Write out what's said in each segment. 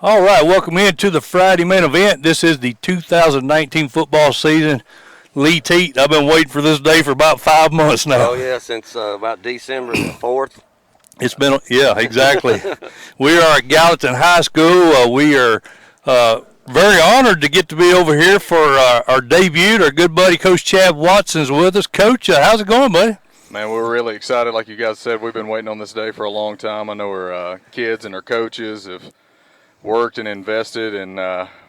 All right, welcome into the Friday main event. This is the 2019 football season. Lee Teat, I've been waiting for this day for about 5 months now. Oh, yeah, since about December the 4th. It's been, yeah, exactly. We are at Gallatin High School. We are very honored to get to be over here for our debut. Our good buddy, Coach Chad Watson's with us. Coach, how's it going, buddy? Man, we're really excited. Like you guys said, we've been waiting on this day for a long time. I know our kids and our coaches have worked and invested, and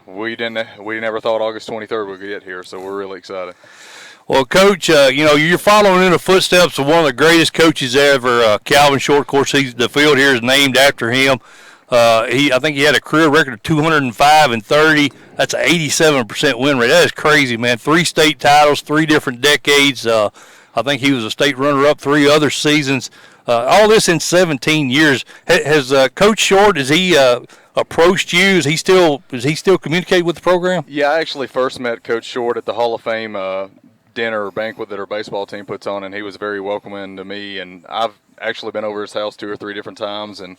we never thought August 23rd would get here, so we're really excited. Well, Coach, you're following in the footsteps of one of the greatest coaches ever, Calvin Short. Of course, the field here is named after him. I think he had a career record of 205-30. That's an 87% win rate. That is crazy, man. 3 state titles, 3 different decades. I think he was a state runner-up 3 other seasons. All this in 17 years. Has Coach Short, has he approached you? Is he still communicating with the program? Yeah, I actually first met Coach Short at the Hall of Fame dinner or banquet that our baseball team puts on, and he was very welcoming to me. And I've actually been over his house 2 or 3 different times and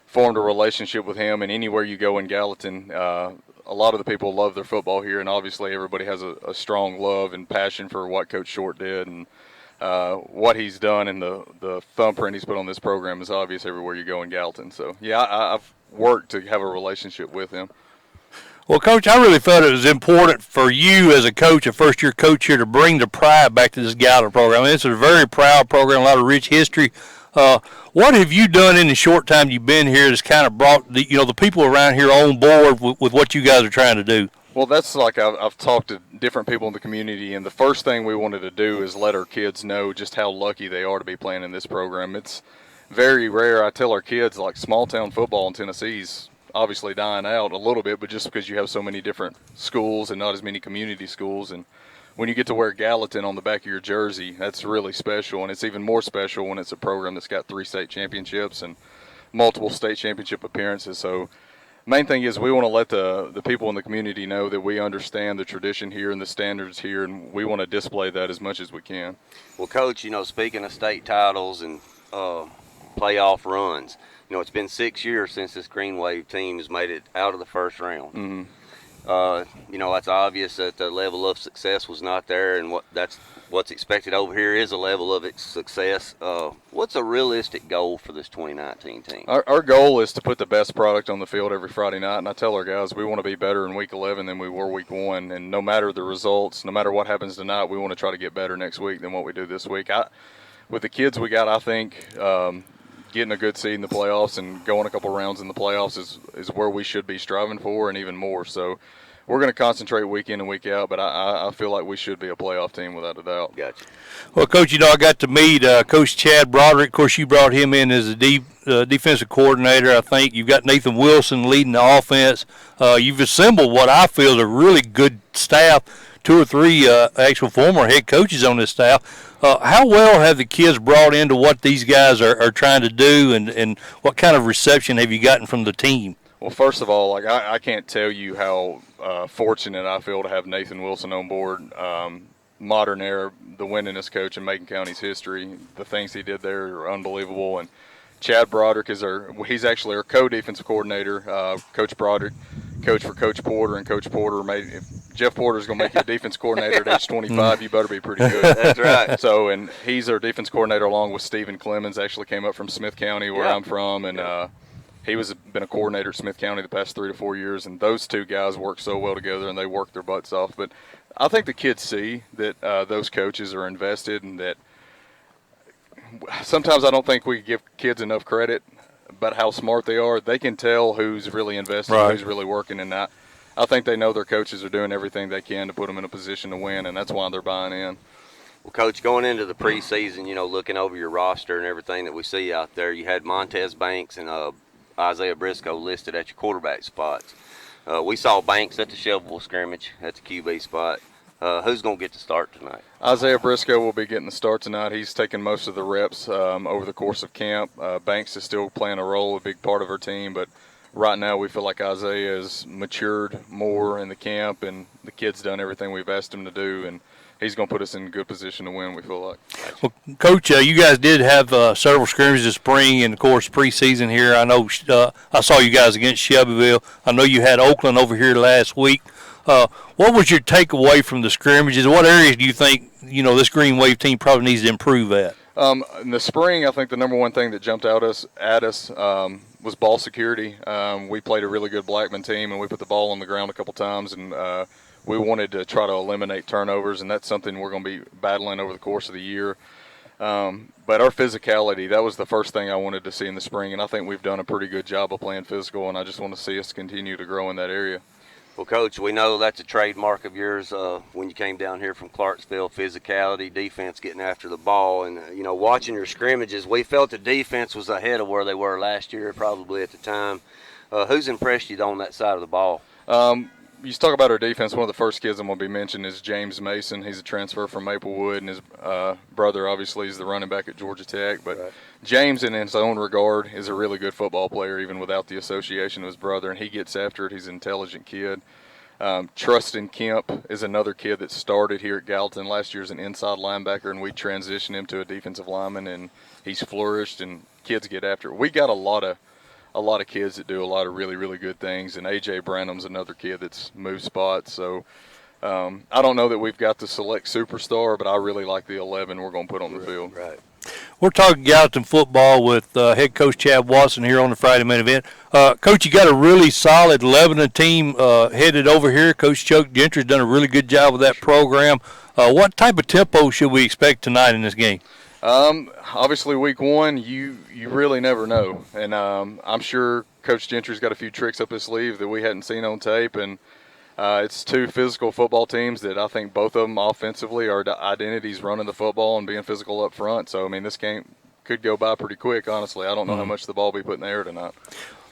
formed a relationship with him. And anywhere you go in Gallatin, a lot of the people love their football here, and obviously everybody has a strong love and passion for what Coach Short did. And what he's done and the thumbprint he's put on this program is obvious everywhere you go in Gallatin. So, yeah, I've worked to have a relationship with him. Well, Coach, I really felt it was important for you as a coach, a first-year coach here, to bring the pride back to this Gallatin program. I mean, it's a very proud program, a lot of rich history. What have you done in the short time you've been here that's kind of brought the people around here on board with what you guys are trying to do? Well, that's like I've talked to different people in the community, and the first thing we wanted to do is let our kids know just how lucky they are to be playing in this program. It's very rare. I tell our kids, like, small-town football in Tennessee's obviously dying out a little bit, but just because you have so many different schools and not as many community schools. And when you get to wear Gallatin on the back of your jersey, that's really special, and it's even more special when it's a program that's got 3 state championships and multiple state championship appearances. So main thing is we want to let the people in the community know that we understand the tradition here and the standards here, and we want to display that as much as we can. Well, Coach, speaking of state titles and playoff runs, it's been 6 years since this Green Wave team has made it out of the first round. Mm-hmm. It's obvious that the level of success was not there, and what's expected over here is a level of success. What's a realistic goal for this 2019 team? Our goal is to put the best product on the field every Friday night, and I tell our guys we want to be better in Week 11 than we were Week 1, and no matter the results, no matter what happens tonight, we want to try to get better next week than what we do this week. With the kids we got, I think getting a good seed in the playoffs and going a couple rounds in the playoffs is where we should be striving for, and even more. So we're going to concentrate week in and week out, but I feel like we should be a playoff team without a doubt. Gotcha. Well, Coach, I got to meet Coach Chad Broderick. Of course, you brought him in as a defensive coordinator. I think you've got Nathan Wilson leading the offense. You've assembled what I feel is a really good staff, 2 or 3 actual former head coaches on this staff. How well have the kids brought into what these guys are trying to do, and what kind of reception have you gotten from the team? Well, first of all, I can't tell you how fortunate I feel to have Nathan Wilson on board. Modern era, the winningest coach in Macon County's history. The things he did there are unbelievable. And Chad Broderick he's actually our co-defensive coordinator. Coach Broderick coached for Coach Porter, and Coach Porter if Jeff Porter's going to make you a defense coordinator at age 25, you better be pretty good. That's right. So, and he's our defense coordinator along with Stephen Clemens, actually came up from Smith County where I'm from, and he been a coordinator at Smith County the past 3 to 4 years, and those 2 guys work so well together, and they work their butts off. But I think the kids see that those coaches are invested, and that sometimes I don't think we give kids enough credit about how smart they are. They can tell who's really invested, right, and who's really working, and I think they know their coaches are doing everything they can to put them in a position to win, and that's why they're buying in. Well, Coach, going into the preseason, looking over your roster and everything that we see out there, you had Montez Banks and Isaiah Briscoe listed at your quarterback spots. We saw Banks at the Shelbyville scrimmage at the QB spot. Who's going to get the start tonight? Isaiah Briscoe will be getting the start tonight. He's taken most of the reps over the course of camp. Banks is still playing a role, a big part of our team, but right now we feel like Isaiah has matured more in the camp, and the kid's done everything we've asked him to do. And he's going to put us in a good position to win, we feel like. Well, Coach, you guys did have several scrimmages this spring and, of course, preseason here. I know I saw you guys against Shelbyville. I know you had Oakland over here last week. What was your takeaway from the scrimmages? What areas do you think, this Green Wave team probably needs to improve at? In the spring, I think the number one thing that jumped out at us was ball security. We played a really good Blackman team, and we put the ball on the ground a couple times, and we wanted to try to eliminate turnovers, and that's something we're going to be battling over the course of the year. But our physicality, that was the first thing I wanted to see in the spring, and I think we've done a pretty good job of playing physical, and I just want to see us continue to grow in that area. Well, Coach, we know that's a trademark of yours when you came down here from Clarksville, physicality, defense, getting after the ball. And, watching your scrimmages, we felt the defense was ahead of where they were last year probably at the time. Who's impressed you on that side of the ball? You talk about our defense, one of the first kids I'm going to be mentioning is James Mason. He's a transfer from Maplewood, and his brother, obviously, is the running back at Georgia Tech. But right. James, in his own regard, is a really good football player, even without the association of his brother, and he gets after it. He's an intelligent kid. Trustin Kemp is another kid that started here at Gallatin last year as an inside linebacker, and we transitioned him to a defensive lineman, and he's flourished, and kids get after it. We got a lot of kids that do a lot of really, really good things, and A.J. Branham's another kid that's moved spots. So I don't know that we've got the select superstar, but I really like the 11 we're going to put on the field. Right. We're talking Gallatin football with head coach Chad Watson here on the Friday main event. Coach, you got a really solid Lebanon team headed over here. Coach Chuck Gentry's done a really good job with that program. What type of tempo should we expect tonight in this game? Obviously week one, you really never know. And I'm sure Coach Gentry's got a few tricks up his sleeve that we hadn't seen on tape. And it's two physical football teams that I think both of them offensively are identities running the football and being physical up front. So, I mean, this game could go by pretty quick, honestly. I don't know how much the ball will be put in the air tonight.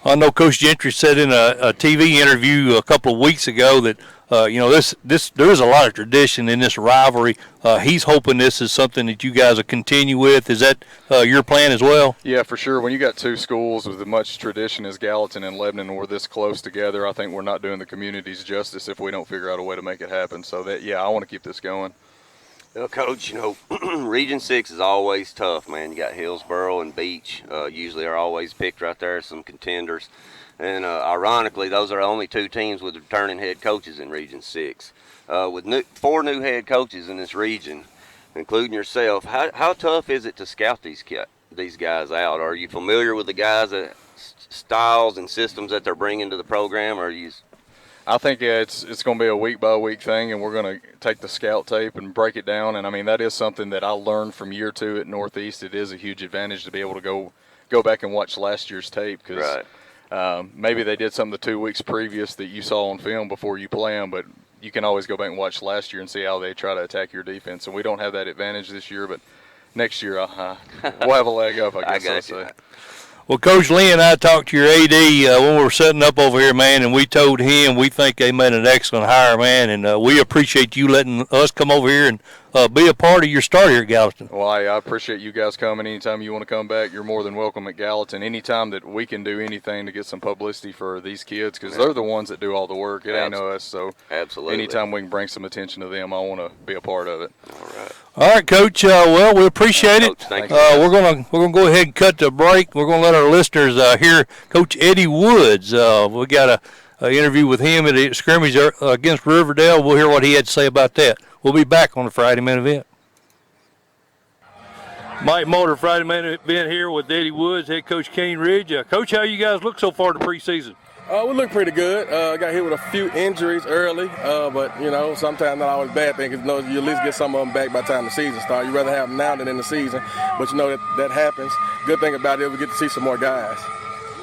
I know Coach Gentry said in a TV interview a couple of weeks ago that there is a lot of tradition in this rivalry. He's hoping this is something that you guys will continue with. Is that your plan as well? Yeah, for sure. When you got two schools with as much tradition as Gallatin and Lebanon, and we're this close together, I think we're not doing the communities justice if we don't figure out a way to make it happen. So I want to keep this going. Coach, Region 6 is always tough, man. You got Hillsboro and Beach usually are always picked right there, some contenders. And ironically, those are the only two teams with returning head coaches in Region 6. With 4 new head coaches in this region, including yourself, how tough is it to scout these guys out? Are you familiar with the guys' styles and systems that they're bringing to the program? Or are you... I think it's going to be a week-by-week thing, and we're going to take the scout tape and break it down. And, I mean, that is something that I learned from year 2 at Northeast. It is a huge advantage to be able to go back and watch last year's tape because maybe they did something the 2 weeks previous that you saw on film before you play them, but you can always go back and watch last year and see how they try to attack your defense. And we don't have that advantage this year, but next year we'll have a leg up, I guess I'll say. Well, Coach Lee and I talked to your AD when we were setting up over here, man, and we told him we think they made an excellent hire, man, and we appreciate you letting us come over here and be a part of your start here at Gallatin. Well, I appreciate you guys coming. Anytime you want to come back, you're more than welcome at Gallatin. Anytime that we can do anything to get some publicity for these kids, because they're the ones that do all the work. It ain't us, so anytime we can bring some attention to them, I want to be a part of it. All right, Coach. Well, we appreciate it. We're gonna go ahead and cut the break. We're gonna let our listeners hear Coach Eddie Woods. We got an interview with him at a scrimmage against Riverdale. We'll hear what he had to say about that. We'll be back on the Friday main event. Mike Motor, Friday main event here with Eddie Woods, head coach Cane Ridge. Coach, how you guys look so far in the preseason? We look pretty good. Got hit with a few injuries early, but sometimes not always a bad thing because you at least get some of them back by the time the season starts. You'd rather have them now than in the season, but that happens. Good thing about it, we get to see some more guys.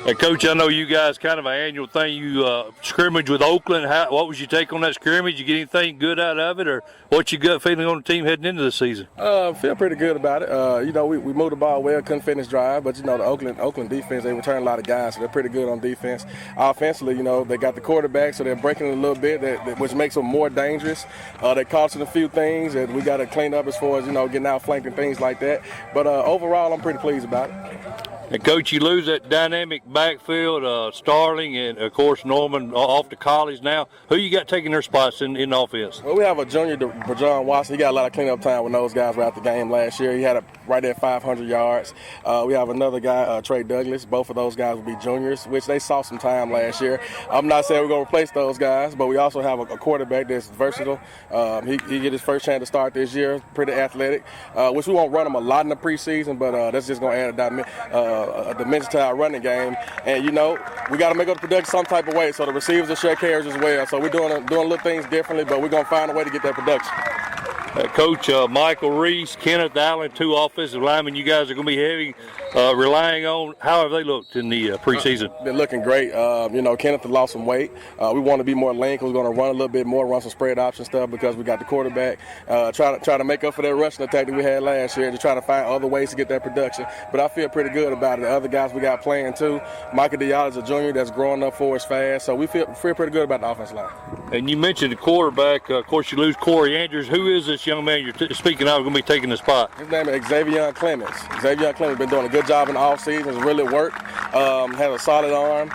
And Coach, I know you guys kind of an annual thing. You scrimmage with Oakland. What was your take on that scrimmage? You get anything good out of it, or what's your gut feeling on the team heading into the season? Feel pretty good about it. We moved the ball well, couldn't finish drive, but the Oakland defense, they return a lot of guys, so they're pretty good on defense. Offensively, they got the quarterback, so they're breaking it a little bit, which makes them more dangerous. They costing a few things that we got to clean up as far as getting outflanked and things like that. But overall, I'm pretty pleased about it. And, Coach, you lose that dynamic backfield, Starling and, of course, Norman off to college now. Who you got taking their spots in offense? Well, we have a junior, Bajon Watson. He got a lot of cleanup time with those guys right out the game last year. He had right at 500 yards. We have another guy, Trey Douglas. Both of those guys will be juniors, which they saw some time last year. I'm not saying we're going to replace those guys, but we also have a quarterback that's versatile. He get his first chance to start this year, pretty athletic, which we won't run him a lot in the preseason, but that's just going to add a dimension to our running game. And, we got to make up the production some type of way, so the receivers will share carries as well. So we're doing little things differently, but we're going to find a way to get that production. Coach, Michael Reese, Kenneth Allen, 2 offensive linemen you guys are going to be heavy relying on. How have they looked in the preseason? They're looking great. Kenneth has lost some weight. We want to be more lean because we're going to run a little bit more, run some spread option stuff because we got the quarterback. Try to make up for that rushing attack that we had last year, to try to find other ways to get that production. But I feel pretty good about it. The other guys we got playing too. Michael Diallo is a junior that's growing up for us fast. So we feel pretty good about the offensive line. And you mentioned the quarterback. Of course, you lose Corey Andrews. Who is this young man you're speaking of going to be taking the spot? His name is Xavier Clements. Xavier Clements been doing a good job in the offseason. Has really worked. Had a solid arm.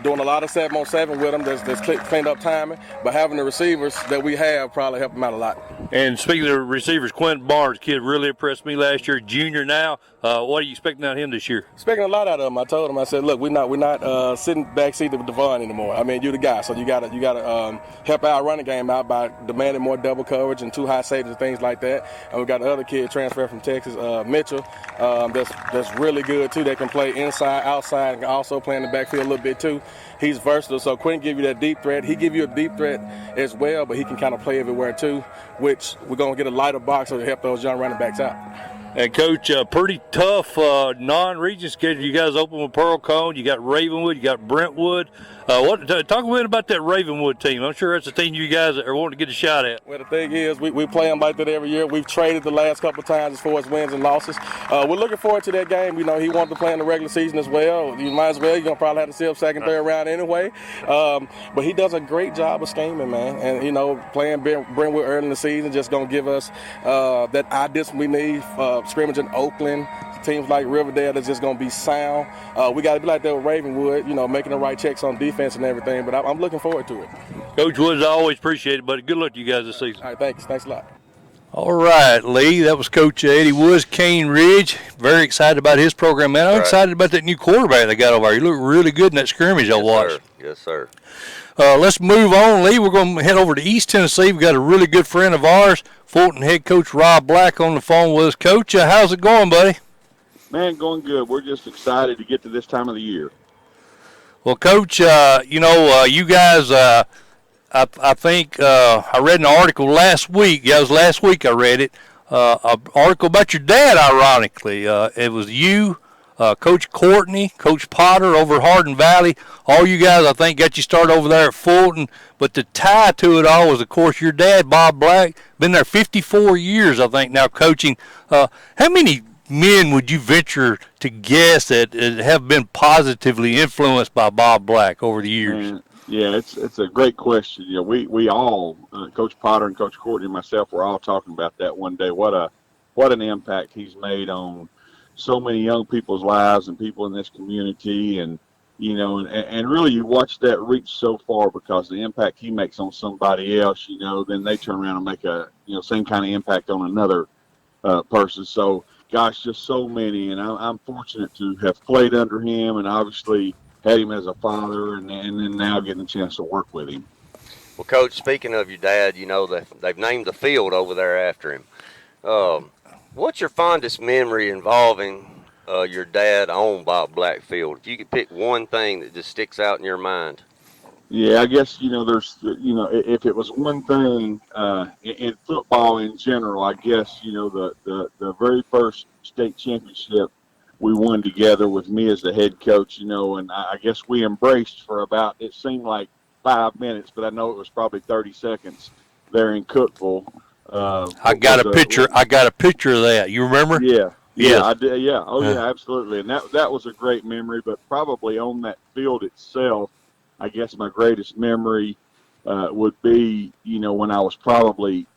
Doing a lot of 7-on-7 with him. That's cleaned up timing. But having the receivers that we have probably helped him out a lot. And speaking of receivers, Quentin Barnes, kid really impressed me last year. Junior now. What are you expecting out of him this year? Expecting a lot out of him. I told him, I said, look, we're not sitting backseat with Devon anymore. I mean, you're the guy, so you gotta help our running game out by demanding more double coverage and 2 high safeties and things like that. And we got the other kid transferred from Texas, Mitchell, that's really good too. They can play inside, outside, and can also play in the backfield a little bit too. He's versatile, so Quentin give you that deep threat. He give you a deep threat as well, but he can kind of play everywhere too, which we're gonna get a lighter box to help those young running backs out. And, Coach, pretty tough non-region schedule. You guys open with Pearl Cone. You got Ravenwood. You got Brentwood. Talk a bit about that Ravenwood team. I'm sure that's a team you guys are wanting to get a shot at. Well, the thing is, we play them like that every year. We've traded the last couple of times as far as wins and losses. We're looking forward to that game. He wanted to play in the regular season as well. You might as well. You're going to probably have to see him second, third round anyway. But he does a great job of scheming, man. And, playing Brentwood early in the season just going to give us that ideas we need. Scrimmage in Oakland, teams like Riverdale that's just going to be sound. We got to be like that with Ravenwood, making the right checks on defense and everything, but I'm looking forward to it. Coach Woods, I always appreciate it, but good luck to you guys this season. All right, thanks. Thanks a lot. All right, Lee, that was Coach Eddie Woods, Cane Ridge. Very excited about his program, man. I'm excited about that new quarterback they got over there. He looked really good in that scrimmage I watched. Yes, sir. Let's move on, Lee. We're going to head over to East Tennessee. We've got a really good friend of ours, Fulton head coach Rob Black, on the phone with us. Coach, how's it going, buddy? Man, going good. We're just excited to get to this time of the year. Well, Coach, you guys, I think I read an article last week. Yeah, it was last week I read it. An article about your dad, ironically. It was you, Coach Courtney, Coach Potter over Hardin Valley. All you guys, I think, got you started over there at Fulton. But the tie to it all was, of course, your dad, Bob Black, been there 54 years, I think, now coaching. How many men would you venture to guess that have been positively influenced by Bob Black over the years? Yeah, it's a great question. We all, Coach Potter and Coach Courtney and myself, were all talking about that one day. What an impact he's made on so many young people's lives and people in this community, and really you watch that reach so far, because the impact he makes on somebody else, then they turn around and make a same kind of impact on another person. So gosh, just so many, and I'm fortunate to have played under him, and obviously had him as a father, and then now getting a chance to work with him. Well, Coach, speaking of your dad, they've named the field over there after him. What's your fondest memory involving your dad on Bob Black Field? If you could pick one thing that just sticks out in your mind. Yeah, I guess, there's, if it was one thing in football in general, I guess, the very first state championship we won together with me as the head coach, and I guess we embraced for about, it seemed like 5 minutes, but I know it was probably 30 seconds there in Cookeville. I got a picture of that. You remember? Yeah. Yes. I did. Yeah. Oh, yeah, absolutely. And that was a great memory, but probably on that field itself, I guess my greatest memory would be, when I was probably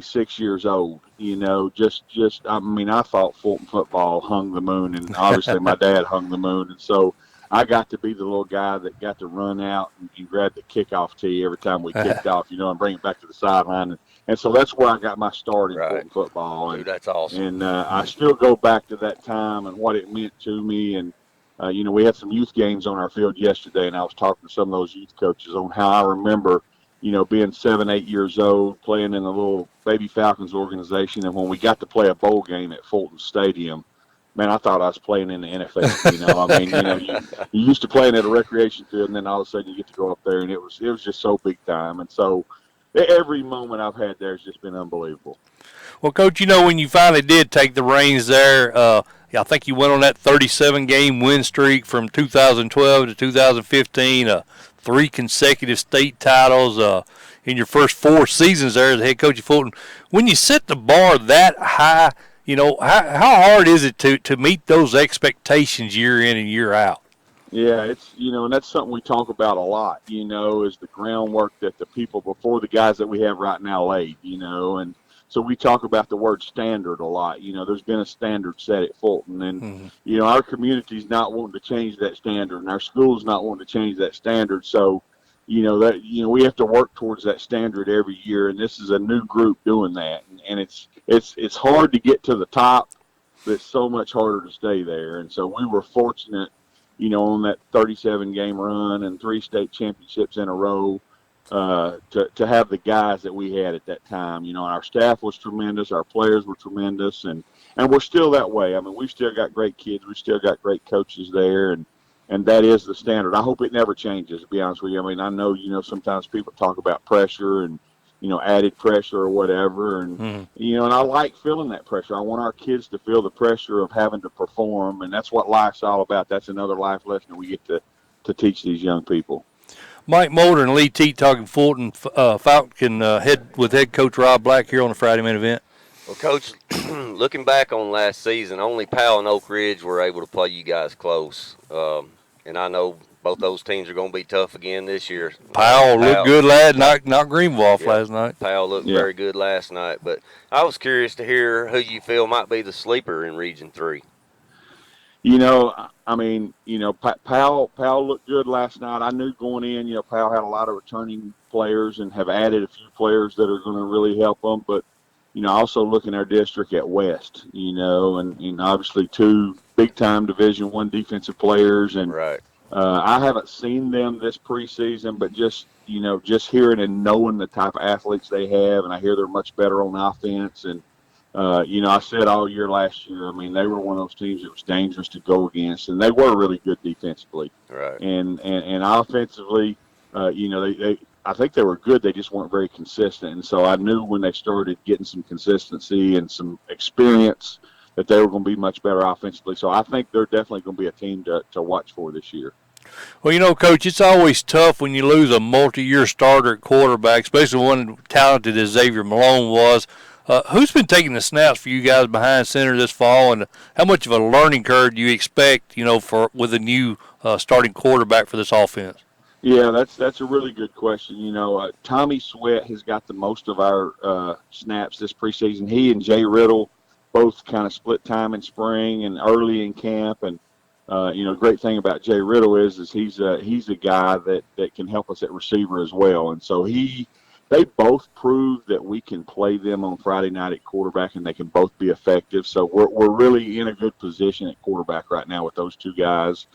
6 years old. I mean, I thought Fulton football hung the moon, and obviously my dad hung the moon, and so I got to be the little guy that got to run out and grab the kickoff tee every time we kicked off, and bring it back to the sideline. And so that's where I got my start in Fulton football. Dude, that's awesome. And I still go back to that time and what it meant to me. And, we had some youth games on our field yesterday, and I was talking to some of those youth coaches on how I remember, being 7, 8 years old, playing in the little Baby Falcons organization. And when we got to play a bowl game at Fulton Stadium, man, I thought I was playing in the NFL. I mean, you used to playing at a recreation field, and then all of a sudden you get to go up there, and it was just so big time. And so every moment I've had there has just been unbelievable. Well, Coach, when you finally did take the reins there, I think you went on that 37-game win streak from 2012 to 2015, 3 consecutive state titles in your first 4 seasons there as head coach of Fulton. When you set the bar that high, how hard is it to meet those expectations year in and year out? Yeah, it's, and that's something we talk about a lot, is the groundwork that the people before the guys that we have right now laid, and so we talk about the word standard a lot. There's been a standard set at Fulton, and, our community's not wanting to change that standard, and our school's not wanting to change that standard. So, we have to work towards that standard every year, and this is a new group doing that. And it's hard to get to the top, but it's so much harder to stay there. And so we were fortunate, on that 37-game run and 3 state championships in a row, to have the guys that we had at that time. Our staff was tremendous, our players were tremendous, and we're still that way. I mean, we've still got great kids, we've still got great coaches there, and that is the standard. I hope it never changes, to be honest with you. I mean, I know, sometimes people talk about pressure and, added pressure or whatever, and, and I like feeling that pressure. I want our kids to feel the pressure of having to perform, and that's what life's all about. That's another life lesson we get to teach these young people. Mike Mulder and Lee Teat talking Fulton Falcon with head coach Rob Black here on the Friday Night Event. Well, Coach, looking back on last season, only Powell and Oak Ridge were able to play you guys close. And I know both those teams are going to be tough again this year. Powell looked good knocked Greenville off last night. Powell looked very good last night. But I was curious to hear who you feel might be the sleeper in Region 3. Powell looked good last night. I knew going in, Powell had a lot of returning players and have added a few players that are going to really help them. But, also look in our district at West, and obviously 2 big-time Division I defensive players. And I haven't seen them this preseason, but just hearing and knowing the type of athletes they have, and I hear they're much better on offense. And, I said all year last year, I mean, they were one of those teams that was dangerous to go against, and they were really good defensively. Right. And offensively, I think they were good. They just weren't very consistent. And so I knew when they started getting some consistency and some experience that they were going to be much better offensively. So I think they're definitely going to be a team to watch for this year. Well, Coach, it's always tough when you lose a multi-year starter at quarterback, especially one talented as Xavier Malone was. Who's been taking the snaps for you guys behind center this fall, and how much of a learning curve do you expect, with a new starting quarterback for this offense? Yeah, that's a really good question. Tommy Sweat has got the most of our snaps this preseason. He and Jay Riddle both kind of split time in spring and early in camp. And great thing about Jay Riddle is he's a guy that can help us at receiver as well. And so they both prove that we can play them on Friday night at quarterback, and they can both be effective. So we're really in a good position at quarterback right now with those 2 guys.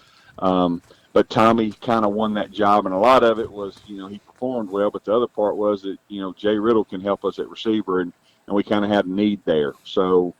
But Tommy kind of won that job, and a lot of it was, he performed well, but the other part was that, Jay Riddle can help us at receiver, and we kind of had a need there. So,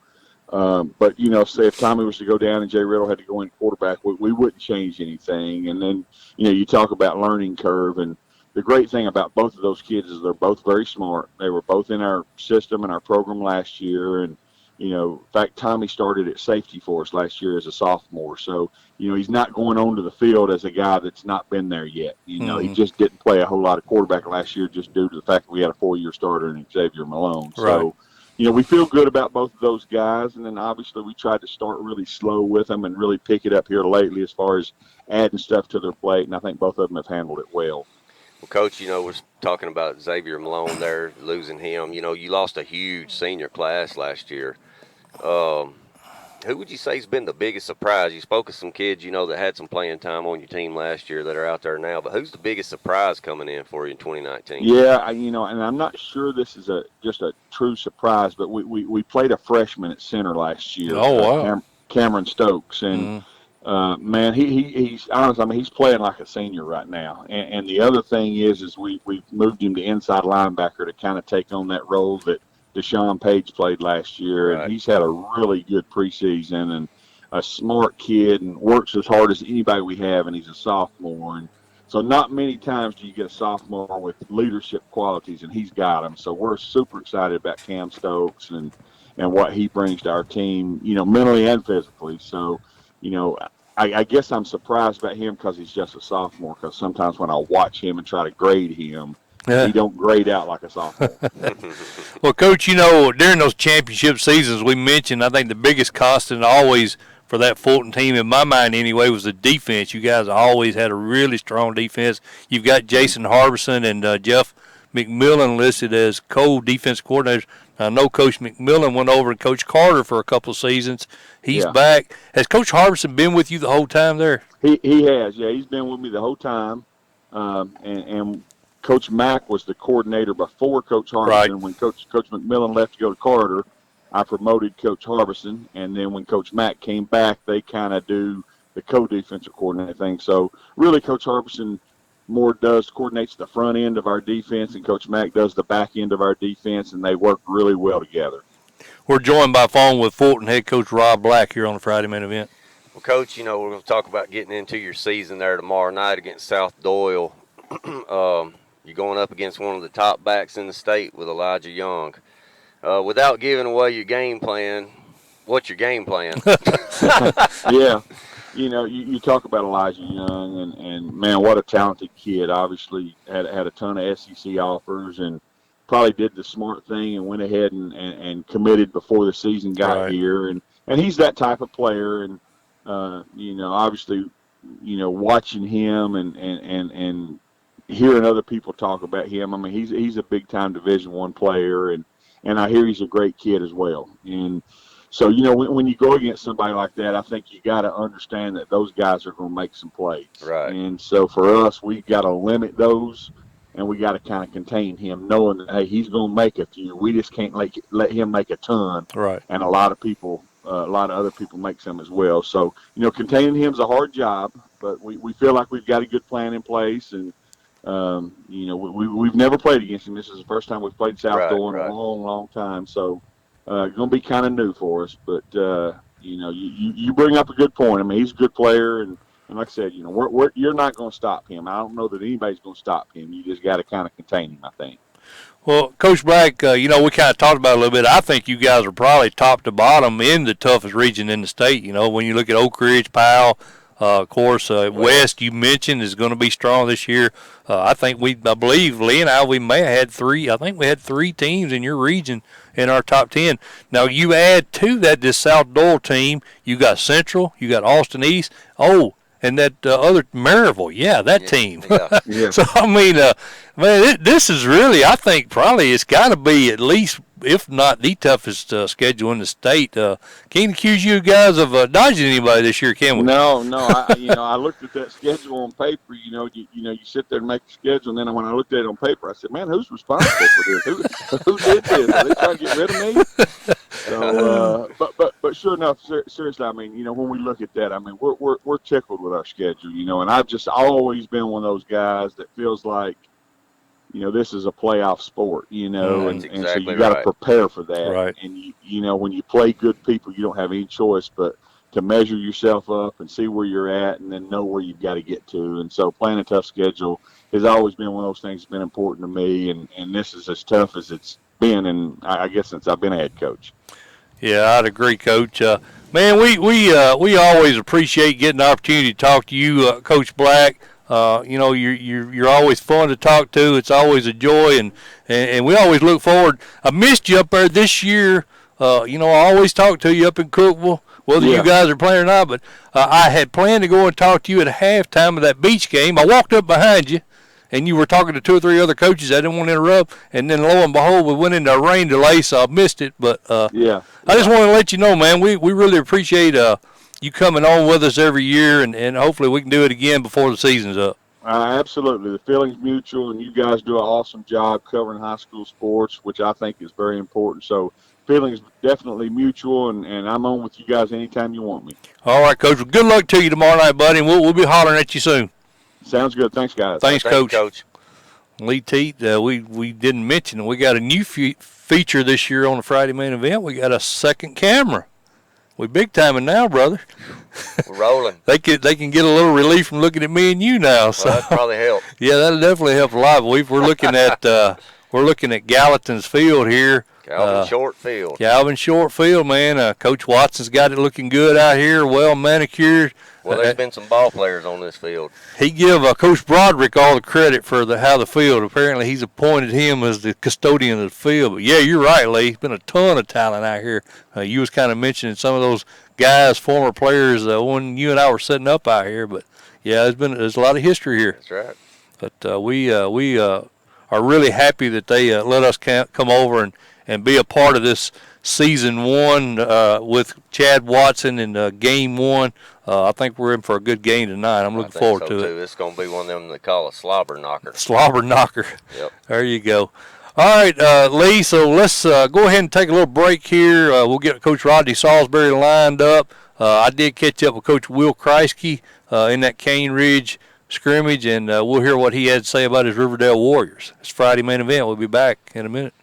but, say if Tommy was to go down and Jay Riddle had to go in quarterback, we wouldn't change anything. And then, you talk about learning curve, and the great thing about both of those kids is they're both very smart. They were both in our system and our program last year, and in fact, Tommy started at safety for us last year as a sophomore. So, he's not going onto the field as a guy that's not been there yet. He just didn't play a whole lot of quarterback last year just due to the fact that we had a 4-year starter in Xavier Malone. Right. So, we feel good about both of those guys. And then obviously we tried to start really slow with them and really pick it up here lately as far as adding stuff to their plate. And I think both of them have handled it well. Well, Coach, we're talking about Xavier Malone there, losing him. You lost a huge senior class last year. Who would you say has been the biggest surprise? You spoke of some kids, that had some playing time on your team last year that are out there now, but who's the biggest surprise coming in for you in 2019? Yeah, and I'm not sure this is just a true surprise, but we played a freshman at center last year. Oh, wow. Cameron Stokes, and man, he's honest. I mean, he's playing like a senior right now. And the other thing is we moved him to inside linebacker to kind of take on that role that Deshaun Page played last year, Right. and he's had a really good preseason and a smart kid and works as hard as anybody we have, and he's a sophomore. And so not many times do you get a sophomore with leadership qualities, and he's got them. So we're super excited about Cam Stokes and what he brings to our team, mentally and physically. So, I guess I'm surprised about him because he's just a sophomore, because sometimes when I watch him and try to grade him, he don't grade out like a sophomore. Well, Coach, during those championship seasons we mentioned, I think the biggest constant always for that Fulton team, in my mind anyway, was the defense. You guys always had a really strong defense. You've got Jason Harbison and Jeff McMillan listed as co-defense coordinators. I know Coach McMillan went over and Coach Carter for a couple of seasons. He's back. Has Coach Harbison been with you the whole time there? He has, yeah. He's been with me the whole time. And Coach Mack was the coordinator before Coach Harbison. Right. When Coach McMillan left to go to Carter, I promoted Coach Harbison. And then when Coach Mack came back, they kind of do the co-defensive coordinator thing. So really Coach Harbison more coordinates the front end of our defense, and Coach Mack does the back end of our defense, and they work really well together. We're joined by phone with Fulton head coach Rob Black here on the Friday Main Event. Well, Coach, we're going to talk about getting into your season there tomorrow night against South Doyle. You're going up against one of the top backs in the state with Elijah Young. Without giving away your game plan, what's your game plan? Yeah. You talk about Elijah Young, and man, what a talented kid. Obviously had a ton of SEC offers and probably did the smart thing and went ahead and committed before the season got here. And he's that type of player. And, obviously, watching him and hearing other people talk about him, I mean, he's a big-time Division I player, and I hear he's a great kid as well. And so, when you go against somebody like that, I think you got to understand that those guys are going to make some plays. Right. And so for us, we got to limit those, and we got to kind of contain him, knowing that, hey, he's going to make a few. We just can't let him make a ton. Right. And a lot of other people make some as well. So, containing him is a hard job, but we feel like we've got a good plan in place. And, we've never played against him. This is the first time we've played South Doyle in a long, long time. So, going to be kind of new for us, but you bring up a good point. I mean, he's a good player, and like I said, you're not going to stop him. I don't know that anybody's going to stop him. You just got to kind of contain him, I think. Well, Coach Black, we kind of talked about it a little bit. I think you guys are probably top to bottom in the toughest region in the state. When you look at Oak Ridge, Powell, of course, West you mentioned is going to be strong this year. I believe Lee and I, we may have had three. I think we had three teams in your region in our top 10. Now you add to that this South Doyle team. You got Central, you got Austin East. Oh, and that other Maryville, that team. Yeah. So I mean, man, this is really, I think, probably it's got to be at least, if not the toughest schedule in the state. Can't accuse you guys of dodging anybody this year, can we? No. I looked at that schedule on paper. You sit there and make the schedule, and then when I looked at it on paper, I said, "Man, who's responsible for this? Who did this? Are they trying to get rid of me?" So, but sure enough, seriously, I mean, when we look at that, I mean, we're tickled with our schedule, and I've just always been one of those guys that feels like, this is a playoff sport, and so you got to prepare for that. Right. And, when you play good people, you don't have any choice but to measure yourself up and see where you're at and then know where you've got to get to. And so playing a tough schedule has always been one of those things that's been important to me, and this is as tough as it's been, and I guess since I've been a head coach. Yeah, I'd agree, Coach. Man, we always appreciate getting the opportunity to talk to you, Coach Black. You're always fun to talk to. It's always a joy, and we always look forward. I missed you up there this year. I always talk to you up in Cookeville, whether you guys are playing or not. But I had planned to go and talk to you at halftime of that beach game. I walked up behind you, and you were talking to 2 or 3 other coaches. I didn't want to interrupt, and then lo and behold, we went into a rain delay, so I missed it. But yeah, I just want to let you know, man, we really appreciate you coming on with us every year, and hopefully we can do it again before the season's up. Absolutely. The feeling's mutual, and you guys do an awesome job covering high school sports, which I think is very important. So feeling's definitely mutual, and I'm on with you guys anytime you want me. All right, Coach. Well, good luck to you tomorrow night, buddy, and we'll be hollering at you soon. Sounds good. Thanks, guys. Thanks, Coach. Coach. Lee Teat, we didn't mention, we got a new feature this year on the Friday main event. We got a second camera. We big timing now, brother. We're rolling. They can get a little relief from looking at me and you now. So well, that probably help. Yeah, that'll definitely help a lot. We're looking at Gallatin's field here. Calvin Short Field. Calvin Short Field, man. Coach Watson's got it looking good out here, well manicured. Well, there's been some ball players on this field. He give Coach Broderick all the credit for how the field. Apparently, he's appointed him as the custodian of the field. But yeah, you're right, Lee. There's been a ton of talent out here. You was kind of mentioning some of those guys, former players, when you and I were setting up out here. But yeah, there's a lot of history here. That's right. But we are really happy that they let us come over and be a part of this season 1 with Chad Watson in game 1. I think we're in for a good game tonight. I'm looking forward to it. It's going to be one of them they call a slobber knocker. Slobber knocker. Yep. There you go. All right, Lee, so let's go ahead and take a little break here. We'll get Coach Rodney Salisbury lined up. I did catch up with Coach Will Kriesky in that Cane Ridge scrimmage, and we'll hear what he had to say about his Riverdale Warriors. It's Friday main event. We'll be back in a minute.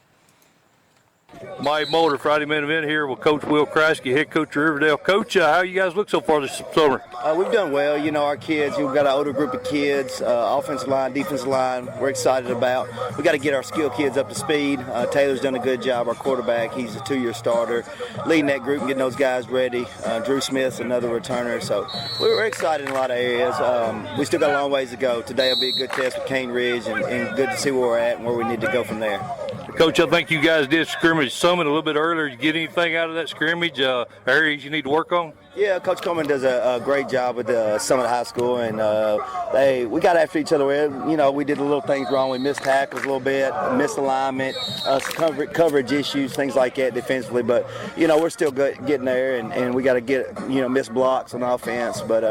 Mike Mulder, Friday main event here with Coach Will Kriesky, head coach of Riverdale. Coach, how you guys look so far this summer? We've done well. You know, our kids, we've got an older group of kids, offensive line, defensive line, we're excited about. We got to get our skill kids up to speed. Taylor's done a good job, our quarterback. He's a 2-year starter, leading that group and getting those guys ready. Drew Smith's another returner. So we're excited in a lot of areas. We still got a long ways to go. Today will be a good test with Cane Ridge, and good to see where we're at and where we need to go from there. Coach, I think you guys did scrimmage Summit a little bit earlier. Did you get anything out of that scrimmage? Areas you need to work on? Yeah, Coach Coleman does a great job with Summit High School, and we got after each other. We did the little things wrong. We missed tackles a little bit, misalignment, some coverage issues, things like that defensively. But we're still getting there, and we got to get missed blocks on offense. But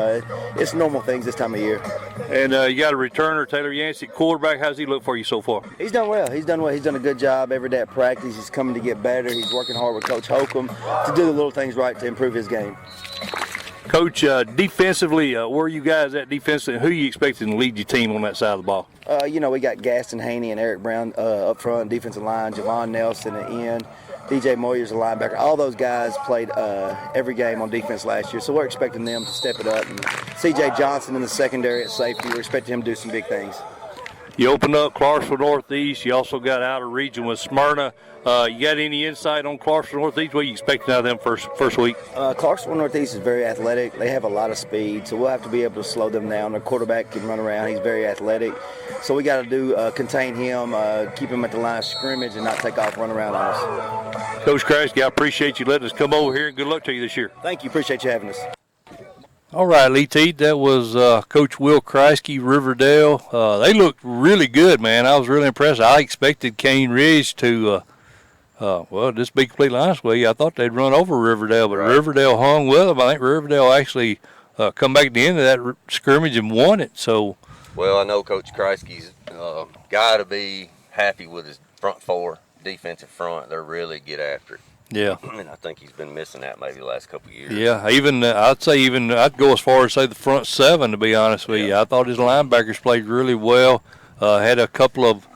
it's normal things this time of year. And you got a returner, Taylor Yancey, quarterback. How's he look for you so far? He's done well. He's done a good job every day at practice. He's coming to get better. He's working hard with Coach Holcomb to do the little things right to improve his game. Coach, defensively, where are you guys at defensively? Who are you expecting to lead your team on that side of the ball? We got Gaston Haney and Eric Brown up front, defensive line, Javon Nelson at the end, DJ Moyer's a linebacker. All those guys played every game on defense last year, so we're expecting them to step it up. And CJ Johnson in the secondary at safety, we're expecting him to do some big things. You opened up Clarksville Northeast. You also got out of region with Smyrna. You got any insight on Clarksville Northeast? What are you expecting out of them first week? Clarksville Northeast is very athletic. They have a lot of speed, so we'll have to be able to slow them down. Their quarterback can run around. He's very athletic. So we got to do contain him, keep him at the line of scrimmage, and not take off, run around on us. Coach Kriesky, I appreciate you letting us come over here, and good luck to you this year. Thank you. Appreciate you having us. All right, Lee Teat, that was Coach Will Kriesky, Riverdale. They looked really good, man. I was really impressed. I expected Cane Ridge to, just be completely honest with you, I thought they'd run over Riverdale, but right. Riverdale hung with them. I think Riverdale actually come back at the end of that scrimmage and won it. So, well, I know Coach Kriesky's got to be happy with his front 4 defensive front. They're really get after it. Yeah, and I think he's been missing that maybe the last couple of years. Yeah, I'd go as far as say the front 7, to be honest with you. I thought his linebackers played really well. Had a couple of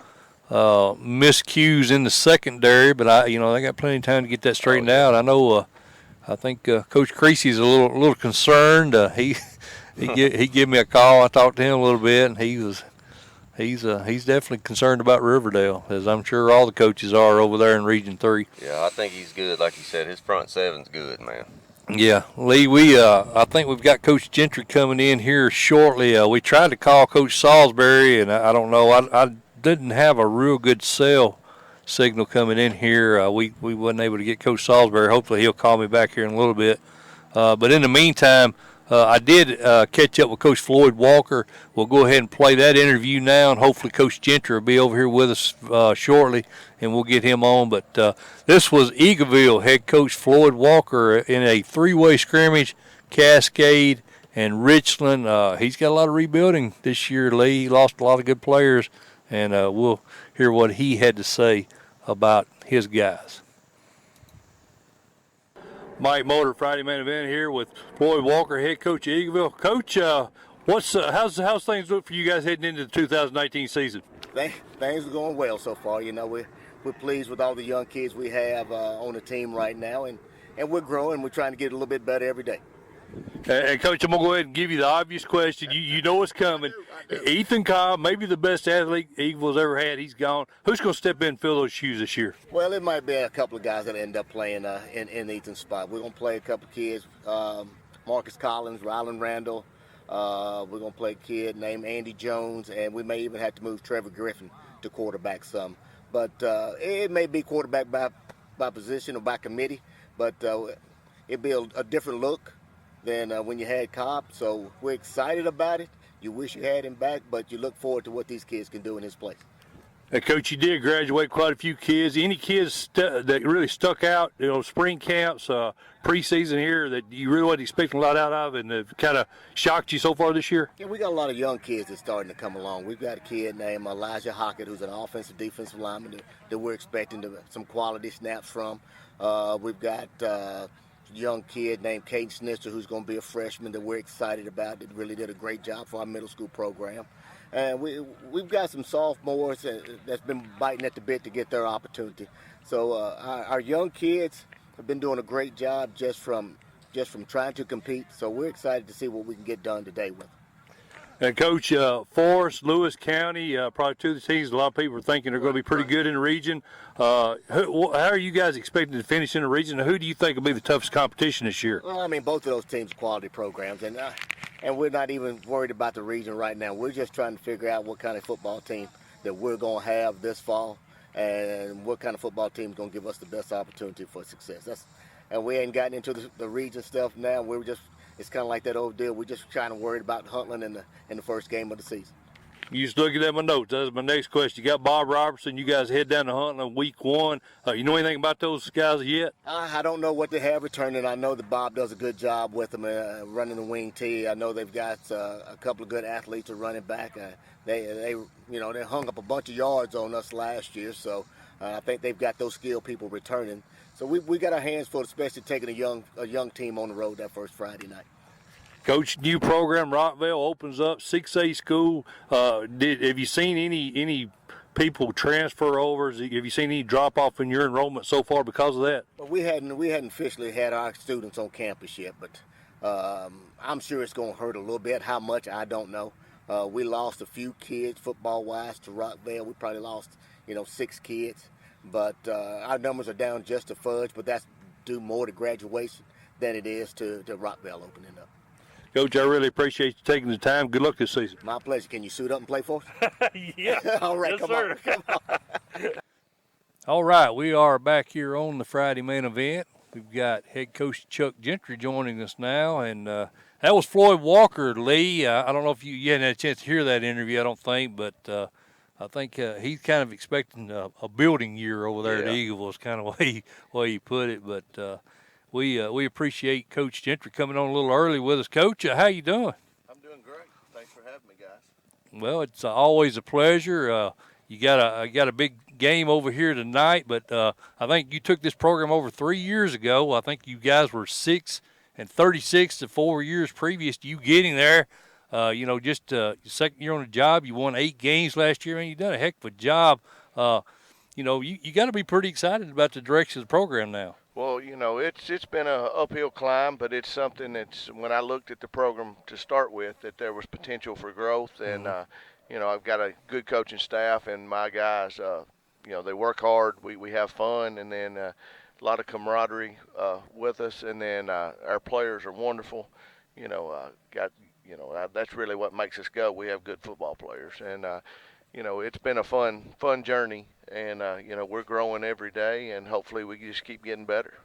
miscues in the secondary, but they got plenty of time to get that straightened out. I know. I think Coach Kriesky's a little concerned. He gave me a call. I talked to him a little bit, and he's definitely concerned about Riverdale, as I'm sure all the coaches are over there in Region 3. Yeah, I think he's good. Like you said, his front 7's good, man. Yeah, Lee, I think we've got Coach Gentry coming in here shortly. We tried to call Coach Salisbury, and I don't know. I didn't have a real good cell signal coming in here. We wasn't able to get Coach Salisbury. Hopefully he'll call me back here in a little bit. But in the meantime, I did catch up with Coach Floyd Walker. We'll go ahead and play that interview now, and hopefully Coach Gentry will be over here with us shortly, and we'll get him on. But this was Eagleville head coach Floyd Walker in a three-way scrimmage, Cascade and Richland. He's got a lot of rebuilding this year, Lee. He lost a lot of good players, and we'll hear what he had to say about his guys. Mike Motor, Friday Main Event here with Floyd Walker, head coach of Eagleville. Coach, how's things look for you guys heading into the 2019 season? Things are going well so far. You know, we're pleased with all the young kids we have on the team right now, and we're growing. We're trying to get a little bit better every day. And Coach, I'm going to go ahead and give you the obvious question. You know what's coming. I do. Ethan Cobb, maybe the best athlete Eagleville's ever had. He's gone. Who's going to step in and fill those shoes this year? Well, it might be a couple of guys that end up playing in Ethan's spot. We're going to play a couple of kids, Marcus Collins, Rylan Randall. We're going to play a kid named Andy Jones, and we may even have to move Trevor Griffin to quarterback some. But it may be quarterback by position or by committee, but it'll be a different look than when you had Cobb. So we're excited about it. You wish you had him back, but you look forward to what these kids can do in his place. Coach, you did graduate quite a few kids. Any kids that really stuck out, spring camps, preseason here that you really wasn't expecting a lot out of and have kind of shocked you so far this year? Yeah, we got a lot of young kids that's starting to come along. We've got a kid named Elijah Hockett, who's an offensive defensive lineman that we're expecting some quality snaps from. We've got young kid named Caden Snitzer, who's going to be a freshman that we're excited about, that really did a great job for our middle school program. And we've got some sophomores that's been biting at the bit to get their opportunity. So our young kids have been doing a great job just from trying to compete. So we're excited to see what we can get done today with them. And Coach, Forrest, Lewis County, probably two of the teams a lot of people are thinking are going to be pretty good in the region. How are you guys expecting to finish in the region? And who do you think will be the toughest competition this year? Well, I mean, both of those teams are quality programs, and we're not even worried about the region right now. We're just trying to figure out what kind of football team that we're going to have this fall, and what kind of football team is going to give us the best opportunity for success. And we ain't gotten into the region stuff now. It's kind of like that old deal. We're just trying to worry about Huntland in the first game of the season. You just looking at my notes. That's my next question. You got Bob Robertson. You guys head down to Huntland week 1. You know anything about those guys yet? I don't know what they have returning. I know that Bob does a good job with them running the wing tee. I know they've got a couple of good athletes at running back. They hung up a bunch of yards on us last year, so I think they've got those skilled people returning. So we got our hands full, especially taking a young team on the road that first Friday night. Coach, new program, Rockville opens up, 6A school. Have you seen any people transfer over? Have you seen any drop off in your enrollment so far because of that? Well, we hadn't officially had our students on campus yet, but I'm sure it's going to hurt a little bit. How much, I don't know. We lost a few kids football-wise to Rockville. We probably lost 6 kids, but our numbers are down just a fudge. But that's due more to graduation than it is to Rockville opening up. Coach, I really appreciate you taking the time. Good luck this season. My pleasure. Can you suit up and play for us? Yeah. All right, yes, come sir. on. All right, we are back here on the Friday Main Event. We've got head coach Chuck Gentry joining us now, and that was Floyd Walker, Lee. I don't know if you hadn't had a chance to hear that interview, I don't think, but I think he's kind of expecting a building year over there at Eagleville is kind of the way he put it, but we appreciate Coach Gentry coming on a little early with us. Coach, how you doing? I'm doing great. Thanks for having me, guys. Well, it's always a pleasure. You got a big game over here tonight, but I think you took this program over 3 years ago. I think you guys were 6-36 the 4 years previous to you getting there. Just your second year on the job, you won 8 games last year, and you done a heck of a job. You got to be pretty excited about the direction of the program now. Well, it's been an uphill climb, but it's something that's, when I looked at the program to start with, that there was potential for growth. And, I've got a good coaching staff, and my guys, they work hard. We have fun, and then a lot of camaraderie with us. And then our players are wonderful. That's really what makes us go. We have good football players. And, it's been a fun journey. And, we're growing every day, and hopefully we just keep getting better.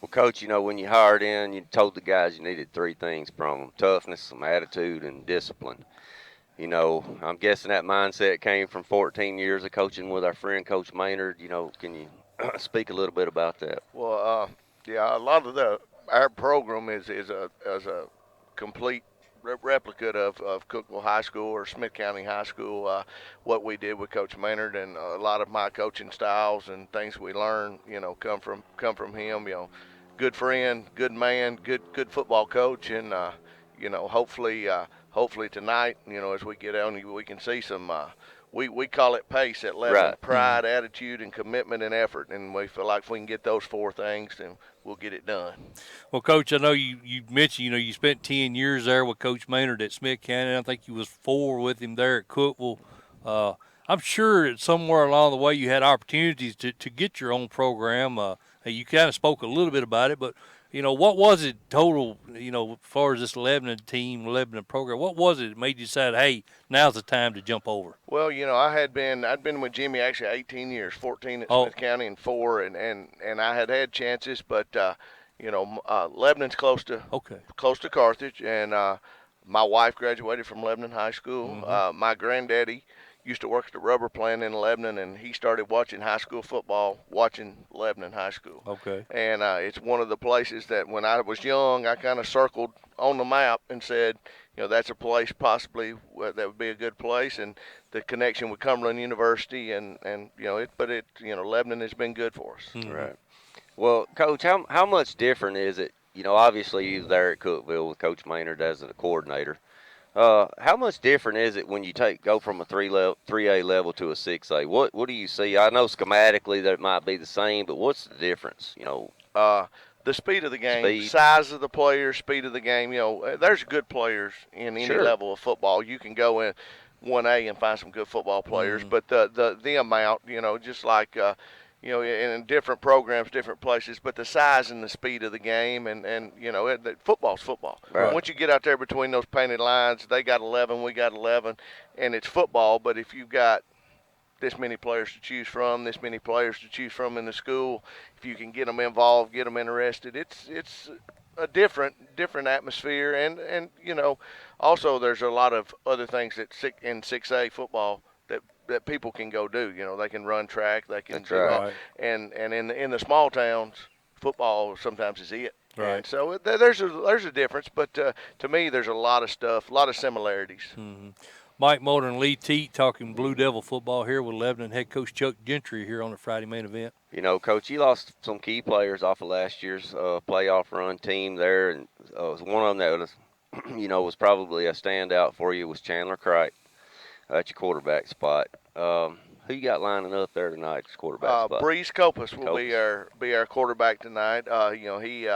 Well, Coach, when you hired in, you told the guys you needed three things from them: toughness, some attitude, and discipline. I'm guessing that mindset came from 14 years of coaching with our friend Coach Maynard. Can you speak a little bit about that? Well, yeah, a lot of our program is a complete replica of Cookeville High School or Smith County High School. What we did with Coach Maynard, and a lot of my coaching styles and things we learned, come from him. Good friend, good man, good football coach, and hopefully tonight, as we get on, we can see some. We call it PACE at Lebanon: Right. pride, attitude, and commitment and effort. And we feel like if we can get those four things, then we'll get it done. Well, Coach, I know you mentioned, you spent 10 years there with Coach Maynard at Smith County. I think you was 4 with him there at Cookeville. I'm sure that somewhere along the way you had opportunities to get your own program. You kind of spoke a little bit about it, but, what was it total, as far as this Lebanon team, Lebanon program, what was it that made you decide, hey, now's the time to jump over? Well, I'd been with Jimmy actually 18 years, 14 at Smith County and 4, and I had chances, but Lebanon's close to Carthage, and my wife graduated from Lebanon High School. Mm-hmm. My granddaddy used to work at the rubber plant in Lebanon, and he started watching high school football, watching Lebanon High School. Okay. And it's one of the places that when I was young, I kind of circled on the map and said, that's a place possibly that would be a good place, and the connection with Cumberland University, and Lebanon has been good for us. Mm-hmm. Right. Well, Coach, how much different is it? Obviously you was there at Cookeville with Coach Maynard as the coordinator. How much different is it when you go from a 3A level to a 6A? What do you see? I know schematically that it might be the same, but what's the difference? The speed of the game, size of the players, speed of the game. There's good players in any level of football. You can go in 1A and find some good football players, but the amount, just like in different programs, different places, but the size and the speed of the game, and football's football. Right. Once you get out there between those painted lines, they got 11, we got 11, and it's football. But if you've got this many players to choose from, this many players to choose from in the school, if you can get them involved, get them interested, it's a different atmosphere, and also there's a lot of other things that in 6A football that people can go do. They can run track, they can do right. and in the small towns, football sometimes is it. Right. And so there's a difference, but to me there's a lot of stuff, a lot of similarities. Mm-hmm. Mike Mulder and Lee Teat talking Blue Devil football here with Lebanon head coach Chuck Gentry here on the Friday main event. Coach, you lost some key players off of last year's playoff run team there, and one of them that was, was probably a standout for you was Chandler Cripe at your quarterback spot. Who you got lining up there tonight as quarterback spot? Breeze Copas will be our quarterback tonight. He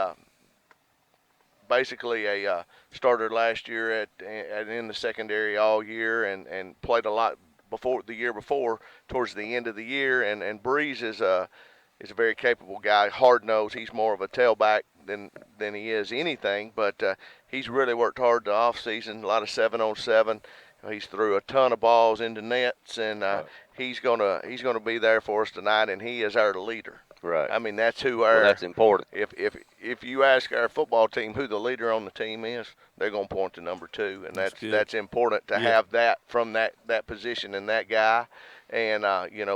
basically a starter last year in the secondary all year, and played a lot the year before towards the end of the year. And Breeze is a very capable guy, hard nosed. He's more of a tailback than he is anything, but he's really worked hard the off season. A lot of 7-on-7. He's threw a ton of balls into nets, and he's gonna be there for us tonight. And he is our leader. Right. I mean, that's who that's important. If you ask our football team who the leader on the team is, they're gonna point to number 2, and that's important to have that from that position and that guy. And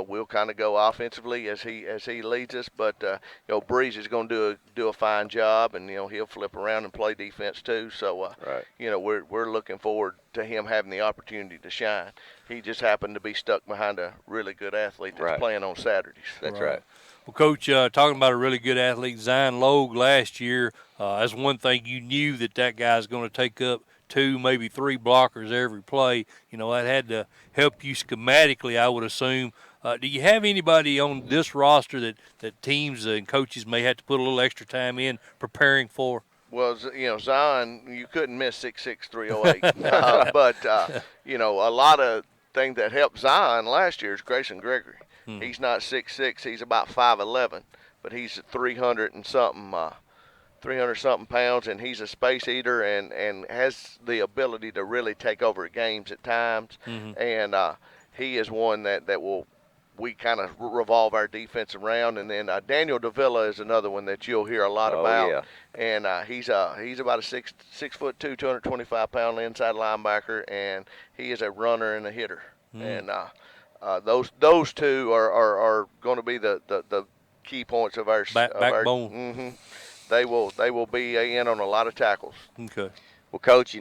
we'll kind of go offensively as he leads us, but Breeze is going to do a fine job, and he'll flip around and play defense too. So right. We're looking forward to him having the opportunity to shine. He just happened to be stuck behind a really good athlete that's playing on Saturdays. That's right. Well, Coach, talking about a really good athlete, Zion Logue last year, that's one thing you knew that guy's going to take up 2, maybe 3 blockers every play. That had to help you schematically, I would assume. Do you have anybody on this roster that teams and coaches may have to put a little extra time in preparing for? Well, Zion, you couldn't miss 6'6", 308. But, a lot of things that helped Zion last year is Grayson Gregory. He's not 6'6", he's about 5'11", but he's 300 something pounds, and he's a space eater and has the ability to really take over games at times. Mm-hmm. And he is one that will we kind of revolve our defense around. And then Daniel Davila is another one that you'll hear a lot about. Yeah. And he's about a 6'2", 225-pound inside linebacker, and he is a runner and a hitter. And those two are going to be the key points of our backbone. They will be in on a lot of tackles. Okay. Well, Coach,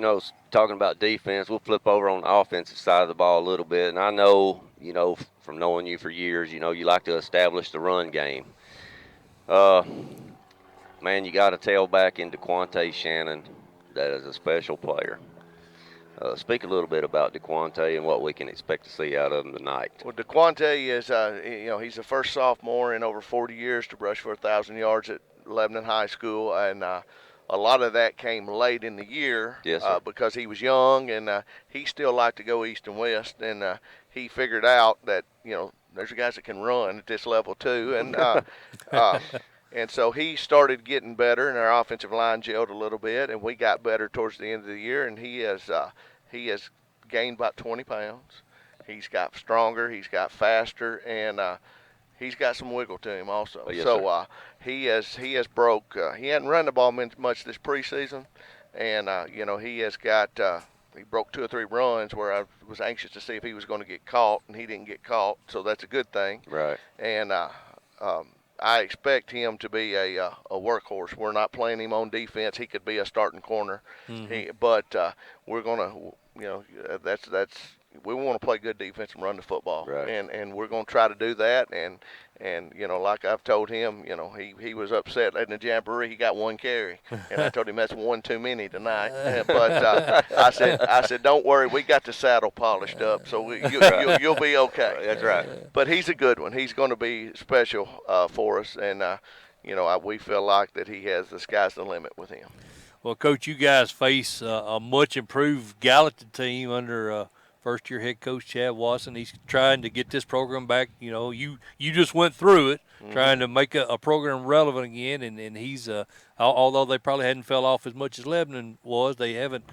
talking about defense, we'll flip over on the offensive side of the ball a little bit. And I know, from knowing you for years, you like to establish the run game. Man, you got a tailback in DeQuante Shannon that is a special player. Speak a little bit about DeQuante and what we can expect to see out of him tonight. Well, DeQuante is, he's the first sophomore in over 40 years to rush for 1,000 yards at Lebanon High School, and a lot of that came late in the year. Yes, sir. Because he was young, and he still liked to go east and west, and he figured out that, there's guys that can run at this level too, and and so he started getting better, and our offensive line gelled a little bit, and we got better towards the end of the year, and he has gained about 20 pounds. He's got stronger, he's got faster, and he's got some wiggle to him also. Yes, so he has broke. He hadn't run the ball much this preseason, and he has got. He broke 2 or 3 runs where I was anxious to see if he was going to get caught, and he didn't get caught, so that's a good thing. Right. And I expect him to be a workhorse. We're not playing him on defense. He could be a starting corner, but we're going to, that's we want to play good defense and run the football, right. and we're going to try to do that. And like I've told him, he was upset in the jamboree. He got 1 carry, and I told him that's 1 too many tonight. But I said, don't worry, we got the saddle polished up, so you'll be okay. That's right. But he's a good one. He's going to be special for us, and we feel like that he has the sky's the limit with him. Well, Coach, you guys face a much improved Gallatin team under first-year head coach Chad Watson. He's trying to get this program back. You just went through it, trying to make a program relevant again. And he's although they probably hadn't fell off as much as Lebanon was, they haven't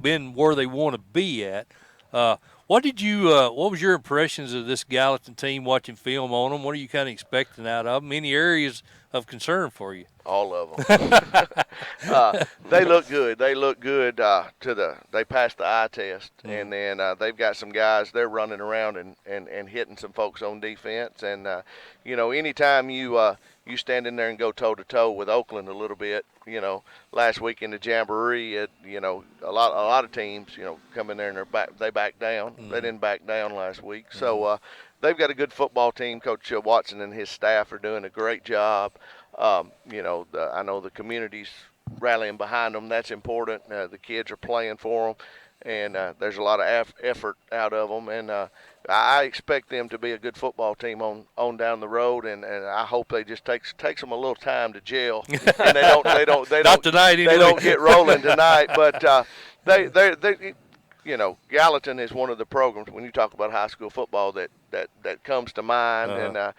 been where they want to be at. What was your impressions of this Gallatin team watching film on them? What are you kind of expecting out of them? Any areas of concern for you? All of them. They look good. They look good. They passed the eye test, and then they've got some guys. They're running around and hitting some folks on defense. And anytime you stand in there and go toe to toe with Oakland a little bit, last week in the jamboree, a lot of teams, come in there and they back down. They didn't back down last week, so. They've got a good football team. Coach Watson and his staff are doing a great job. I know the community's rallying behind them. That's important. The kids are playing for them, and there's a lot of effort out of them. And I expect them to be a good football team on down the road. And I hope they just takes them a little time to gel. And they don't Not tonight anyway. They don't get rolling tonight, but they. Gallatin is one of the programs when you talk about high school football that comes to mind. And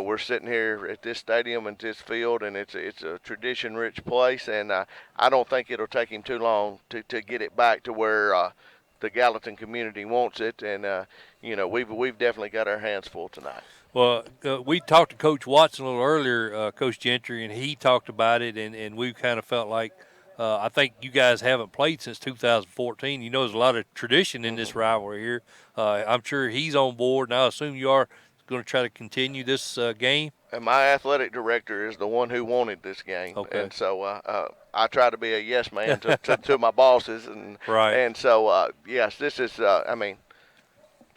we're sitting here at this stadium and this field, and it's a tradition-rich place. And I don't think it'll take him too long to get it back to where the Gallatin community wants it. And we've definitely got our hands full tonight. Well, we talked to Coach Watson a little earlier, Coach Gentry, and he talked about it, and we kind of felt like. I think you guys haven't played since 2014. There's a lot of tradition in this rivalry here. I'm sure he's on board, and I assume you are going to try to continue this game. And my athletic director is the one who wanted this game. Okay. And so I try to be a yes man to my bosses. And, right. And so, yes, this is,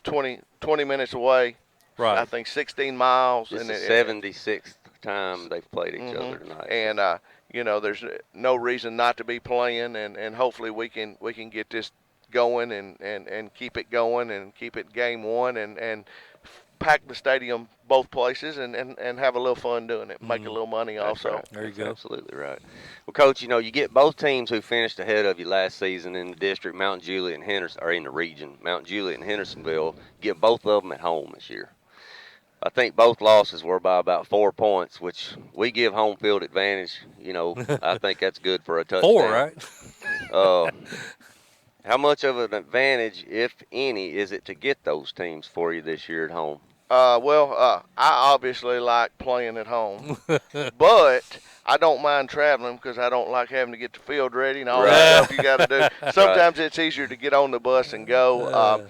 20 minutes away. Right. I think 16 miles. This is the 76th time they've played each other tonight. And, there's no reason not to be playing, and hopefully we can get this going and keep it going and keep it game one and pack the stadium both places and have a little fun doing it, make a little money also. Right. There you That's go. Absolutely right. Well, Coach, you get both teams who finished ahead of you last season in the district, Mount Juliet and Henderson, or in the region, Mount Juliet and Hendersonville, get both of them at home this year. I think both losses were by about 4 points, which we give home field advantage. I think that's good for a touchdown. 4, right? How much of an advantage, if any, is it to get those teams for you this year at home? I obviously like playing at home, but I don't mind traveling because I don't like having to get the field ready and all that stuff you got to do. Sometimes it's easier to get on the bus and go.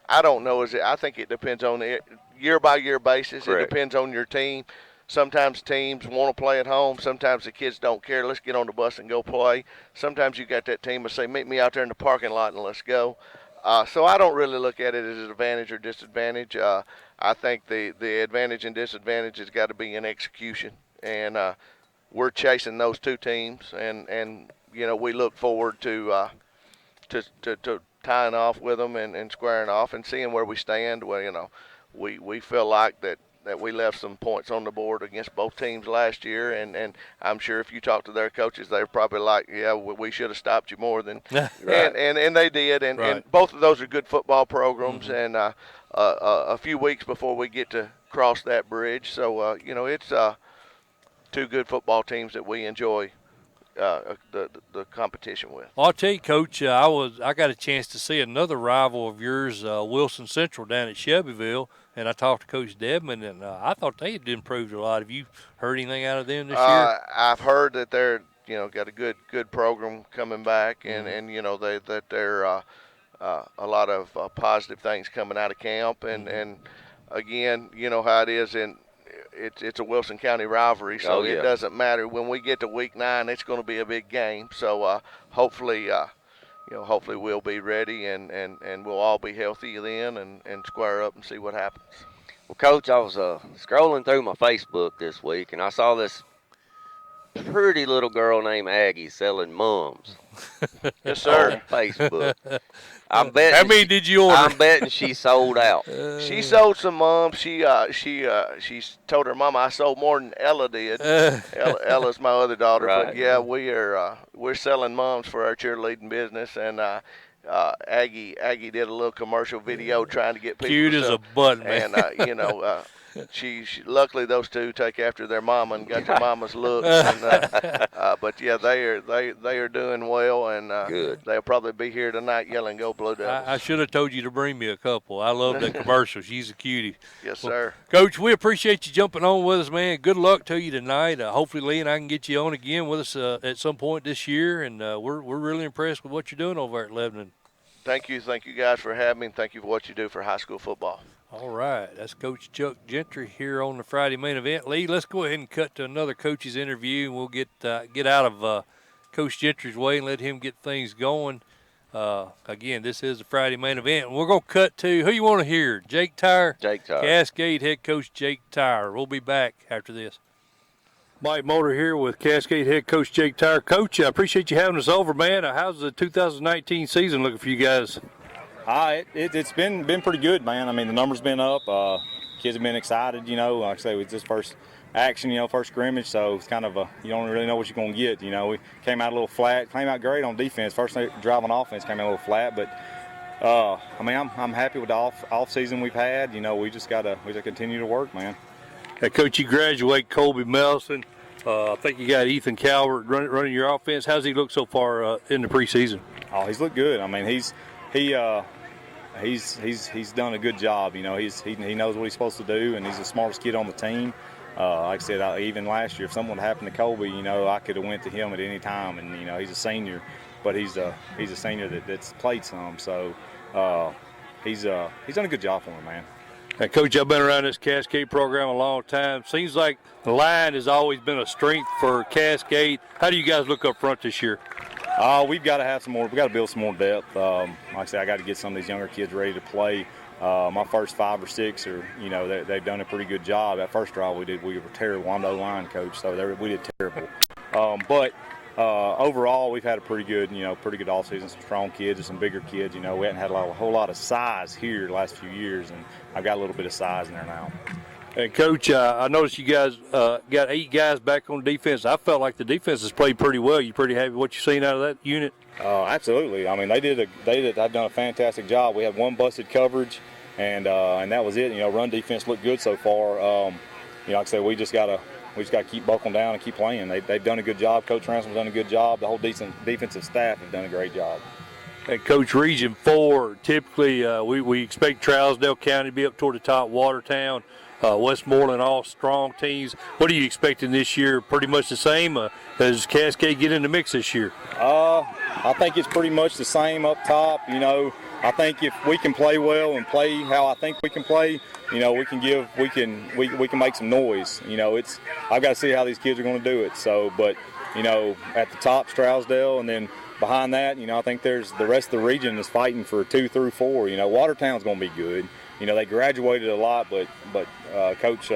I don't know. I think it depends on the year-by-year basis. Correct. It depends on your team. Sometimes teams want to play at home. Sometimes the kids don't care. Let's get on the bus and go play. Sometimes you got that team that say, meet me out there in the parking lot and let's go. So I don't really look at it as an advantage or disadvantage. I think the advantage and disadvantage has got to be in execution. And we're chasing those two teams. And we look forward to tying off with them and squaring off and seeing where we stand. Well, we feel like that we left some points on the board against both teams last year, and I'm sure if you talk to their coaches, they're probably like, yeah, we should have stopped you more than and they did, and both of those are good football programs, and a few weeks before we get to cross that bridge, so it's two good football teams that we enjoy the competition with. Well, I'll tell you, Coach, I got a chance to see another rival of yours, Wilson Central, down at Shelbyville, and I talked to Coach Dedman, and I thought they had improved a lot. Have you heard anything out of them this year? I've heard that they're got a good program coming back, and that they're a lot of positive things coming out of camp, and again, you know how it is in. It's a Wilson County rivalry, so it doesn't matter. When we get to week 9, it's going to be a big game. So hopefully we'll be ready and we'll all be healthy then and square up and see what happens. Well, Coach, I was scrolling through my Facebook this week, and I saw this pretty little girl named Aggie selling mums. Yes, sir. On Facebook. I'm betting. How many did you order? I'm betting she sold out. She sold some mums. She told her mama I sold more than Ella did. Ella's my other daughter. Right. But yeah, we're selling mums for our cheerleading business, and Aggie did a little commercial video trying to get people. Cute as a button, man. And she luckily those two take after their mama and got their mama's look. And, but yeah, they are doing well, and good. They'll probably be here tonight yelling "Go Blue Devils." I should have told you to bring me a couple. I love that commercial. She's a cutie. Yes, sir. Coach, we appreciate you jumping on with us, man. Good luck to you tonight. Hopefully, Lee and I can get you on again with us at some point this year, and we're really impressed with what you're doing over at Lebanon. Thank you guys for having me, and thank you for what you do for high school football. All right, that's Coach Chuck Gentry here on the Friday main event. Lee, let's go ahead and cut to another coach's interview, and we'll get out of Coach Gentry's way and let him get things going. Again, this is the Friday main event, and we're going to cut to who you want to hear, Jake Tyre. Jake Tyre. Cascade head coach Jake Tyre. We'll be back after this. Mike Motor here with Cascade head coach Jake Tyre. Coach, I appreciate you having us over, man. How's the 2019 season looking for you guys? It's been pretty good, man. I mean, the numbers been up. Kids have been excited, Like I say, it was just first action, first scrimmage, so it's kind of you don't really know what you're going to get. We came out a little flat, came out great on defense. First drive on offense came out a little flat, but I mean, I'm happy with the off season we've had. We just gotta continue to work, man. Hey, Coach, you graduate Colby Melson. I think you got Ethan Calvert running your offense. How's he look so far in the preseason? Oh, he's looked good. I mean, he's done a good job. He knows what he's supposed to do, and he's the smartest kid on the team. Like I said, even last year, if something happened to Colby, I could have went to him at any time, and he's a senior, but he's a senior that's played some, so he's done a good job for him, man. Now, Coach, I've been around this Cascade program a long time. Seems like the line has always been a strength for Cascade. How do you guys look up front this year? We've got to have some more. We've got to build some more depth. Like I said, I got to get some of these younger kids ready to play. My first 5 or 6 are, they've done a pretty good job. That first drive we were terrible. I'm the line coach, so we did terrible. But overall, we've had a pretty good offseason. Some strong kids and some bigger kids. We hadn't had a whole lot of size here the last few years, and I've got a little bit of size in there now. And Coach, I noticed you guys got 8 guys back on defense. I felt like the defense has played pretty well. You pretty happy with what you've seen out of that unit? Absolutely. I mean, they've done a fantastic job. We had 1 busted coverage, and that was it. Run defense looked good so far. Like I said, we just got to keep buckling down and keep playing. They've done a good job. Coach Ransom's done a good job. The whole defensive staff have done a great job. And Coach, Region 4, typically we expect Trousdale County to be up toward the top, Watertown, Westmoreland, all strong teams. What are you expecting this year? Pretty much the same? Does Cascade get in the mix this year? I think it's pretty much the same up top. You know, I think if we can play well and play how I think we can play, you know, we can make some noise. You know, I've got to see how these kids are going to do it. So, but you know, at the top, Trousdale, and then behind that, you know, I think there's the rest of the region is fighting for 2 through 4. You know, Watertown's going to be good. You know, they graduated a lot, but Coach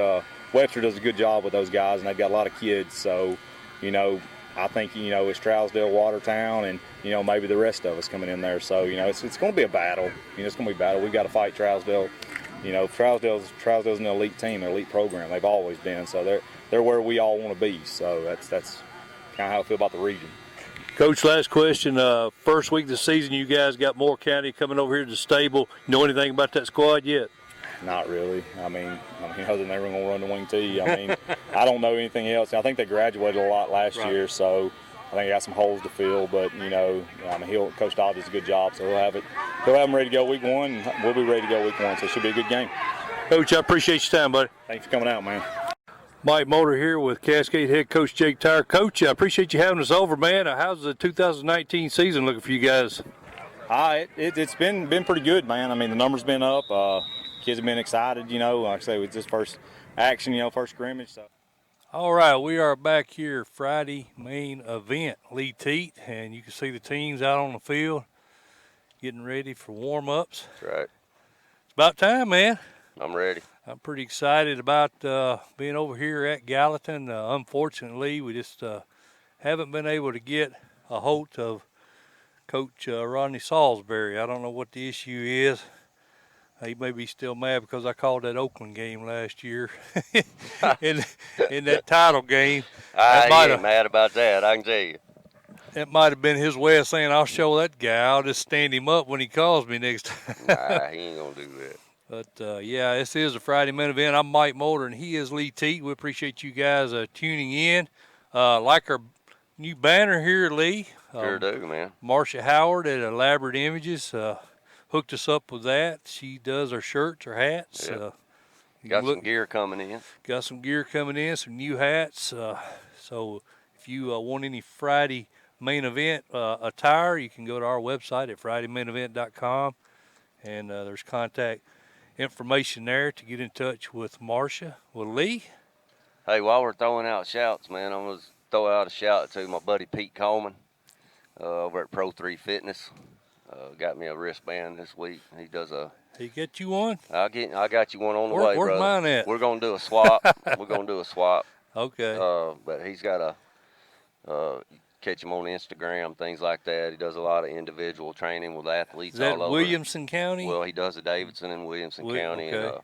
Webster does a good job with those guys, and they've got a lot of kids. So, you know, I think, you know, it's Trousdale, Watertown, and, you know, maybe the rest of us coming in there. So, you know, it's going to be a battle. You know, it's going to be a battle. We've got to fight Trousdale. You know, Trousdale's an elite team, an elite program. They've always been. So they're where we all want to be. So that's kind of how I feel about the region. Coach, last question. First week of the season, you guys got Moore County coming over here to the stable. Know anything about that squad yet? Not really. I mean, other than they were going to run the wing tee. I mean, I don't know anything else. I think they graduated a lot last year, so I think they got some holes to fill. But you know, I mean, Coach Dodd does a good job, so he'll have them ready to go week 1. And we'll be ready to go week 1, so it should be a good game. Coach, I appreciate your time, buddy. Thanks for coming out, man. Mike Motor here with Cascade head coach Jake Tyre. Coach, I appreciate you having us over, man. How's the 2019 season looking for you guys? It's been pretty good, man. I mean, the numbers been up. Kids have been excited, you know. Like I say, with this first action, you know, first scrimmage. So. All right, we are back here Friday main event, Teat, and you can see the teams out on the field getting ready for warm-ups. That's right. It's about time, man. I'm ready. I'm pretty excited about being over here at Gallatin. Unfortunately, we just haven't been able to get a hold of Coach Rodney Salisbury. I don't know what the issue is. He may be still mad because I called that Oakland game last year in that title game. I ain't mad about that, I can tell you. That might have been his way of saying, I'll show that guy. I'll just stand him up when he calls me next time. Nah, he ain't going to do that. But, yeah, this is a Friday main event. I'm Mike Mulder, and he is Teat. We appreciate you guys tuning in. Like our new banner here, Lee. Sure do, man. Marcia Howard at Elaborate Images hooked us up with that. She does our shirts, our hats. Yep. Got some gear coming in. Got some gear coming in, some new hats. So if you want any Friday main event attire, you can go to our website at FridayMainEvent.com, and there's contact information there to get in touch with Marcia. Well, Lee? Hey, while we're throwing out shouts, man, I'm going to throw out a shout to my buddy Pete Coleman over at Pro 3 Fitness. Got me a wristband this week. He does a... He get you one? I got you one on the way, where's brother. Mine at? We're going to do a swap. We're going to do a swap. Okay. But he's got catch him on Instagram, things like that. He does a lot of individual training with athletes all over. Is that Williamson County? Well, he does the Davidson and Williamson County. Okay. And,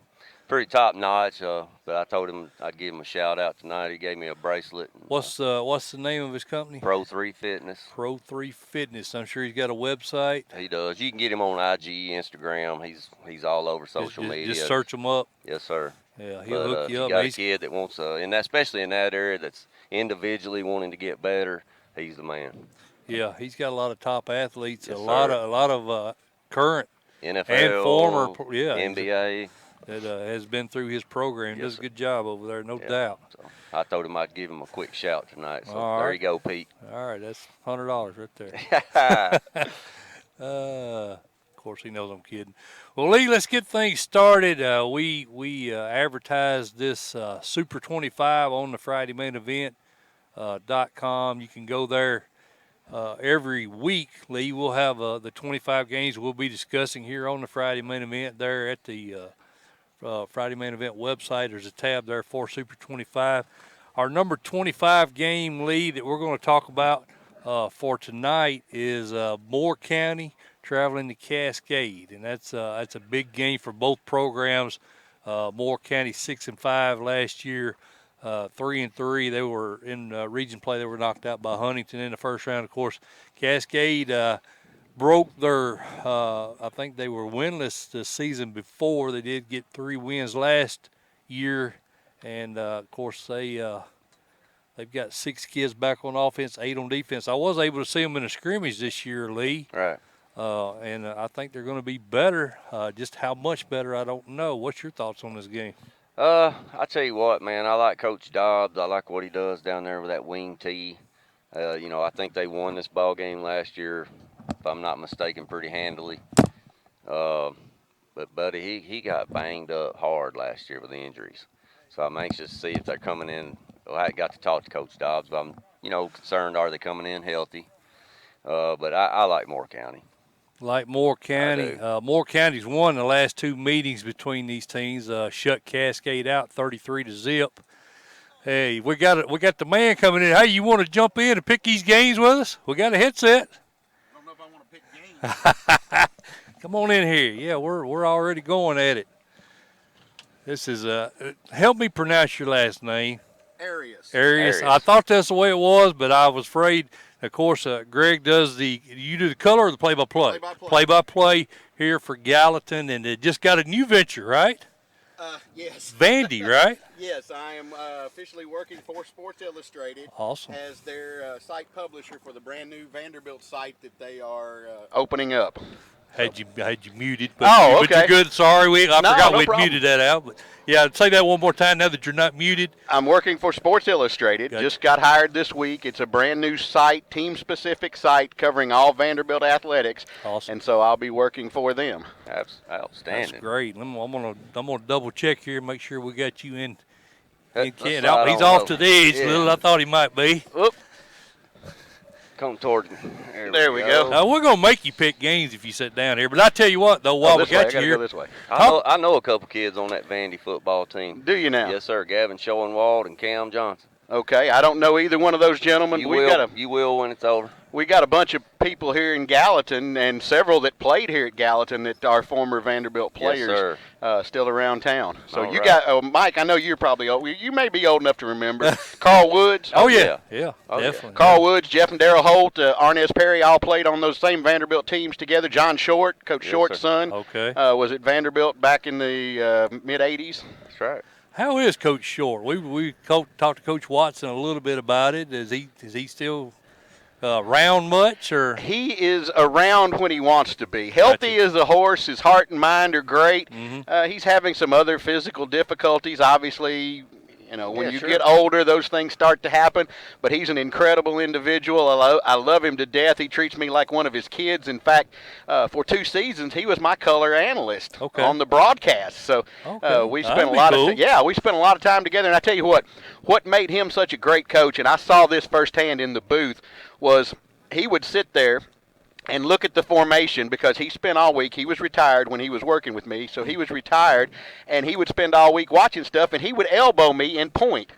pretty top notch. But I told him I'd give him a shout out tonight. He gave me a bracelet. And, what's the name of his company? Pro 3 Fitness. Pro 3 Fitness. I'm sure he's got a website. He does. You can get him on IG, Instagram. He's all over social media. Just search him up. Yes, sir. Yeah, he'll hook you up. You got a kid that wants, and especially in that area that's individually wanting to get better, he's the man. Yeah, he's got a lot of top athletes, yes, a lot of current NFL and former, NBA that has been through his program. Yes, does sir. a good job over there, no doubt. So I told him I'd give him a quick shout tonight. So all there right. you go, Pete. All right, that's $100 right there. Of course, he knows I'm kidding. Well, Lee, let's get things started. We advertised this Super 25 on the Friday Main Event.com. You can go there every week. Lee, we'll have the 25 games we'll be discussing here on the Friday Main Event there at the Friday Main Event website. There's a tab there for Super 25. Our number 25 game, Lee, that we're going to talk about for tonight is Moore County traveling to Cascade, and that's a big game for both programs. Moore County 6-5 last year, 3-3. They were in region play. They were knocked out by Huntington in the first round. Of course, Cascade broke their. I think they were winless the season before. They did get 3 wins last year, and of course they've got 6 kids back on offense, 8 on defense. I was able to see them in a scrimmage this year, Lee. Right. and I think they're going to be better. Just how much better, I don't know. What's your thoughts on this game? I tell you what, man, I like Coach Dobbs. I like what he does down there with that wing tee. I think they won this ball game last year, if I'm not mistaken, pretty handily. But buddy, he got banged up hard last year with the injuries. So I'm anxious to see if they're coming in. Well, I got to talk to Coach Dobbs, but I'm, concerned, are they coming in healthy? But I like Moore County. Like Moore County. Moore County's won the last 2 meetings between these teams. Shut Cascade out 33-0. Hey, we got the man coming in. Hey, you want to jump in and pick these games with us? We got a headset. I don't know if I want to pick games. Come on in here. Yeah, we're already going at it. This is help me pronounce your last name. Arias. I thought that's the way it was, but I was afraid. Of course, Greg does you do the color or the play-by-play? Play-by-play here for Gallatin, and it just got a new venture, right? Yes. Vandy, right? Yes, I am officially working for Sports Illustrated. Awesome. As their site publisher for the brand new Vanderbilt site that they are opening up. Had you muted, but you're good. Sorry, I forgot we'd muted that out. But yeah, say that one more time now that you're not muted. I'm working for Sports Illustrated. Gotcha. Just got hired this week. It's a brand new site, team-specific site covering all Vanderbilt athletics. Awesome. And so I'll be working for them. That's outstanding. That's great. I'm gonna double check here and make sure we got you in. He's off off to the edge. Yeah. Little I thought he might be. Oop. Come toward me. There we go. Now, we're going to make you pick games if you sit down here. But I tell you what, though, while we got you here. Go this way. I know a couple kids on that Vandy football team. Do you now? Yes, sir. Gavin Schoenwald and Cam Johnson. Okay. I don't know either one of those gentlemen. You will when it's over. We got a bunch of people here in Gallatin and several that played here at Gallatin that are former Vanderbilt players. Yes, still around town. So all you right. got Mike, I know you're probably old. You may be old enough to remember. Carl Woods. Oh, yeah, definitely. Carl Woods, Jeff and Darrell Holt, Arnez Perry all played on those same Vanderbilt teams together. John Short, Coach Short's son, was at Vanderbilt back in the mid-'80s. That's right. How is Coach Short? We talked to Coach Watson a little bit about it. Is he still around much, or he is around when he wants to be. Healthy as a horse. His heart and mind are great. Mm-hmm. He's having some other physical difficulties. Obviously, when you get older, those things start to happen. But he's an incredible individual. I love him to death. He treats me like one of his kids. In fact, for 2 seasons, he was my color analyst on the broadcast. So we spent a lot of time together. And I tell you what made him such a great coach, and I saw this firsthand in the booth, was he would sit there and look at the formation, because he spent all week. He was retired when he was working with me, so he was retired, and he would spend all week watching stuff, and he would elbow me and point.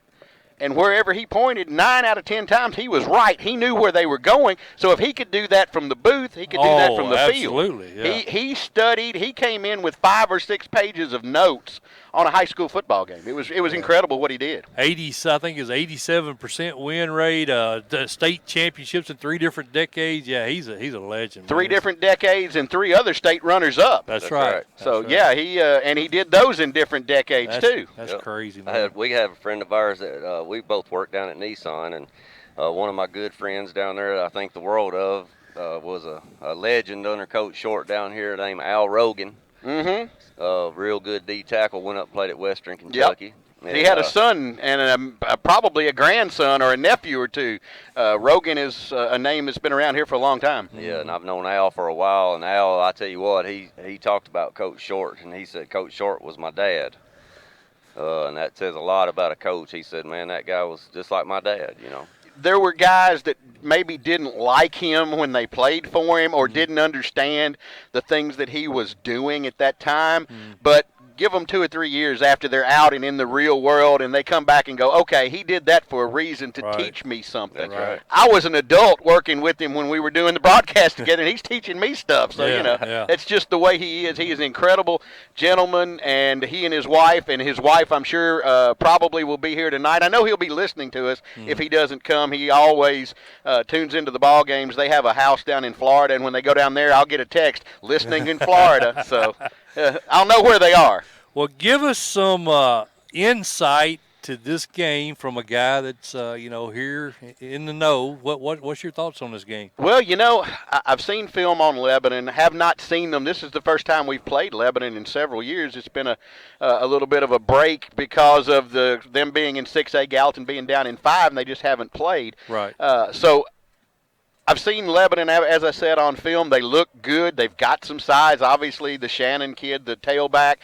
And wherever he pointed, 9 out of 10 times, he was right. He knew where they were going. So if he could do that from the booth, he could do that from the field. Absolutely, yeah. He studied. He came in with 5 or 6 pages of notes on a high school football game. It was incredible what he did. I think is 87% win rate. The state championships in 3 different decades. Yeah, he's a legend. 3 different decades and 3 other state runners up. That's right. So yeah, he did those in different decades too. That's crazy, man. We have a friend of ours that we both worked down at Nissan, and one of my good friends down there that I think the world of was a legend under Coach Short down here named Al Rogan. Mm-hmm. Real good D tackle. Went up and played at Western Kentucky. Yep. And he had a son and probably a grandson or a nephew or 2. Rogan is a name that's been around here for a long time. Yeah, and I've known Al for a while. And Al, I tell you what, he talked about Coach Short, and he said Coach Short was my dad. And that says a lot about a coach. He said, man, that guy was just like my dad, There were guys that maybe didn't like him when they played for him or didn't understand the things that he was doing at that time. But give them 2 or 3 years after they're out and in the real world, and they come back and go, okay, he did that for a reason to teach me something. That's right. I was an adult working with him when we were doing the broadcast together, and he's teaching me stuff. So, it's just the way he is. He is an incredible gentleman, and he and his wife, I'm sure, probably will be here tonight. I know he'll be listening to us if he doesn't come. He always tunes into the ball games. They have a house down in Florida, and when they go down there, I'll get a text, listening in Florida. So I'll know where they are. Well, give us some insight to this game from a guy that's here in the know. What's your thoughts on this game? Well, I've seen film on Lebanon. Have not seen them. This is the first time we've played Lebanon in several years. It's been a little bit of a break because of them being in 6A, Gallatin being down in 5, and they just haven't played. Right. So I've seen Lebanon, as I said, on film. They look good. They've got some size. Obviously, the Shannon kid, the tailback,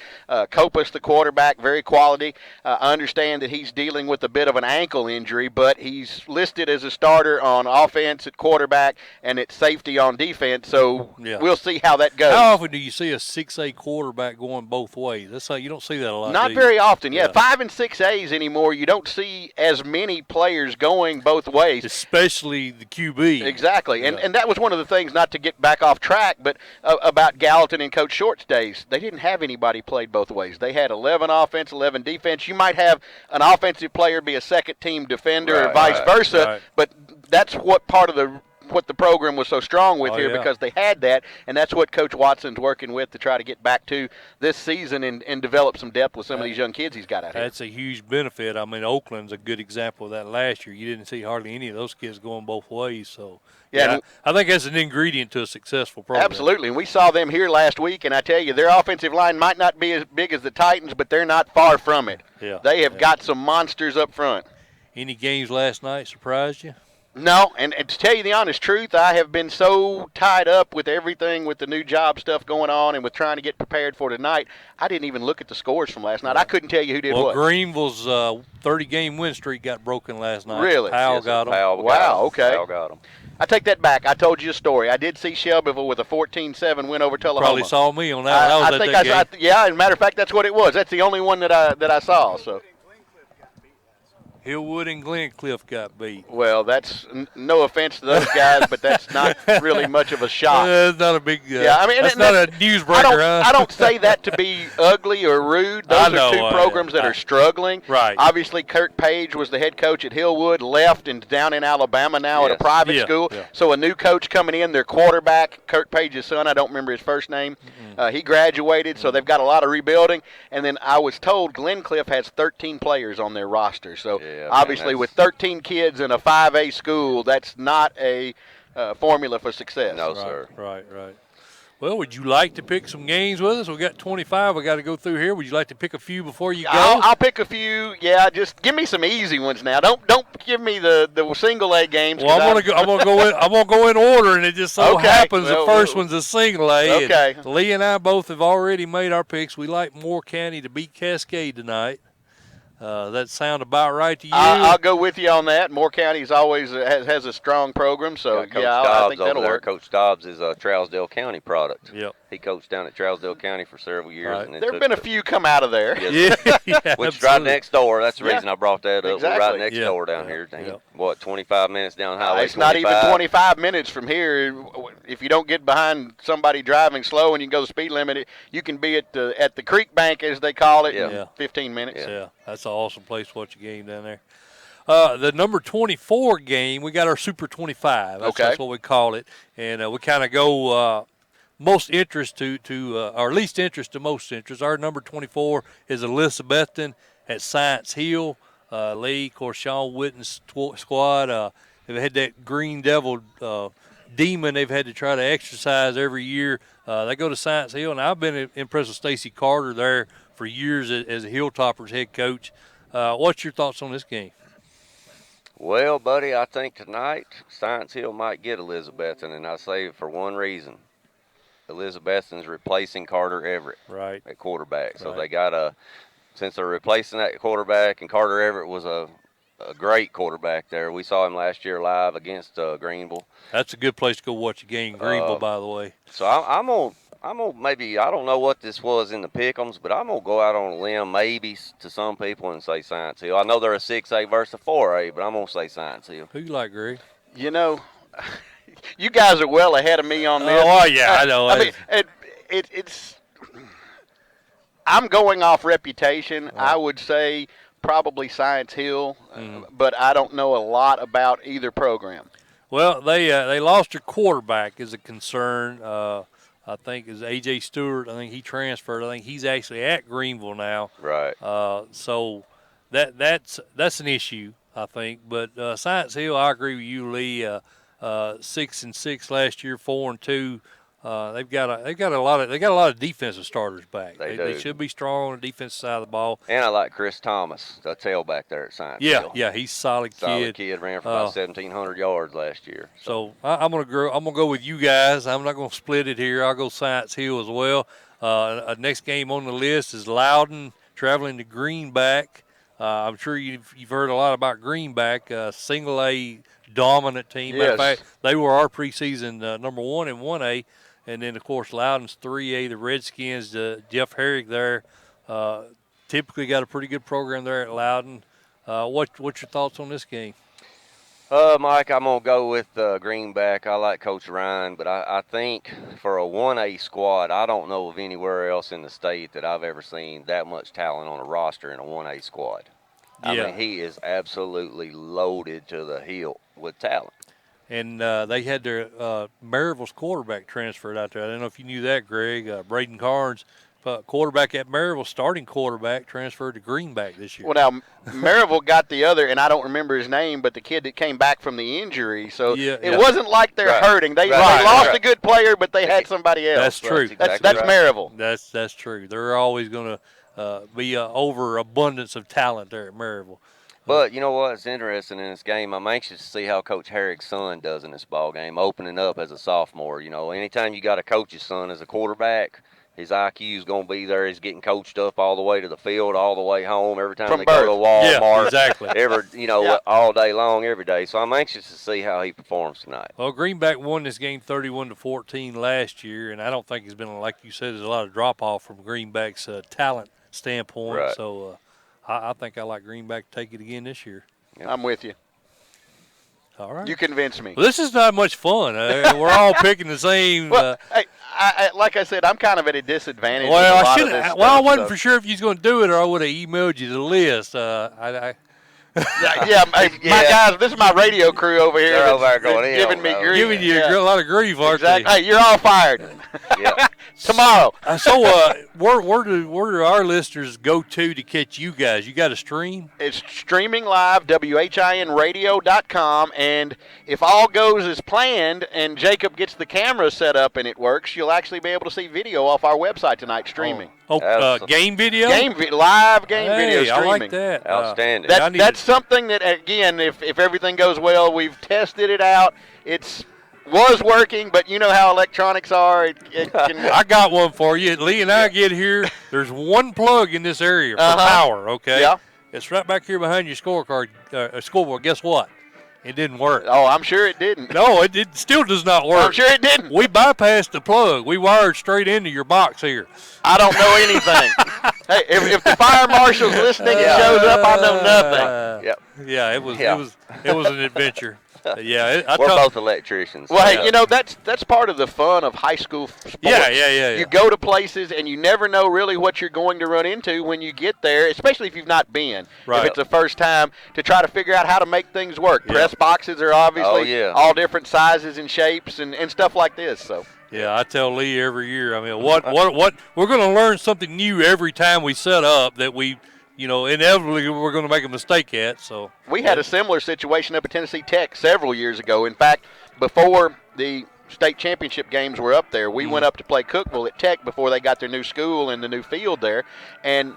Copus, the quarterback, very quality. I understand that he's dealing with a bit of an ankle injury, but he's listed as a starter on offense at quarterback and at safety on defense. So we'll see how that goes. How often do you see a 6A quarterback going both ways? That's you don't see that a lot. Not very often. Yeah, 5 and 6As anymore. You don't see as many players going both ways, especially the QB. Exactly. And that was one of the things, not to get back off track, but about Gallatin and Coach Short's days. They didn't have anybody played both ways. They had 11 offense, 11 defense. You might have an offensive player be a second-team defender or vice versa, but that's what part of what the program was so strong with because they had that, and that's what Coach Watson's working with to try to get back to this season and develop some depth with some of these young kids he's got out here. That's a huge benefit. I mean, Oakland's a good example of that last year. You didn't see hardly any of those kids going both ways. So, I think that's an ingredient to a successful program. Absolutely, and we saw them here last week, and I tell you, their offensive line might not be as big as the Titans, but they're not far from it. Yeah. They have got some monsters up front. Any games last night surprised you? No, and to tell you the honest truth, I have been so tied up with everything with the new job stuff going on and with trying to get prepared for tonight, I didn't even look at the scores from last night. I couldn't tell you who did what. Greenville's 30-game win streak got broken last night. Really? Powell got them. Wow, okay. Powell got them. I take that back. I told you a story. I did see Shelbyville with a 14-7 win over Tullahoma. Probably saw me on that. I think I saw. Yeah, as a matter of fact, that's what it was. That's the only one that I saw. So. Hillwood and Glencliff got beat. Well, that's no offense to those guys, but that's not really much of a shock. It's not a big. That's not a newsbreaker. I don't say that to be ugly or rude. Those are two programs that are struggling. Right. Obviously, Kirk Page was the head coach at Hillwood, left and down in Alabama now at a private school. Yeah. So a new coach coming in, their quarterback, Kirk Page's son, I don't remember his first name. He graduated, so they've got a lot of rebuilding. And then I was told Glencliff has 13 players on their roster. So. Yeah, obviously, with 13 kids in a 5A school, that's not a formula for success. No, sir. Right. Well, would you like to pick some games with us? We got 25. We got to go through here. Would you like to pick a few before you go? I'll pick a few. Yeah, just give me some easy ones now. Don't give me the single A games. Well, I'm gonna go in order, and it just so happens the first one's a single A. Okay. Lee and I both have already made our picks. We like Moore County to beat Cascade tonight. That sound about right to you? I'll go with you on that. Moore County always has a strong program, so Coach I Dobbs think that'll work. Coach Dobbs is a Trousdale County product. Yep. He coached down at Trousdale County for several years. Right. And There have been a few come out of there. Yes, which is right next door. That's the reason I brought that up. Exactly. We're right next door down here. What, 25 minutes down Highway 25? It's not even 25 minutes from here. If you don't get behind somebody driving slow and you can go the speed limit, you can be at the creek bank, as they call it, in 15 minutes. Yeah, that's an awesome place to watch a game down there. The number 24 game, we got our Super 25. That's what we call it. And we kind of go most interest to or least interest to most interest. Our number 24 is Elizabethton at Science Hill. Lee, of course, Sean Witten's squad. They've had that Green Devil demon they've had to try to exercise every year. They go to Science Hill, and I've been impressed with Stacy Carter there for years as a Hilltoppers head coach. What's your thoughts on this game? Well, buddy, I think tonight Science Hill might get Elizabethton, and I say it for one reason. Elizabethton's replacing Carter Everett at quarterback. So they got since they're replacing that quarterback, and Carter Everett was a great quarterback there. We saw him last year live against Greenville. That's a good place to go watch a game, Greenville, by the way. So I'm gonna maybe, I don't know what this was in the pick'ems, but I'm gonna go out on a limb maybe to some people and say Science Hill. I know they're a 6A versus a 4A, but I'm gonna say Science Hill. Who you like, Greg? You know, you guys are well ahead of me on this. Oh yeah, I know. I mean, it's. I'm going off reputation. I would say probably Science Hill, but I don't know a lot about either program. Well, they lost their quarterback is a concern. I think is A.J. Stewart. I think he transferred. I think he's actually at Greenville now. Right. So that's an issue, I think. But Science Hill, I agree with you, Lee. 6-6 last year, 4-2. They've got a lot of defensive starters back. They should be strong on the defensive side of the ball. And I like Chris Thomas, the tailback there at Science Hill. Yeah, he's a solid kid. Solid kid, ran for about 1,700 yards last year. So I'm gonna go with you guys. I'm not gonna split it here. I'll go Science Hill as well. Next game on the list is Loudon traveling to Greenback. I'm sure you've heard a lot about Greenback, single A dominant team. Yes. Matter of fact, they were our preseason number 1 in 1A. And then, of course, Loudon's 3A, the Redskins, Jeff Herrick there, typically got a pretty good program there at Loudon. What's your thoughts on this game? Mike, I'm going to go with Greenback. I like Coach Ryan, but I think for a 1A squad, I don't know of anywhere else in the state that I've ever seen that much talent on a roster in a 1A squad. Yeah. I mean, he is absolutely loaded to the hilt with talent. And they had their Maryville's quarterback transferred out there. I don't know if you knew that, Greg. Braden Carnes, quarterback at Maryville, starting quarterback, transferred to Greenback this year. Well, now, Maryville got the other, and I don't remember his name, but the kid that came back from the injury. So it wasn't like they're hurting. They lost a good player, but they had somebody else. That's true. That's Maryville. That's true. They're always going to be an overabundance of talent there at Maryville. But you know what's interesting in this game? I'm anxious to see how Coach Herrick's son does in this ball game, opening up as a sophomore. You know, anytime you got a coach's son as a quarterback, his IQ is going to be there. He's getting coached up all the way to the field, all the way home, every time they go to Walmart. Yeah, exactly. All day long, every day. So I'm anxious to see how he performs tonight. Well, Greenback won this game 31-14 last year, and I don't think it's been, like you said, there's a lot of drop-off from Greenback's talent standpoint. Right. So I think I like Greenback to take it again this year. Yep. I'm with you. All right. You convince me. Well, this is not much fun. We're all picking the same. Well, hey, like I said, I'm kind of at a disadvantage. Well, I wasn't for sure if you was going to do it, or I would have emailed you the list. My guys, this is my radio crew over here. They're over there going giving me grief. Giving you a lot of grief, aren't they? Hey, you're all fired. Tomorrow. Where do our listeners go to catch you guys? You got a stream? It's streaming live, WHINradio.com, and if all goes as planned and Jacob gets the camera set up and it works, you'll actually be able to see video off our website tonight streaming. Game video? Live game video streaming. I like that. Outstanding. That's something that, again, if everything goes well, we've tested it out. Was working, but you know how electronics are. I got one for you. Lee and I get here. There's one plug in this area for power, okay? Yeah. It's right back here behind your scoreboard. Guess what? It didn't work. Oh, I'm sure it didn't. No, it still does not work. I'm sure it didn't. We bypassed the plug. We wired straight into your box here. I don't know anything. Hey, if the fire marshal's listening and shows up, I know nothing. Yeah, it was an adventure. We're both electricians. Well, hey, that's part of the fun of high school sports. Yeah. You go to places and you never know really what you're going to run into when you get there, especially if you've not been. Right. If it's the first time, to try to figure out how to make things work. Yeah. Press boxes are obviously all different sizes and shapes and stuff like this. So. Yeah, I tell Lee every year. I mean, what we're going to learn something new every time we set up that we. Inevitably we're going to make a mistake at. So we had a similar situation up at Tennessee Tech several years ago. In fact, before the state championship games were up there, we went up to play Cookeville at Tech before they got their new school and the new field there. And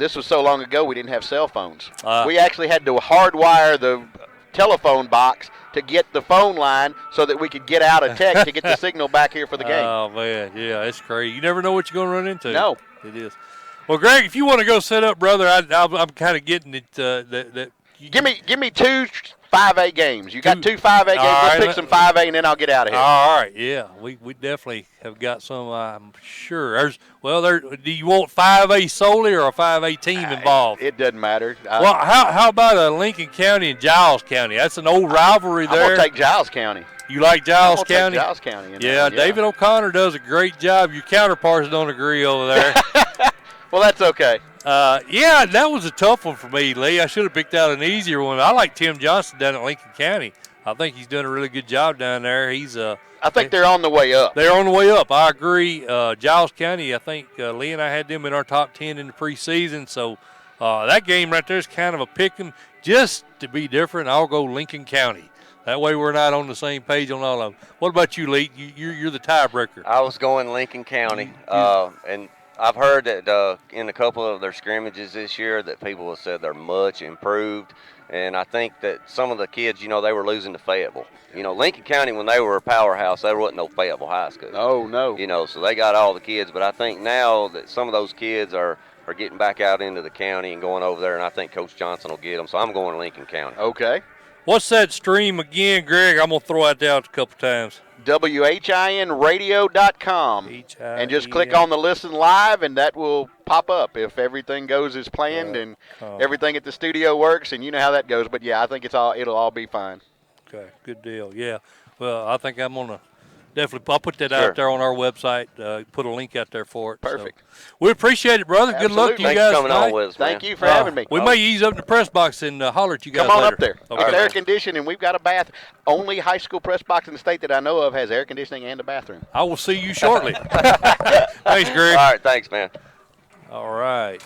this was so long ago we didn't have cell phones. We actually had to hardwire the telephone box to get the phone line so that we could get out of Tech to get the signal back here for the game. Oh, man, yeah, it's crazy. You never know what you're going to run into. No. It is. Well, Greg, if you want to go set up, brother, I'm kind of getting it. Give me two 5A games. You got two 5A games. Let's pick some 5A, and then I'll get out of here. All right, yeah. We definitely have got some, I'm sure. Do you want 5A solely or a 5A team involved? It doesn't matter. Well, how about Lincoln County and Giles County? That's an old rivalry there. I'm going to take Giles County. You like Giles County? Giles County. Yeah, David O'Connor does a great job. Your counterparts don't agree over there. Well, that's okay. That was a tough one for me, Lee. I should have picked out an easier one. I like Tim Johnson down at Lincoln County. I think he's doing a really good job down there. I think they're on the way up. They're on the way up. I agree. Giles County, I think Lee and I had them in our top 10 in the preseason, so That game right there is kind of a pick 'em. Just to be different, I'll go Lincoln County. That way we're not on the same page on all of them. What about you, Lee? You're the tiebreaker. I was going Lincoln County, and I've heard that in a couple of their scrimmages this year that people have said they're much improved. And I think that some of the kids, they were losing to Fayetteville. Lincoln County, when they were a powerhouse, there wasn't no Fayetteville High School. Oh, no. So they got all the kids. But I think now that some of those kids are getting back out into the county and going over there, and I think Coach Johnson will get them. So I'm going Lincoln County. Okay. What's that stream again, Greg? I'm going to throw that out a couple times. WHINradio.com. And just click on the listen live, and that will pop up if everything goes as planned and everything at the studio works, and you know how that goes. But, yeah, I think it'll all be fine. Okay, good deal. Yeah. Well, I think I'm going to definitely – I'll put that out there on our website, put a link out there for it. Perfect. So. We appreciate it, brother. Good luck to you Thanks guys for coming tonight. on with us, Thank you for having me. We may ease up in the press box and holler at you guys Come on later. up there. Okay. It's air conditioned, and we've got a bath. Only high school press box in the state that I know of has air conditioning and a bathroom. I will see you shortly. Thanks, Greg. All right, thanks, man. All right.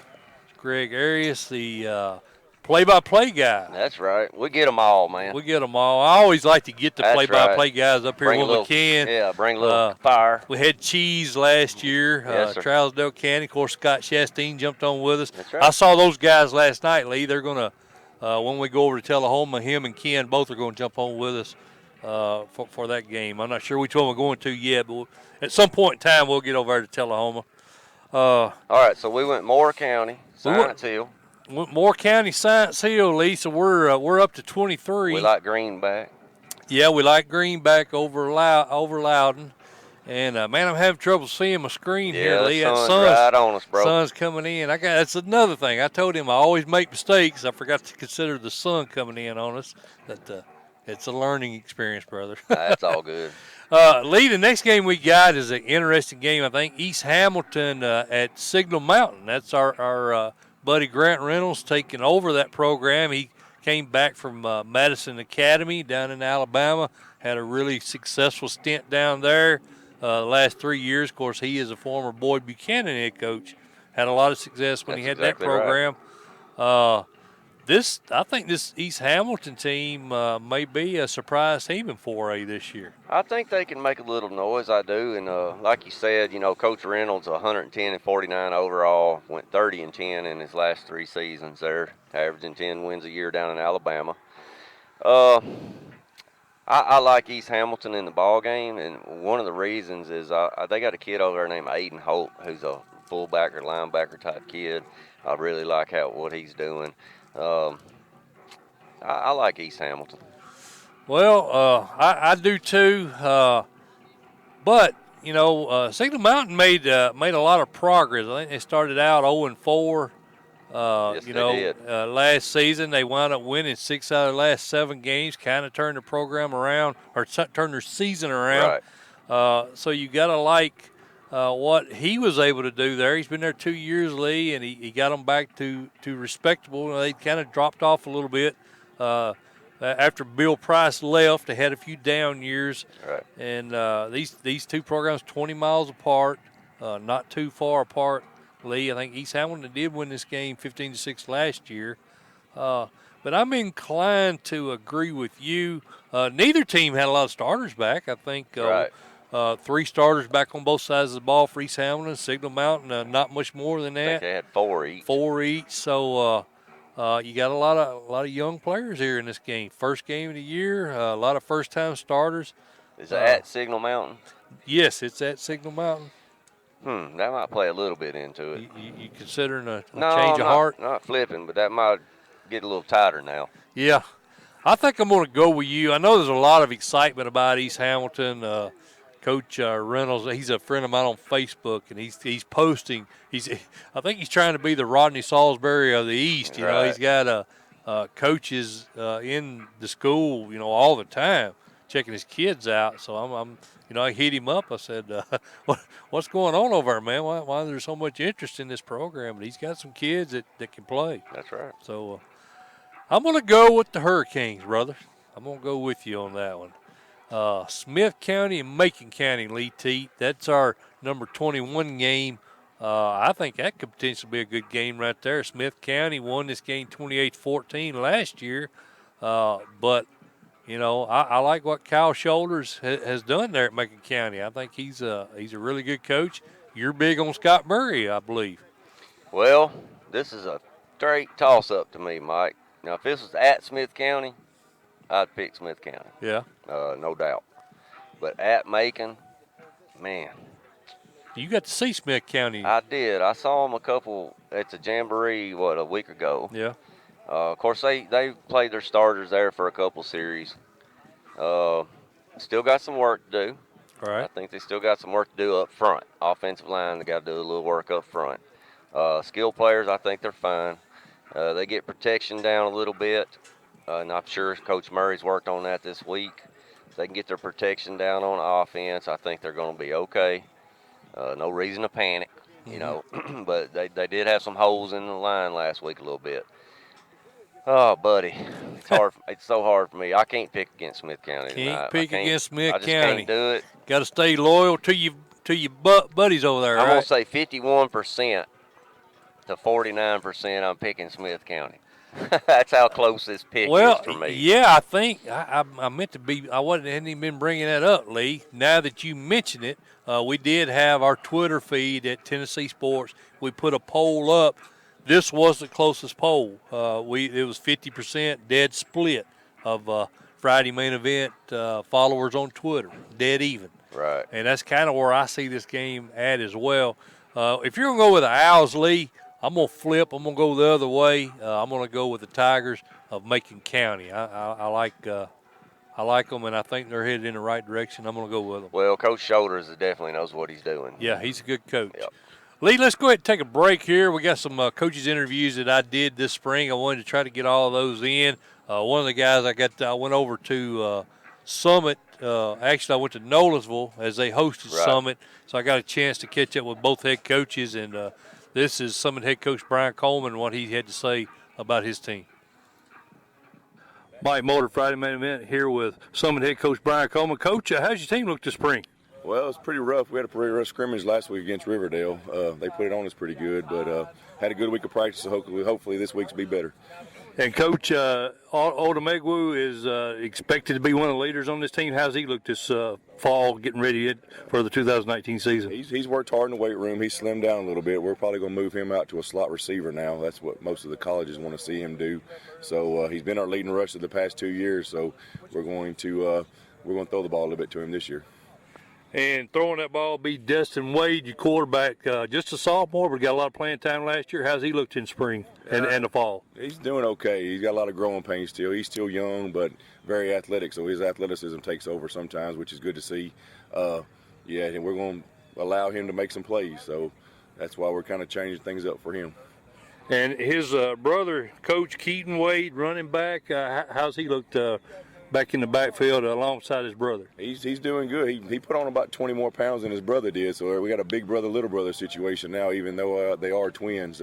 Greg Arias, the play-by-play guy. That's right. We get them all, man. We get them all. I always like to get the That's play-by-play guys up here Bring when a little, we can. Yeah, bring a little fire. We had Cheese last year, Yes, sir. Trousdale County. Of course, Scott Chastain jumped on with us. That's right. I saw those guys last night, Lee. They're going to, when we go over to Tullahoma, him and Ken both are going to jump on with us for that game. I'm not sure which one we're going to yet, but at some point in time, we'll get over there to Tullahoma. All right, so we went Moore County, Science Hill. Moore County, Science Hill, Lee. So we're up to 23. We like Greenback. Yeah, we like Greenback over Loudon. And, man, I'm having trouble seeing my screen here, Lee. The sun's right on us, bro. Sun's coming in. That's another thing. I told him I always make mistakes. I forgot to consider the sun coming in on us. That it's a learning experience, brother. That's all good. Lee, the next game we got is an interesting game. I think East Hamilton at Signal Mountain. That's our buddy Grant Reynolds taking over that program. He came back from Madison Academy down in Alabama, had a really successful stint down there the last 3 years. Of course, he is a former Boyd Buchanan head coach. Had a lot of success when he had exactly that program. Right. I think this East Hamilton team may be a surprise team in 4A this year. I think they can make a little noise. I do, and like you said, Coach Reynolds 110-49 overall, went 30-10 in his last 3 seasons there, averaging 10 wins a year down in Alabama. I like East Hamilton in the ball game, and one of the reasons is they got a kid over there named Aiden Holt, who's a fullback or linebacker type kid. I really like what he's doing. I like East Hamilton. Well, I do too. But Signal Mountain made a lot of progress. I think they started out 0-4. Yes, they did. Last season they wound up winning 6 out of the last 7 games. Kind of turned the program around, or turned their season around. Right. So you got to like what he was able to do there. He's been there 2 years, Lee, and he got them back to respectable. They kind of dropped off a little bit after Bill Price left. They had a few down years. Right. And these two programs 20 miles apart, not too far apart, Lee. I think East Hamilton did win this game 15-6 last year. But I'm inclined to agree with you. Neither team had a lot of starters back. I think right. 3 starters back on both sides of the ball for East Hamilton. Signal Mountain, not much more than that. I think they had 4 each. 4 each. So you got a lot of young players here in this game. First game of the year. A lot of first-time starters. Is it at Signal Mountain? Yes, it's at Signal Mountain. That might play a little bit into it. You considering a no, change of heart? Not flipping, but that might get a little tighter now. Yeah. I think I'm going to go with you. I know there's a lot of excitement about East Hamilton. Coach Reynolds, he's a friend of mine on Facebook, and he's posting. I think he's trying to be the Rodney Salisbury of the East. You know, he's got coaches in the school, all the time, checking his kids out. So I hit him up. I said, "What's going on over there, man? Why is there so much interest in this program?" And he's got some kids that can play. That's right. So I'm going to go with the Hurricanes, brother. I'm going to go with you on that one. Smith County and Macon County, Lee Teat. That's our number 21 game. I think that could potentially be a good game right there. Smith County won this game 28-14 last year, but you know, I like what Kyle Shoulders has done there at Macon County. I think he's a really good coach. You're big on Scott Murray, I believe. Well, this is a straight toss-up to me, Mike. Now, if this was at Smith County, I'd pick Smith County. Yeah. No doubt. But at Macon, man. You got to see Smith County. I did. I saw them a couple at the Jamboree, a week ago. Yeah. Of course, they played their starters there for a couple series. Still got some work to do. All right. I think they still got some work to do up front. Offensive line, they got to do a little work up front. Skill players, I think they're fine. They get protection down a little bit, and I'm sure Coach Murray's worked on that this week. If they can get their protection down on offense, I think they're going to be okay. No reason to panic, you know, but they did have some holes in the line last week a little bit. Oh, buddy, it's hard. It's so hard for me. I can't pick against Smith County tonight. Can't pick against Smith County. I just can't do it. Got to stay loyal to your buddies over there. I'm right? gonna say 51% to 49%. I'm picking Smith County. That's how close this pick is for me. Yeah, I think I meant to be. Hadn't even been bringing that up, Lee. Now that you mention it, we did have our Twitter feed at Tennessee Sports. We put a poll up. This was the closest poll. It was 50% dead split of Friday main event followers on Twitter, dead even. Right. And that's kind of where I see this game at as well. If you're gonna go with the Owls, Lee, I'm going to flip. I'm going to go the other way. I'm going to go with the Tigers of Macon County. I like them, and I think they're headed in the right direction. I'm going to go with them. Well, Coach Shoulders definitely knows what he's doing. Yeah, he's a good coach. Yep. Lee, let's go ahead and take a break here. We got some coaches interviews that I did this spring. I wanted to try to get all of those in. One of the guys I went over to Summit. Actually, I went to Nolensville as they hosted Summit, so I got a chance to catch up with both head coaches, and this is Summit head coach Brian Coleman and what he had to say about his team. Mike Motor, Friday main event, here with Summit head coach Brian Coleman. Coach, how's your team look this spring? Well, it's pretty rough. We had a pretty rough scrimmage last week against Riverdale. They put it on us pretty good, but had a good week of practice, so hopefully this week's be better. And Coach Odemegwu is expected to be one of the leaders on this team. How's he look this fall, getting ready for the 2019 season? He's worked hard in the weight room. He's slimmed down a little bit. We're probably going to move him out to a slot receiver now. That's what most of the colleges want to see him do. So he's been our leading rusher the past 2 years. So we're going to throw the ball a little bit to him this year. And throwing that ball be Destin Wade, your quarterback, just a sophomore, but got a lot of playing time last year. How's he looked in spring and the fall? He's doing okay. He's got a lot of growing pains still. He's still young, but very athletic, so his athleticism takes over sometimes, which is good to see. And we're going to allow him to make some plays, so that's why we're kind of changing things up for him. And his brother, Coach Keaton Wade, running back, how's he looked back in the backfield alongside his brother? He's doing good. He put on about 20 more pounds than his brother did, so we got a big brother, little brother situation now, even though they are twins.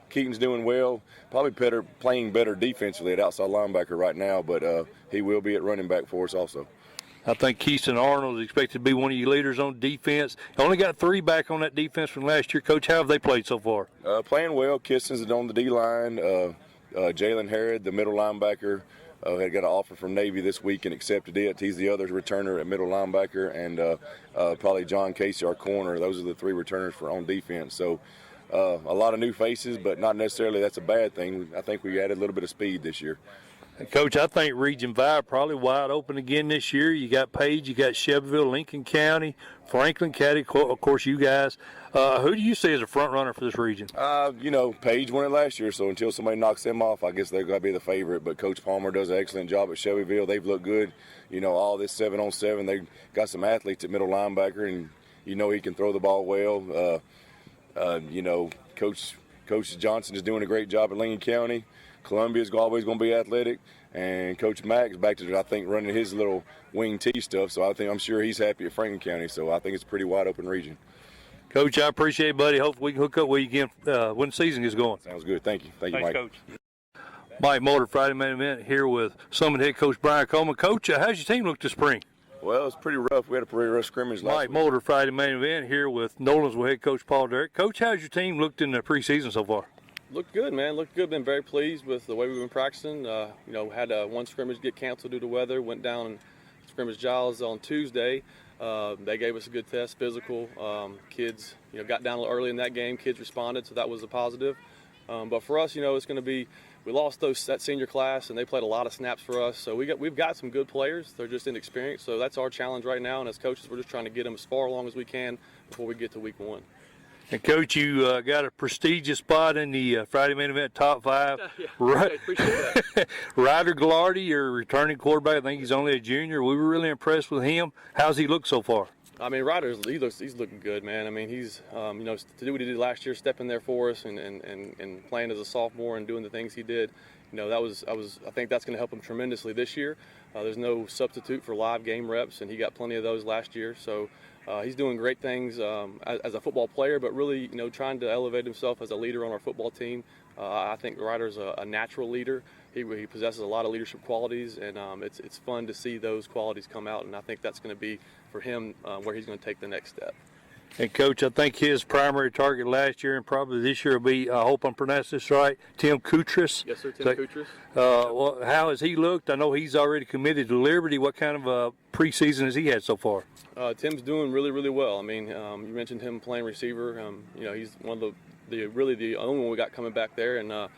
Keaton's doing well, probably playing better defensively at outside linebacker right now, but he will be at running back for us also. I think Keyston Arnold is expected to be one of your leaders on defense. Only got 3 back on that defense from last year. Coach, how have they played so far? Playing well. Kiston's on the D-line. Jalen Harrod, the middle linebacker, had got an offer from Navy this week and accepted it. He's the other returner at middle linebacker, and probably John Casey, our corner. Those are the 3 returners for on defense. So a lot of new faces, but not necessarily that's a bad thing. I think we added a little bit of speed this year. Coach, I think Region 5 probably wide open again this year. You got Page, you got Shelbyville, Lincoln County, Franklin County, of course you guys. Who do you see as a front runner for this region? Page won it last year, so until somebody knocks them off, I guess they're going to be the favorite. But Coach Palmer does an excellent job at Shelbyville. They've looked good. All this 7-on-7, they've got some athletes at middle linebacker, and he can throw the ball well. Coach Johnson is doing a great job at Lincoln County. Columbia's always going to be athletic, and Coach Mack's back to, I think, running his little wing T stuff. So I'm sure he's happy at Franklin County. So I think it's a pretty wide open region. Coach, I appreciate it, buddy. Hopefully we can hook up with you again when the season is going. Sounds good. Thank you. Thank you, Thanks, Mike. Coach. Mike Motor, Friday main event, here with Summit head coach Brian Coleman. Coach, how's your team look this spring? Well, it's pretty rough. We had a pretty rough scrimmage last Mike week. Mulder, Friday main event here with Nolensville head coach Paul Derrick. Coach, how's your team looked in the preseason so far? Looked good, man. Looked good. Been very pleased with the way we've been practicing. Had one scrimmage get canceled due to weather. Went down and scrimmaged Giles on Tuesday. They gave us a good test, physical. Kids, got down a little early in that game. Kids responded, so that was a positive. But for us, it's going to be. We lost that senior class, and they played a lot of snaps for us. So we've got some good players. They're just inexperienced. So that's our challenge right now. And as coaches, we're just trying to get them as far along as we can before we get to week 1. And Coach, you got a prestigious spot in the Friday main event top 5. Yeah, right. appreciate that. Ryder Gallardi, your returning quarterback. I think he's only a junior. We were really impressed with him. How's he look so far? I mean, Ryder's he's looking good, man. I mean, he's to do what he did last year, stepping there for us, and playing as a sophomore and doing the things he did. I think that's going to help him tremendously this year. There's no substitute for live game reps, and he got plenty of those last year. So he's doing great things as a football player, but really, trying to elevate himself as a leader on our football team. I think Ryder's a natural leader. He possesses a lot of leadership qualities, and it's fun to see those qualities come out. And I think that's going to be for him where he's going to take the next step. And Coach, I think his primary target last year and probably this year will be, I hope I'm pronouncing this right, Tim Kutris. Yes, sir, Tim Kutris. Well, how has he looked? I know he's already committed to Liberty. What kind of preseason has he had so far? Tim's doing really, really well. I mean, you mentioned him playing receiver. He's one of the only one we got coming back there, and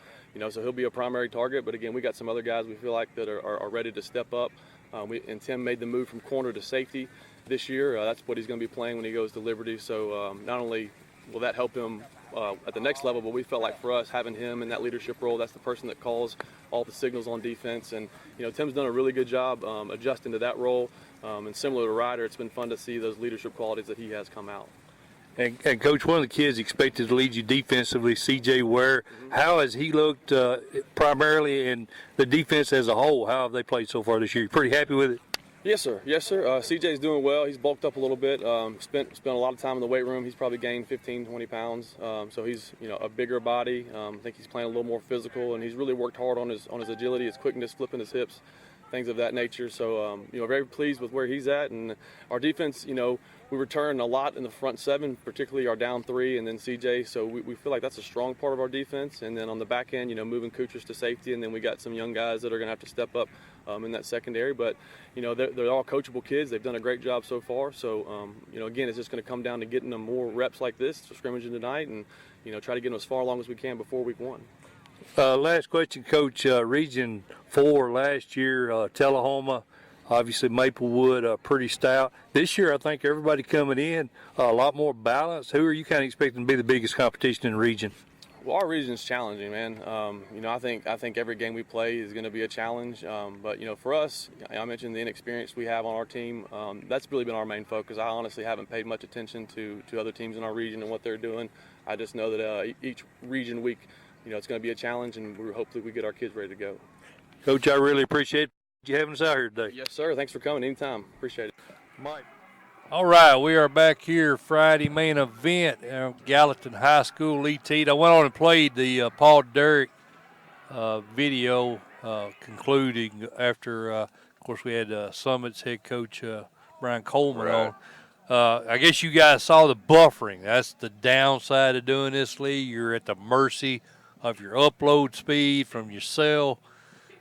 so he'll be a primary target. But again, we got some other guys we feel like that are ready to step up. And Tim made the move from corner to safety this year. That's what he's going to be playing when he goes to Liberty. So not only will that help him at the next level, but we felt like for us having him in that leadership role, that's the person that calls all the signals on defense. And Tim's done a really good job adjusting to that role. And similar to Ryder, it's been fun to see those leadership qualities that he has come out. And Coach, one of the kids expected to lead you defensively, C.J. Ware. How has he looked primarily in the defense as a whole? How have they played so far this year? You pretty happy with it? Yes, sir. CJ's doing well. He's bulked up a little bit. Spent a lot of time in the weight room. He's probably gained 15, 20 pounds. So he's a bigger body. I think he's playing a little more physical, and he's really worked hard on his agility, his quickness, flipping his hips, things of that nature. So very pleased with where he's at. And our defense, we return a lot in the front 7, particularly our down 3, and then CJ. So we feel like that's a strong part of our defense. And then on the back end, moving Kutris to safety, and then we got some young guys that are going to have to step up in that secondary. But they're all coachable kids. They've done a great job so far. So again, it's just going to come down to getting them more reps like this, scrimmaging tonight, and try to get them as far along as we can before week 1. Last question, Coach. Region 4 last year, Tullahoma, obviously Maplewood, pretty stout. This year, I think everybody coming in a lot more balanced. Who are you kind of expecting to be the biggest competition in the region? Well, our region's challenging, man. I think every game we play is going to be a challenge. But for us, I mentioned the inexperience we have on our team. That's really been our main focus. I honestly haven't paid much attention to other teams in our region and what they're doing. I just know that each region week, it's going to be a challenge, and hopefully we get our kids ready to go. Coach, I really appreciate you having us out here today. Yes, sir. Thanks for coming. Anytime. Appreciate it. Mike. All right, we are back here Friday main event at Gallatin High School, Teat. I went on and played the Paul Derrick video concluding after, of course, we had Summit's head coach Brian Coleman on. I guess you guys saw the buffering. That's the downside of doing this, Lee. You're at the mercy of your upload speed from your cell.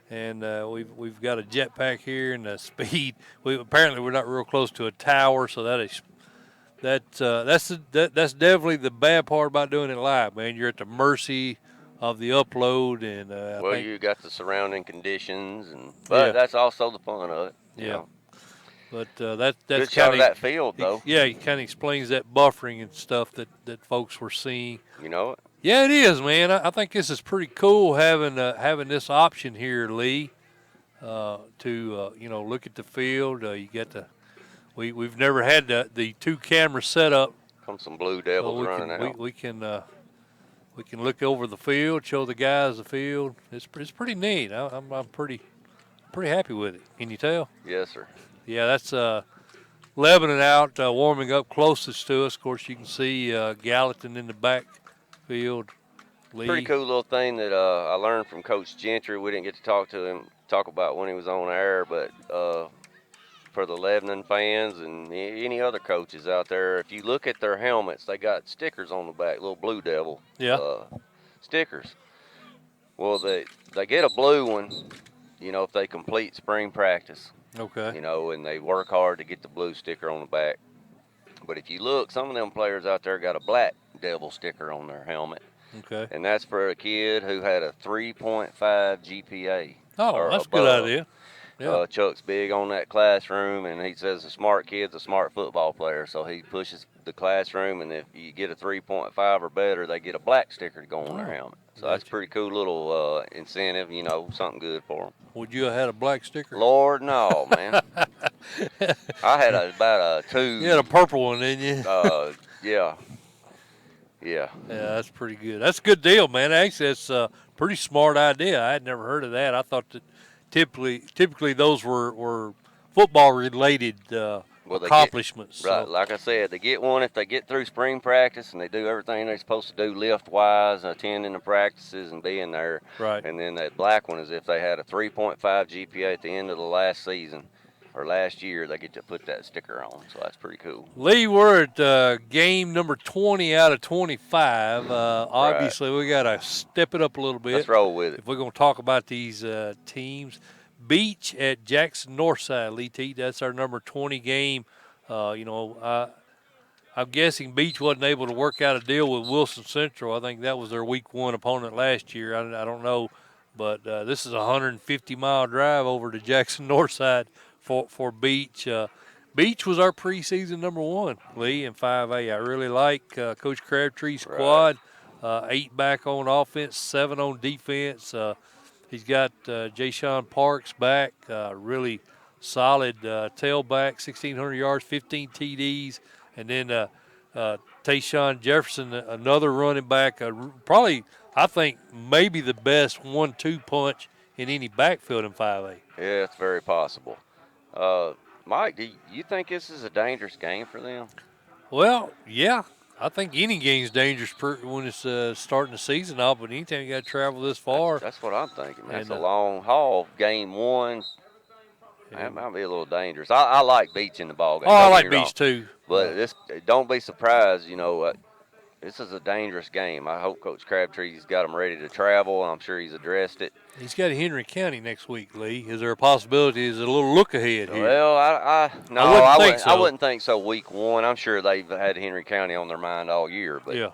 And we've got a jetpack here, and the speed. Apparently we're not real close to a tower, so that's definitely the bad part about doing it live, man. You're at the mercy of the upload, and you got the surrounding conditions, but that's also the fun of it. Yeah. But that's good shot of that field, though. Yeah, he kind of explains that buffering and stuff that folks were seeing. You know it. Yeah, it is, man. I think this is pretty cool having this option here, Lee, to look at the field. You get we've never had the 2 camera setup. Come some Blue Devils running out. We can look over the field, show the guys the field. It's pretty neat. I'm pretty happy with it. Can you tell? Yes, sir. Yeah, that's Lebanon out warming up closest to us. Of course, you can see Gallatin in the back. Field. Lee. Pretty cool little thing that I learned from Coach Gentry. We didn't get to talk about when he was on air, but for the Lebanon fans and any other coaches out there, if you look at their helmets, they got stickers on the back, little Blue Devil stickers. Well, they get a blue one, if they complete spring practice. Okay. And they work hard to get the blue sticker on the back. But if you look, some of them players out there got a black Devil sticker on their helmet. Okay. And that's for a kid who had a 3.5 GPA. Oh, that's a good idea. Yeah. Chuck's big on that classroom, and he says a smart kid's a smart football player. So he pushes the classroom, and if you get a 3.5 or better, they get a black sticker to go on their helmet. So that's a pretty cool little incentive, something good for them. Would you have had a black sticker? Lord, no, man. I had about a 2. You had a purple one, didn't you? Yeah. Yeah, that's pretty good. That's a good deal, man. Actually, that's a pretty smart idea. I had never heard of that. I thought that typically those were football-related accomplishments. Right, like I said, they get one if they get through spring practice and they do everything they're supposed to do lift-wise, attending the practices and being there. Right. And then that black one is if they had a 3.5 GPA at the end of the last season. Or last year, they get to put that sticker on, so that's pretty cool. Lee, we're at game number 20 out of 25. Obviously, we got to step it up a little bit. Let's roll with it. If we're going to talk about these teams. Beach at Jackson Northside, Lee Teat, that's our number 20 game. I'm guessing Beach wasn't able to work out a deal with Wilson Central. I think that was their week 1 opponent last year. I don't know, but this is a 150-mile drive over to Jackson Northside for Beach. Beach was our preseason number 1, Lee, in 5A. I really like Coach Crabtree's squad. 8 back on offense, 7 on defense. He's got Jay-Sean Parks back, really solid tailback, 1,600 yards, 15 TDs. And then Tayshawn Jefferson, another running back, probably, I think, maybe the best 1-2 punch in any backfield in 5A. Yeah, it's very possible. Mike, do you think this is a dangerous game for them? Well, yeah. I think any game's dangerous when it's starting the season off, but anytime you got to travel this far. That's what I'm thinking, man. It's a long haul. Game 1, that might be a little dangerous. I like Beach in the ball game. Oh, I like Beach too. But don't be surprised, this is a dangerous game. I hope Coach Crabtree's got them ready to travel. I'm sure he's addressed it. He's got Henry County next week, Lee. Is there a possibility? Is it a little look ahead here? Well, I wouldn't think so. Week 1, I'm sure they've had Henry County on their mind all year. But yeah.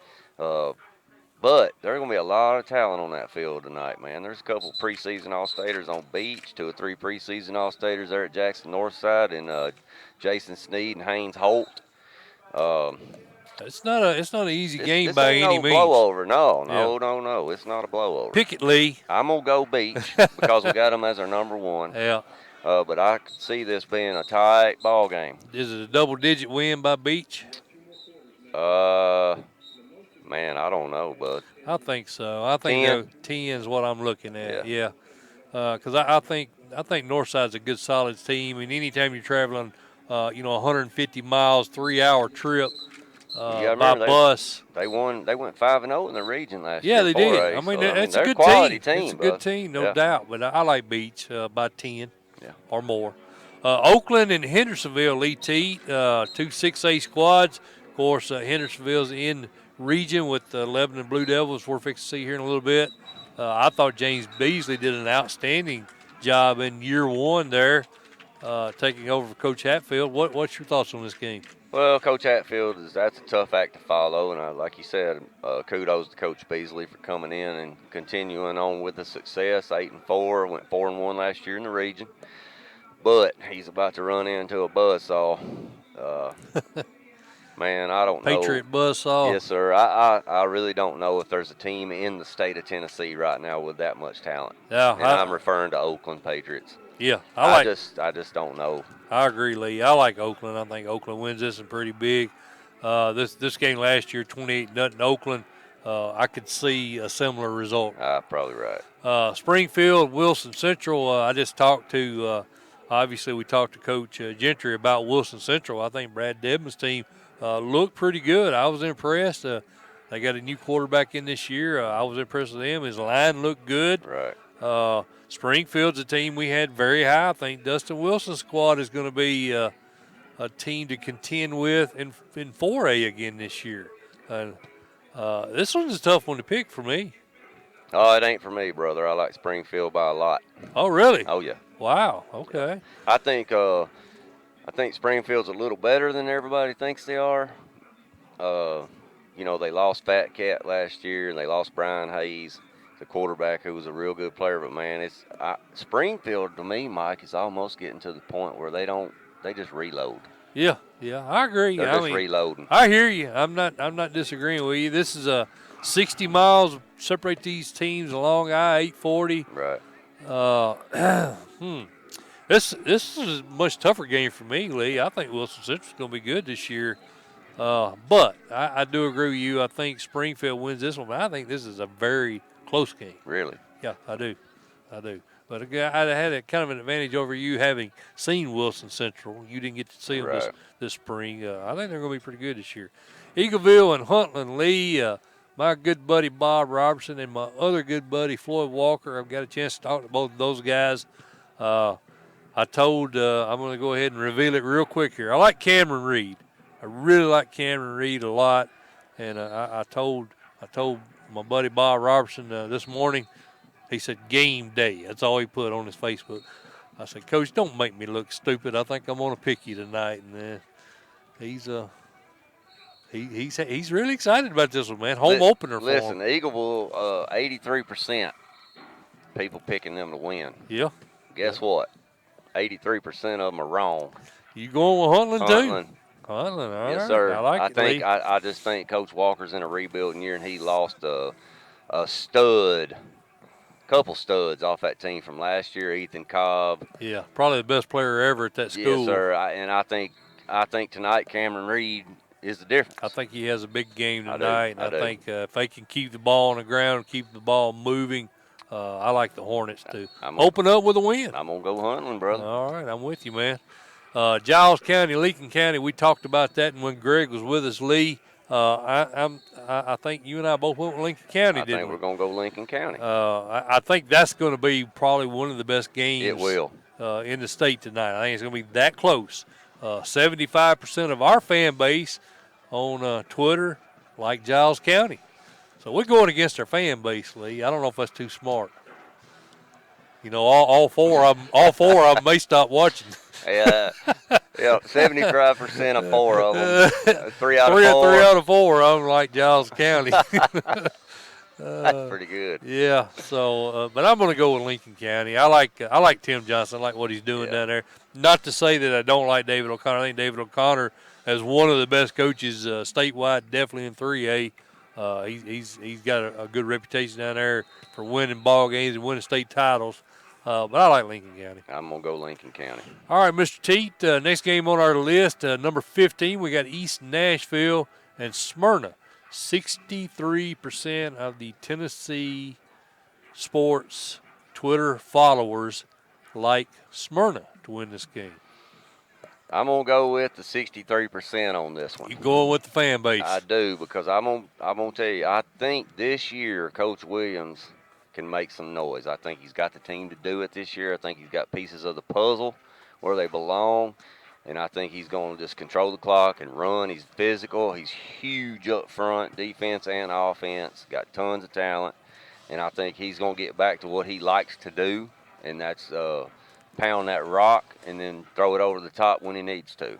But there's going to be a lot of talent on that field tonight, man. There's a couple preseason All-Staters on Beach, 2 or 3 preseason All-Staters there at Jackson Northside, and Jason Sneed and Haynes Holt. It's not an easy game by any means. It's no blowover. No. It's not a blowover. Pick it, Lee. I'm going to go Beach because we got them as our number 1. Yeah. But I could see this being a tight ball game. Is it a double-digit win by Beach? Man, I don't know, bud. I think so. I think 10 is what I'm looking at. Yeah. Because I think Northside's a good, solid team, and anytime you're traveling, 150 miles, 3-hour trip. By bus. They went 5-0 in the region last year. Yeah, they did. I mean, it's a good quality team. It's a good team, no doubt. But I like Beach by 10 or more. Oakland and Hendersonville, Lee Teat, 2 6A squads. Of course, Hendersonville's in region with the Lebanon Blue Devils. We're fixing to see here in a little bit. I thought James Beasley did an outstanding job in year 1 there, taking over for Coach Hatfield. What's your thoughts on this game? Well, Coach Hatfield, that's a tough act to follow, and like you said, kudos to Coach Beasley for coming in and continuing on with the success. 8-4, went 4-1 last year in the region, but he's about to run into a buzzsaw. Man, I don't know. Patriot buzzsaw. Yes, sir. I really don't know if there's a team in the state of Tennessee right now with that much talent. Yeah, and I'm referring to Oakland Patriots. Yeah, I just don't know. I agree, Lee. I like Oakland. I think Oakland wins this one pretty big. This game last year, 28-0 Oakland. I could see a similar result. Probably right. Springfield, Wilson Central. I just talked to. Obviously, we talked to Coach Gentry about Wilson Central. I think Brad Dedman's team looked pretty good. I was impressed. They got a new quarterback in this year. I was impressed with him. His line looked good. Right. Springfield's a team we had very high. I think Dustin Wilson's squad is going to be a team to contend with in 4A again this year. This one's a tough one to pick for me. Oh, it ain't for me, brother. I like Springfield by a lot. Oh, really? Oh, yeah. Wow. Okay. I think Springfield's a little better than everybody thinks they are. They lost Fat Cat last year, and they lost Brian Hayes, the quarterback, who was a real good player. But man, Springfield to me, Mike, is almost getting to the point where they just reload. Yeah, I agree. They're just reloading. I hear you. I'm not disagreeing with you. This is 60 miles separate these teams along I-840. Right. This is a much tougher game for me, Lee. I think Wilson Central's going to be good this year. But I do agree with you. I think Springfield wins this one, but I think this is a very close game. Really? Yeah, I do. But I had a kind of an advantage over you having seen Wilson Central. You didn't get to see them this spring. I think they're going to be pretty good this year. Eagleville and Huntland, Lee, my good buddy Bob Robertson and my other good buddy Floyd Walker. I've got a chance to talk to both of those guys. I'm going to go ahead and reveal it real quick here. I like Cameron Reed. I really like Cameron Reed a lot. And I told my buddy Bob Robertson this morning. He said, game day. That's all he put on his Facebook. I said, Coach, don't make me look stupid. I think I'm going to pick you tonight. And he's really excited about this one, man. Home opener for him. Listen, Eagleville, 83% people picking them to win. Yeah. Guess what? 83% of them are wrong. You going with Huntland too? Huntland, all yes, right. sir. I like it, Lee. I just think Coach Walker's in a rebuilding year, and he lost a couple studs off that team from last year. Ethan Cobb. Yeah, probably the best player ever at that school. Yes, sir. I think tonight Cameron Reed is the difference. I think he has a big game tonight. I think if they can keep the ball on the ground, keep the ball moving, I like the Hornets to open up with a win. I'm going to go Huntland, brother. All right, I'm with you, man. Giles County, Lincoln County, we talked about that, and when Greg was with us, Lee, I think you and I both went with Lincoln County, didn't we? I think we're going to go Lincoln County. I think that's going to be probably one of the best games it will. In the state tonight. I think it's going to be that close. 75% of our fan base on Twitter like Giles County. So we're going against our fan base, Lee. I don't know if that's too smart. All four of them may stop watching. Yeah, 75% of four of them. Three out of four of them like Giles County. That's pretty good. Yeah. So, but I'm going to go with Lincoln County. I like Tim Johnson. I like what he's doing down there. Not to say that I don't like David O'Connor. I think David O'Connor is one of the best coaches statewide, definitely in 3A. He's got a good reputation down there for winning ball games and winning state titles. But I like Lincoln County. I'm going to go Lincoln County. All right, Mr. Teat, next game on our list, number 15, we got East Nashville and Smyrna. 63% of the Tennessee sports Twitter followers like Smyrna to win this game. I'm going to go with the 63% on this one. You going with the fan base? I do, because I'm going to tell you, I think this year Coach Williams can make some noise. I think he's got the team to do it this year. I think he's got pieces of the puzzle where they belong, and I think he's going to just control the clock and run. He's physical. He's huge up front, defense and offense, got tons of talent, and I think he's going to get back to what he likes to do, and that's pound that rock and then throw it over the top when he needs to.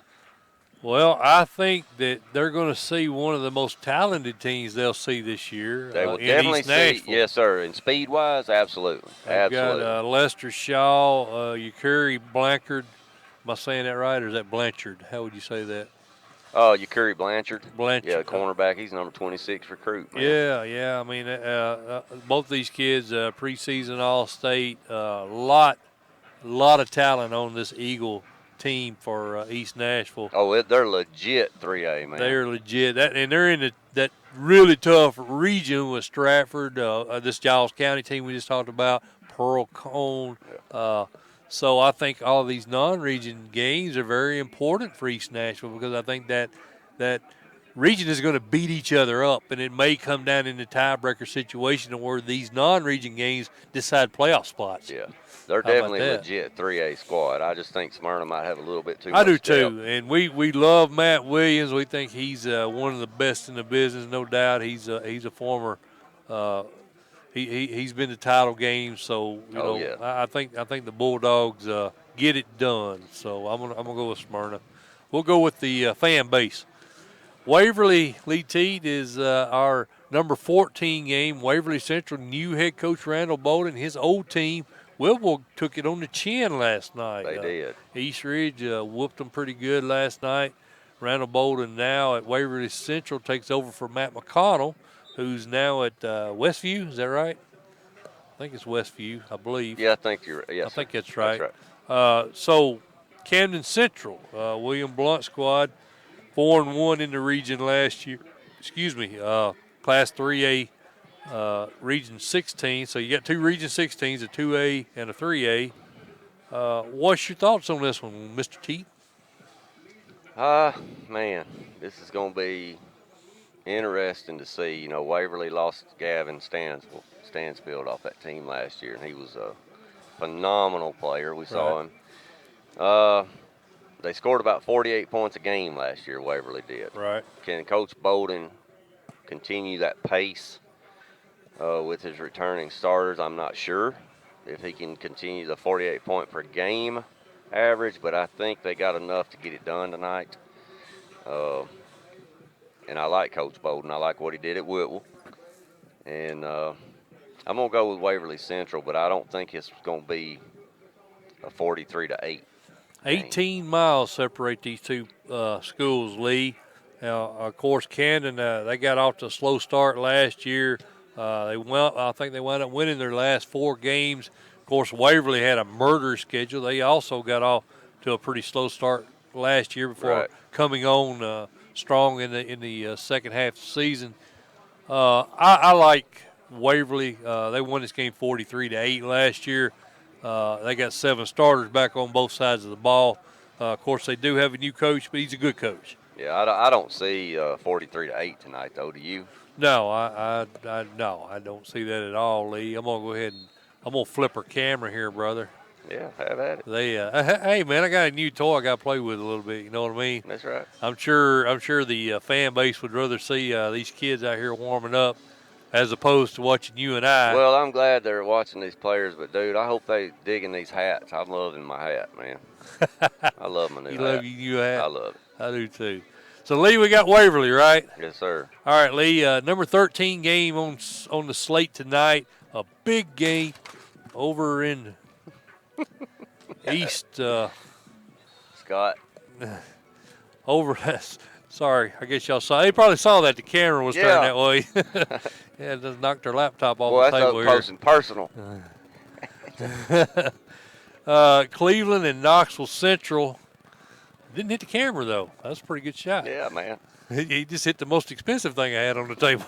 Well, I think that they're going to see one of the most talented teams they'll see this year. They will definitely see, yes, sir. And speed-wise, absolutely. They've got Lester Shaw, Yukuri Blanchard. Am I saying that right, or is that Blanchard? How would you say that? Yukuri Blanchard. Yeah, cornerback. He's number 26 recruit. Man. Yeah. I mean, both these kids, preseason All-State, a lot of talent on this Eagle team for East Nashville. Oh, they're legit 3A, man. They're legit. And they're in that really tough region with Stratford, this Giles County team we just talked about, Pearl Cone. Yeah. So I think all of these non-region games are very important for East Nashville, because I think that region is going to beat each other up, and it may come down in the tiebreaker situation where these non-region games decide playoff spots. Yeah, they're definitely a legit 3A squad. I just think Smyrna might have a little bit too much. I do depth. too, and we love Matt Williams. We think he's one of the best in the business, no doubt. He's a former. He's been to title games, so I think the Bulldogs get it done. So I'm gonna go with Smyrna. We'll go with the fan base. Waverly Lee Teat is our number 14 game. Waverly Central new head coach Randall Bolden, his old team. Wilbur took it on the chin last night. They did. East Ridge whooped them pretty good last night. Randall Bolden now at Waverly Central takes over for Matt McConnell, who's now at Westview. Is that right? I think it's Westview, I believe. Yeah, I think you're. Yes, I think that's right. That's right. So Camden Central, William Blunt squad, 4-1 in the region last year. Excuse me, Class 3A, Region 16. So you got two Region 16s, a 2A and a 3A. What's your thoughts on this one, Mr. Teat? Man, this is going to be interesting to see. You know, Waverly lost Gavin Stansfield off that team last year, and he was a phenomenal player. We saw him. They scored about 48 points a game last year, Waverly did. Right. Can Coach Bolden continue that pace with his returning starters? I'm not sure if he can continue the 48 point per game average, but I think they got enough to get it done tonight. And I like Coach Bolden. I like what he did at Whitwell. And I'm going to go with Waverly Central, but I don't think it's going to be a 43-8. 18 miles separate these two schools, Lee. Now, of course, Camden, they got off to a slow start last year. I think they wound up winning their last 4 games. Of course, Waverly had a murder schedule. They also got off to a pretty slow start last year before coming on strong in the second half of the season. I like Waverly. They won this game 43-8 last year. They got 7 starters back on both sides of the ball. Of course, they do have a new coach, but he's a good coach. Yeah, I don't see 43-8 tonight, though. Do you? No, I don't see that at all, Lee. I'm gonna go ahead and I'm gonna flip her camera here, brother. Yeah, have at it. They, hey man, I got a new toy I got to play with a little bit. You know what I mean? That's right. I'm sure the fan base would rather see these kids out here warming up as opposed to watching you and I. Well, I'm glad they're watching these players, but dude, I hope they digging these hats. I'm loving my hat, man. I love my new hat. You love your new hat? I love it. I do too. So Lee, we got Waverly, right? Yes, sir. All right, Lee. Number 13 game on the slate tonight. A big game over in East. Scott. Over. Sorry, I guess y'all saw. They probably saw that the camera was turned that way. Yeah, it just knocked their laptop off the table here. That's up close and personal. Cleveland and Knoxville Central. Didn't hit the camera, though. That was a pretty good shot. Yeah, man. He just hit the most expensive thing I had on the table.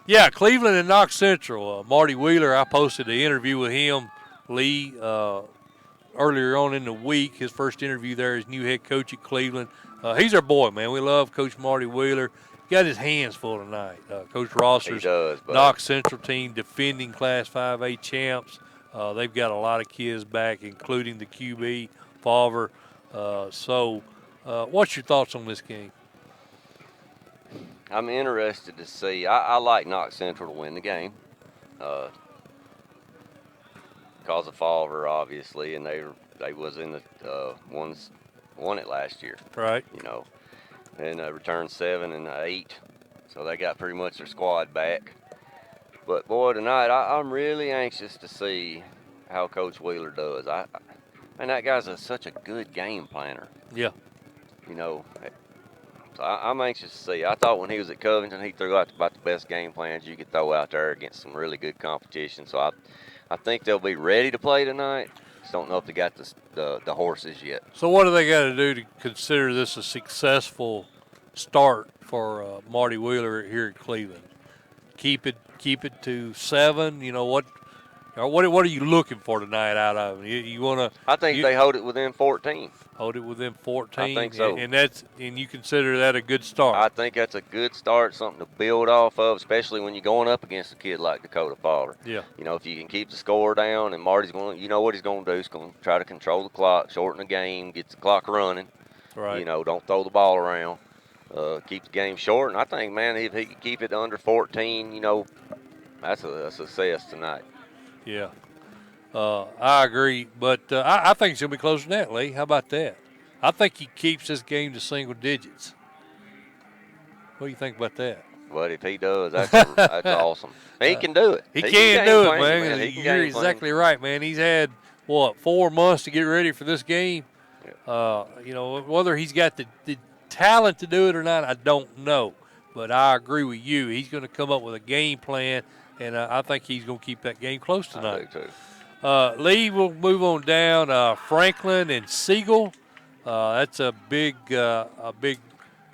Yeah, Cleveland and Knox Central. Marty Wheeler, I posted an interview with him, Lee, earlier on in the week. His first interview there as new head coach at Cleveland. He's our boy, man. We love Coach Marty Wheeler. He got his hands full tonight. Coach Rosser's Knox Central team, defending Class 5A champs. They've got a lot of kids back, including the QB, Favre. So what's your thoughts on this game? I'm interested to see. I like Knox Central to win the game. Because of Favre, obviously, and they was in the won it last year. Right. You know, and returned 7 and 8, so they got pretty much their squad back. But boy, tonight I'm really anxious to see how Coach Wheeler does. And that guy's such a good game planner. Yeah. You know, so I'm anxious to see. I thought when he was at Covington, he threw out about the best game plans you could throw out there against some really good competition. So I think they'll be ready to play tonight. Just don't know if they got the horses yet. So what do they got to do to consider this a successful start for Marty Wheeler here at Cleveland? Keep it to 7. You know what? Or what are you looking for tonight out of them? You want to? I think they hold it within 14. Hold it within 14. I think so. And you consider that a good start. I think that's a good start, something to build off of, especially when you're going up against a kid like Dakota Fowler. Yeah. You know, if you can keep the score down, and Marty's going, you know what he's going to do? He's going to try to control the clock, shorten the game, get the clock running. Right. You know, don't throw the ball around. Keep the game short. And I think, man, if he can keep it under 14, you know, that's a success tonight. Yeah. I agree, but I think it's going to be closer than that, Lee. How about that? I think he keeps this game to single digits. What do you think about that? But if he does, that's awesome. He can do it. He can do it, man. He can You're exactly right, man. He's had, 4 months to get ready for this game. Yeah. You know, whether he's got the talent to do it or not, I don't know. But I agree with you. He's going to come up with a game plan, and I think he's going to keep that game close tonight. I do too. Lee, we'll move on down. Franklin and Siegel. That's a big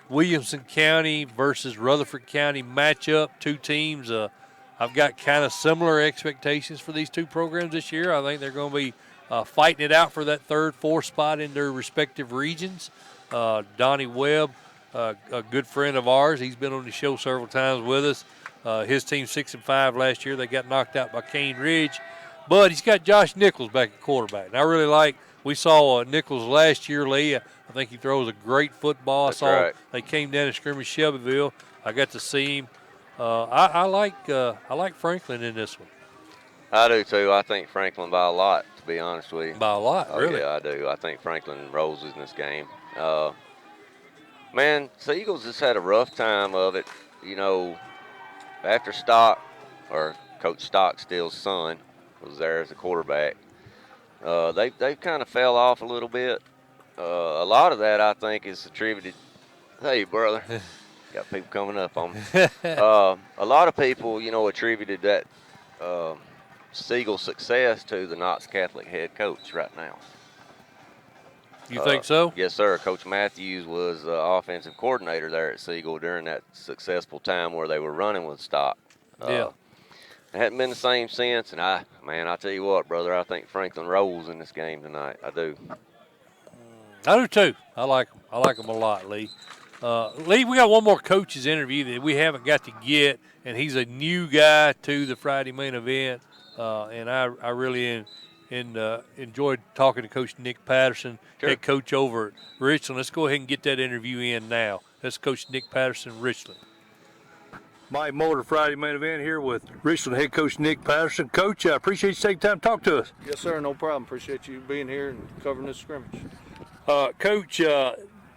Williamson County versus Rutherford County matchup. Two teams. I've got kind of similar expectations for these two programs this year. I think they're going to be fighting it out for that 3rd, 4th spot in their respective regions. Donnie Webb, a good friend of ours. He's been on the show several times with us. His team 6-5 last year. They got knocked out by Cane Ridge. But he's got Josh Nichols back at quarterback. And I really like, we saw Nichols last year, Lee. I think he throws a great football. That's right. They came down and scrimmaged Shelbyville. I got to see him. I like Franklin in this one. I do too. I think Franklin by a lot, to be honest with you. By a lot, really? Yeah, I do. I think Franklin rolls in this game. Man, Seagulls just had a rough time of it. You know, after Coach Stockstill's son was there as a quarterback, they kind of fell off a little bit. A lot of that, I think, is attributed. Hey, brother, got people coming up on me. A lot of people, you know, attributed that Siegel success to the Knox Catholic head coach right now. You think so? Yes, sir. Coach Matthews was offensive coordinator there at Siegel during that successful time where they were running with Stock. Yeah. It hadn't been the same since, and I tell you what, brother, I think Franklin rolls in this game tonight. I do. I do too. I like him a lot, Lee. Lee, we got one more coach's interview that we haven't got to get, and he's a new guy to the Friday main event, and I really enjoyed talking to Coach Nick Patterson, head coach over at Richland. Let's go ahead and get that interview in now. That's Coach Nick Patterson, Richland. Mike Moulder, Friday main event here with Richland head coach Nick Patterson. Coach, I appreciate you taking time to talk to us. Yes, sir, no problem. Appreciate you being here and covering this scrimmage. Coach,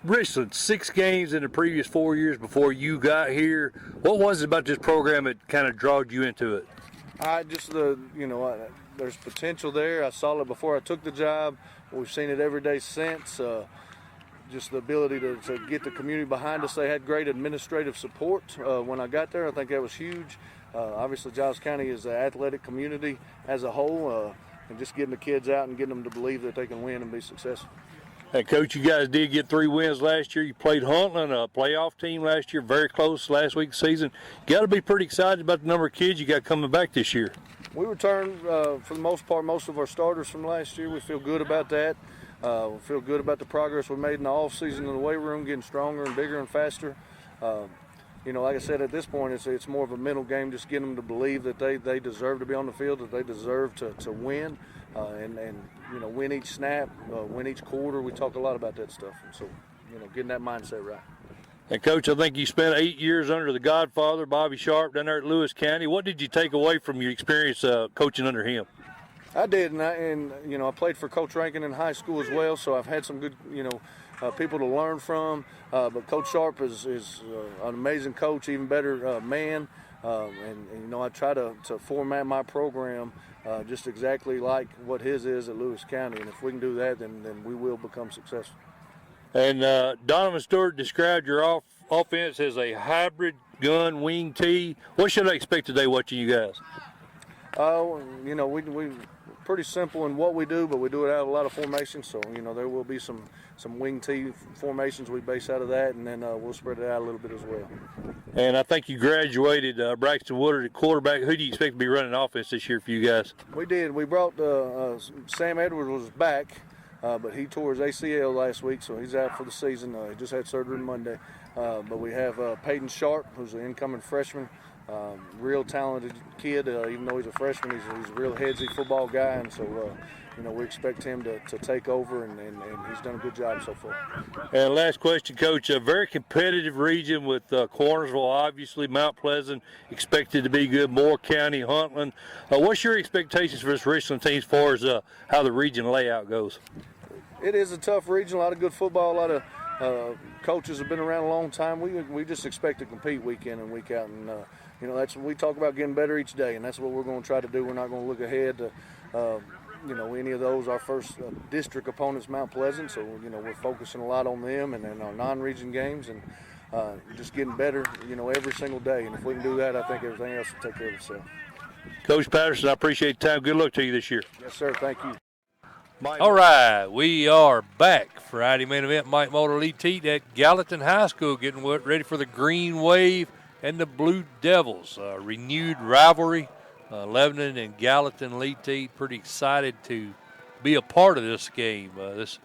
Richland, 6 games in the previous 4 years before you got here. What was it about this program that kind of drawed you into it? There's potential there. I saw it before I took the job. We've seen it every day since. Just the ability to get the community behind us. They had great administrative support when I got there. I think that was huge. Obviously, Giles County is an athletic community as a whole, and just getting the kids out and getting them to believe that they can win and be successful. Hey, Coach, you guys did get 3 wins last year. You played Huntland, a playoff team last year, very close last week's season. You got to be pretty excited about the number of kids you got coming back this year. We returned, for the most part, most of our starters from last year. We feel good about that. We feel good about the progress we made in the offseason in the weight room, getting stronger and bigger and faster. Like I said, at this point, it's more of a mental game, just getting them to believe that they deserve to be on the field, that they deserve to win, and win each snap, win each quarter. We talk a lot about that stuff. And so, getting that mindset right. And, Coach, I think you spent 8 years under the Godfather, Bobby Sharp, down there at Lewis County. What did you take away from your experience coaching under him? I did, and I played for Coach Rankin in high school as well, so I've had some good, people to learn from. But Coach Sharp is an amazing coach, even better man. I try to format my program just exactly like what his is at Lewis County, and if we can do that, then we will become successful. And Donovan Stewart described your offense as a hybrid gun wing tee. What should I expect today watching you guys? We pretty simple in what we do, but we do it out of a lot of formations. So, there will be some wing T formations we base out of that, and then we'll spread it out a little bit as well. And I think you graduated Braxton Woodard at quarterback. Who do you expect to be running offense this year for you guys? We did. We brought Sam Edwards was back, but he tore his ACL last week, so he's out for the season. He just had surgery Monday. But we have Peyton Sharp, who's an incoming freshman. Real talented kid, even though he's a freshman, he's a real headsy football guy, and so we expect him to take over, and he's done a good job so far. And last question, Coach, a very competitive region with Cornersville, obviously, Mount Pleasant expected to be good, Moore County, Huntland. What's your expectations for this Richland team as far as how the region layout goes? It is a tough region, a lot of good football, a lot of coaches have been around a long time. We just expect to compete week in and week out, and that's what we talk about, getting better each day, and that's what we're going to try to do. We're not going to look ahead to any of those. Our first district opponent's Mount Pleasant, so we're focusing a lot on them and then our non-region games, and just getting better every single day. And if we can do that, I think everything else will take care of itself. Coach Patterson, I appreciate the time. Good luck to you this year. Yes, sir. Thank you. All right, we are back. Friday main event, Mike Motor lead Teat at Gallatin High School, getting ready for the Green Wave and the Blue Devils. Renewed rivalry. Lebanon and Gallatin lead Teat. Pretty excited to be a part of this game, this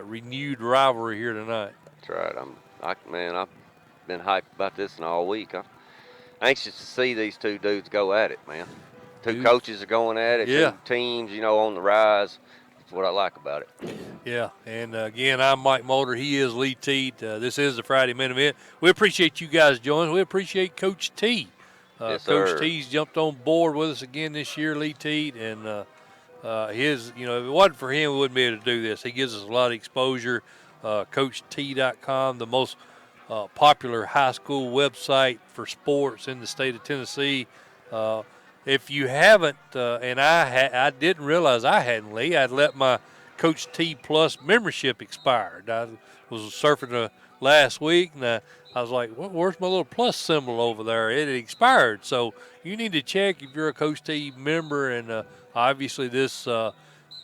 renewed rivalry here tonight. That's right. I've been hyped about this all week. I'm anxious to see these two dudes go at it, man. Two coaches are going at it. Yeah. Two teams, on the rise. That's what I like about it. Yeah, and again, I'm Mike Mulder. He is Lee Teat. This is the Friday main event. We appreciate you guys joining. We appreciate Coach T. Yes, Coach sir. T's jumped on board with us again this year, Lee Teat, and if it wasn't for him, we wouldn't be able to do this. He gives us a lot of exposure. CoachT.com, the most popular high school website for sports in the state of Tennessee. If you haven't, and I didn't realize I hadn't, Lee, I'd let my Coach T Plus membership expire. I was surfing last week, and I was like, where's my little plus symbol over there? It had expired. So you need to check if you're a Coach T member, and obviously this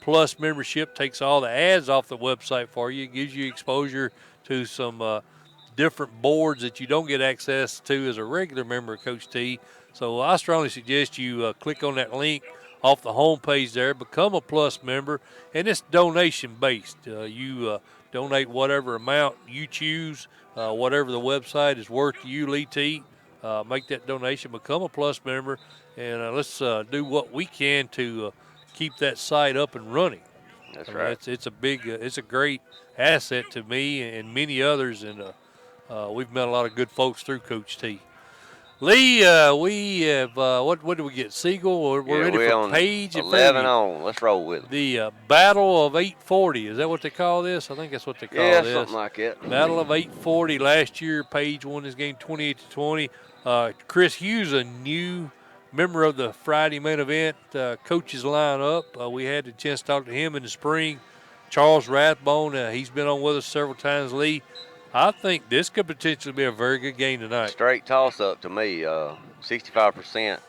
Plus membership takes all the ads off the website for you. It gives you exposure to some different boards that you don't get access to as a regular member of Coach T. So I strongly suggest you click on that link off the homepage there, become a Plus member, and it's donation-based. You donate whatever amount you choose, whatever the website is worth to you, Lee Teat. Make that donation, become a Plus member, and let's do what we can to keep that site up and running. That's right. It's a great asset to me and many others, and we've met a lot of good folks through Coach T. Lee, we have what did we get? Siegel. We're ready for Page. 11 on. Let's roll with it. The Battle of 840. Is that what they call this? I think that's what they call this. Yeah, something like that. Battle of 840. Last year, Page won this game 28-20. Chris Hughes, a new member of the Friday main event coaches lineup. We had the chance to talk to him in the spring. Charles Rathbone. He's been on with us several times. Lee, I think this could potentially be a very good game tonight. Straight toss-up to me. 65%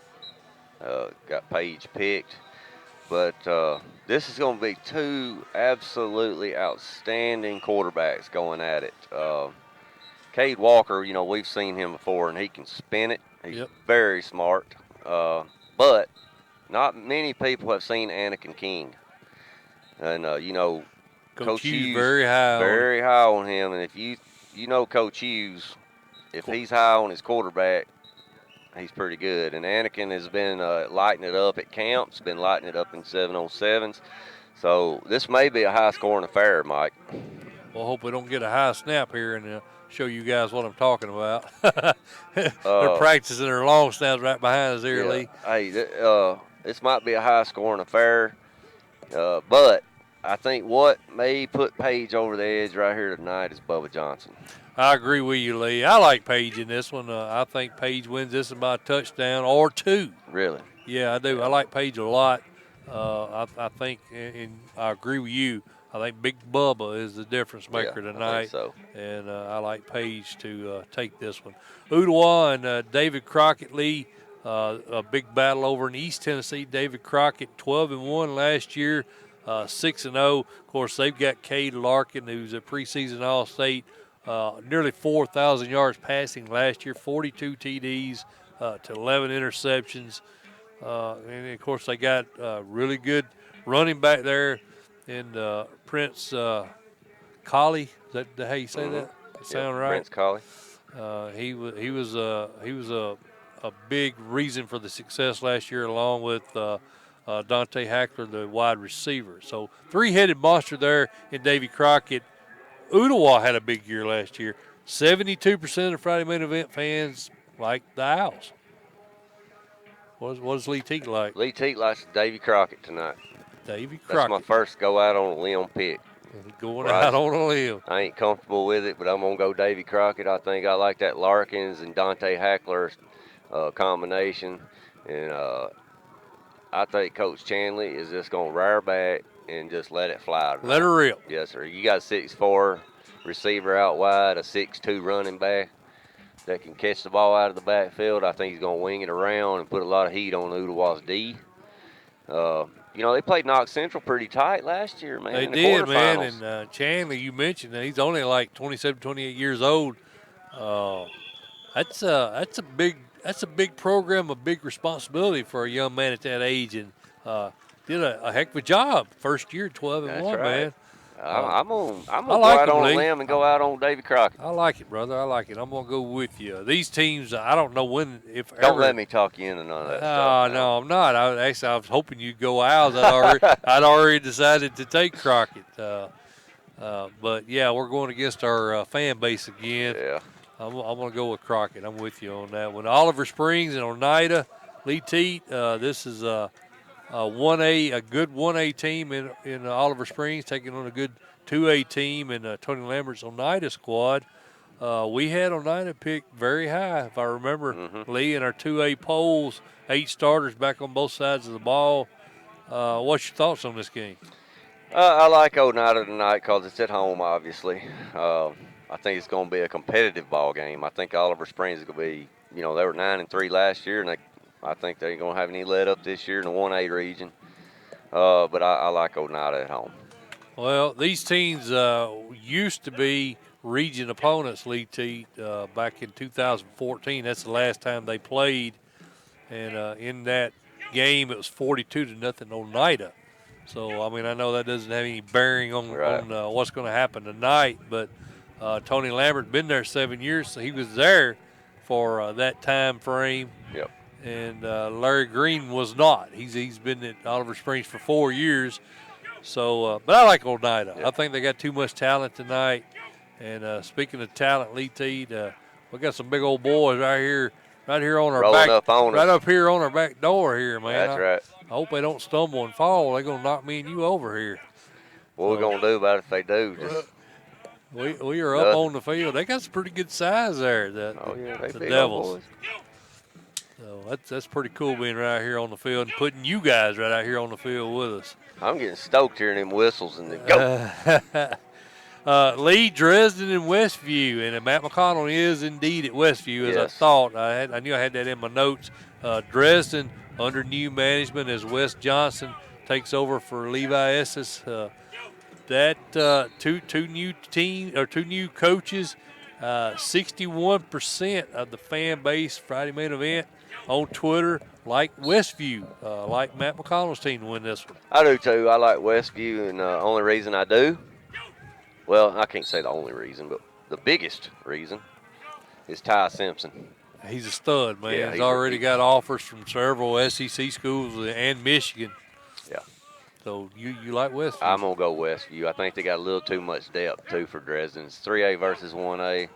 got Page picked. But this is going to be two absolutely outstanding quarterbacks going at it. Cade Walker, we've seen him before, and he can spin it. He's very smart. But not many people have seen Anakin King. And, Coach Hughes very high on him. And if you Coach Hughes, if he's high on his quarterback, he's pretty good. And Anakin has been lighting it up at camps, been lighting it up in 7-on-7s. So this may be a high-scoring affair, Mike. Well, I hope we don't get a high snap here and show you guys what I'm talking about. They're practicing their long snaps right behind us here, Lee. Hey, this might be a high-scoring affair, but I think what may put Page over the edge right here tonight is Bubba Johnson. I agree with you, Lee. I like Page in this one. I think Page wins this one by a touchdown or two. Really? Yeah, I do. I like Page a lot. I think, and I agree with you, I think Big Bubba is the difference maker tonight. I think so. And I like Page to take this one. Ooltewah and David Crockett, Lee, a big battle over in East Tennessee. David Crockett, 12-1 last year, 6-0. Of course, they've got Cade Larkin, who's a preseason All-State, nearly 4,000 yards passing last year, 42 TDs to 11 interceptions. And, of course, they got really good running back there in Prince Colley. Is that how you say that? Sound right? Prince Colley. He was a big reason for the success last year, along with Dante Hackler, the wide receiver. So three-headed monster there in Davy Crockett. Ooltewah had a big year last year. 72% of Friday main event fans like the Owls. What does Lee Teat like? Lee Teat likes Davy Crockett tonight. Davy Crockett. That's my first go out on a limb pick. Going out on a limb. I ain't comfortable with it, but I'm going to go Davy Crockett. I think I like that Larkins and Dante Hackler combination. And I think Coach Chanley is just going to rear back and just let it fly tonight. Let her rip. Yes, sir. You got a 6'4" receiver out wide, a 6'2" running back that can catch the ball out of the backfield. I think he's going to wing it around and put a lot of heat on Ooltewah's D. They played Knox Central pretty tight last year, man. They did, man. And Chanley, you mentioned that he's only like 27, 28 years old. That's a big program, a big responsibility for a young man at that age, and did a heck of a job. First year, 12-1, right. Man. I'm gonna go out on a limb and go out on Davy Crockett. I like it, brother. I like it. I'm gonna go with you. These teams, I don't know when, if don't ever. Let me talk you into none of that stuff. No, I'm not. I was hoping you'd go Owls. I'd already decided to take Crockett. But yeah, we're going against our fan base again. Yeah. I'm gonna go with Crockett. I'm with you on that one. Oliver Springs and Oneida, Lee Teat. This is a good 1A team in Oliver Springs, taking on a good 2A team in Tony Lambert's Oneida squad. We had Oneida picked very high, if I remember, Lee, in our 2A polls, 8 starters back on both sides of the ball. What's your thoughts on this game? I like Oneida tonight because it's at home, obviously. I think it's going to be a competitive ball game. I think Oliver Springs is going to be, they were 9-3 last year, and I think they ain't going to have any let up this year in the 1A region. But I like Oneida at home. Well, these teams used to be region opponents, Lee Teat, back in 2014. That's the last time they played. And in that game, it was 42-0 Oneida. So, I know that doesn't have any bearing on what's going to happen tonight. But Tony Lambert been there 7 years, so he was there for that time frame. Yep. And Larry Green was not. He's been at Oliver Springs for 4 years. So, but I like Oneida. Yep. I think they got too much talent tonight. And speaking of talent, Lee Teat, we got some big old boys right here on our rolling back, up on right us. up here on our back door here, man. That's right. I hope they don't stumble and fall. They're gonna knock me and you over here. What we gonna do about it if they do? Just we are up on the field. They got some pretty good size there. The Devils. So that's pretty cool being right here on the field and putting you guys right out here on the field with us. I'm getting stoked hearing them whistles and the go. Lee, Dresden, and Westview, and Matt McConnell is indeed at Westview, as I thought. I knew I had that in my notes. Dresden under new management as Wes Johnson takes over for Levi Esses. Two new coaches. 61% of the fan base Friday main event on Twitter like Westview, like Matt McConnell's team to win this one. I do too. I like Westview, and the only reason I do, well, I can't say the only reason, but the biggest reason is Ty Simpson. He's a stud, man. Yeah, he's already got offers from several SEC schools and Michigan. Yeah. So you like Westview? I'm going to go Westview. I think they got a little too much depth, too, for Dresden. It's 3A versus 1A.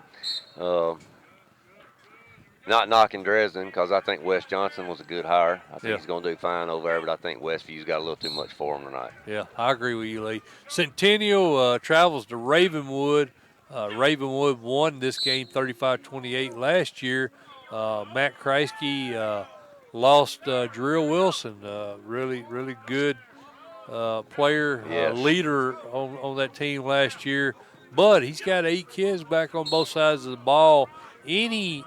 Not knocking Dresden because I think Wes Johnson was a good hire. I think he's going to do fine over there, but I think Westview's got a little too much for him tonight. Yeah, I agree with you, Lee. Centennial travels to Ravenwood. Ravenwood won this game 35-28 last year. Matt Kriesky lost Drill Wilson, really good player, leader on that team last year. But he's got 8 kids back on both sides of the ball. Any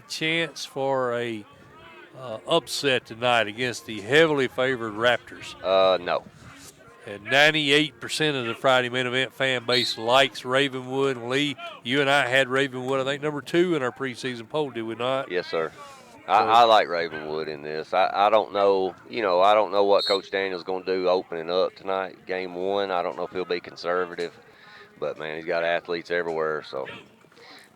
chance for a upset tonight against the heavily favored Raptors? No. And 98% of the Friday main event fan base likes Ravenwood. Lee, you and I had Ravenwood, I think, number 2 in our preseason poll, did we not? Yes, sir. I like Ravenwood in this. I don't know, I don't know what Coach Daniel's going to do opening up tonight, game 1. I don't know if he'll be conservative, but, man, he's got athletes everywhere, so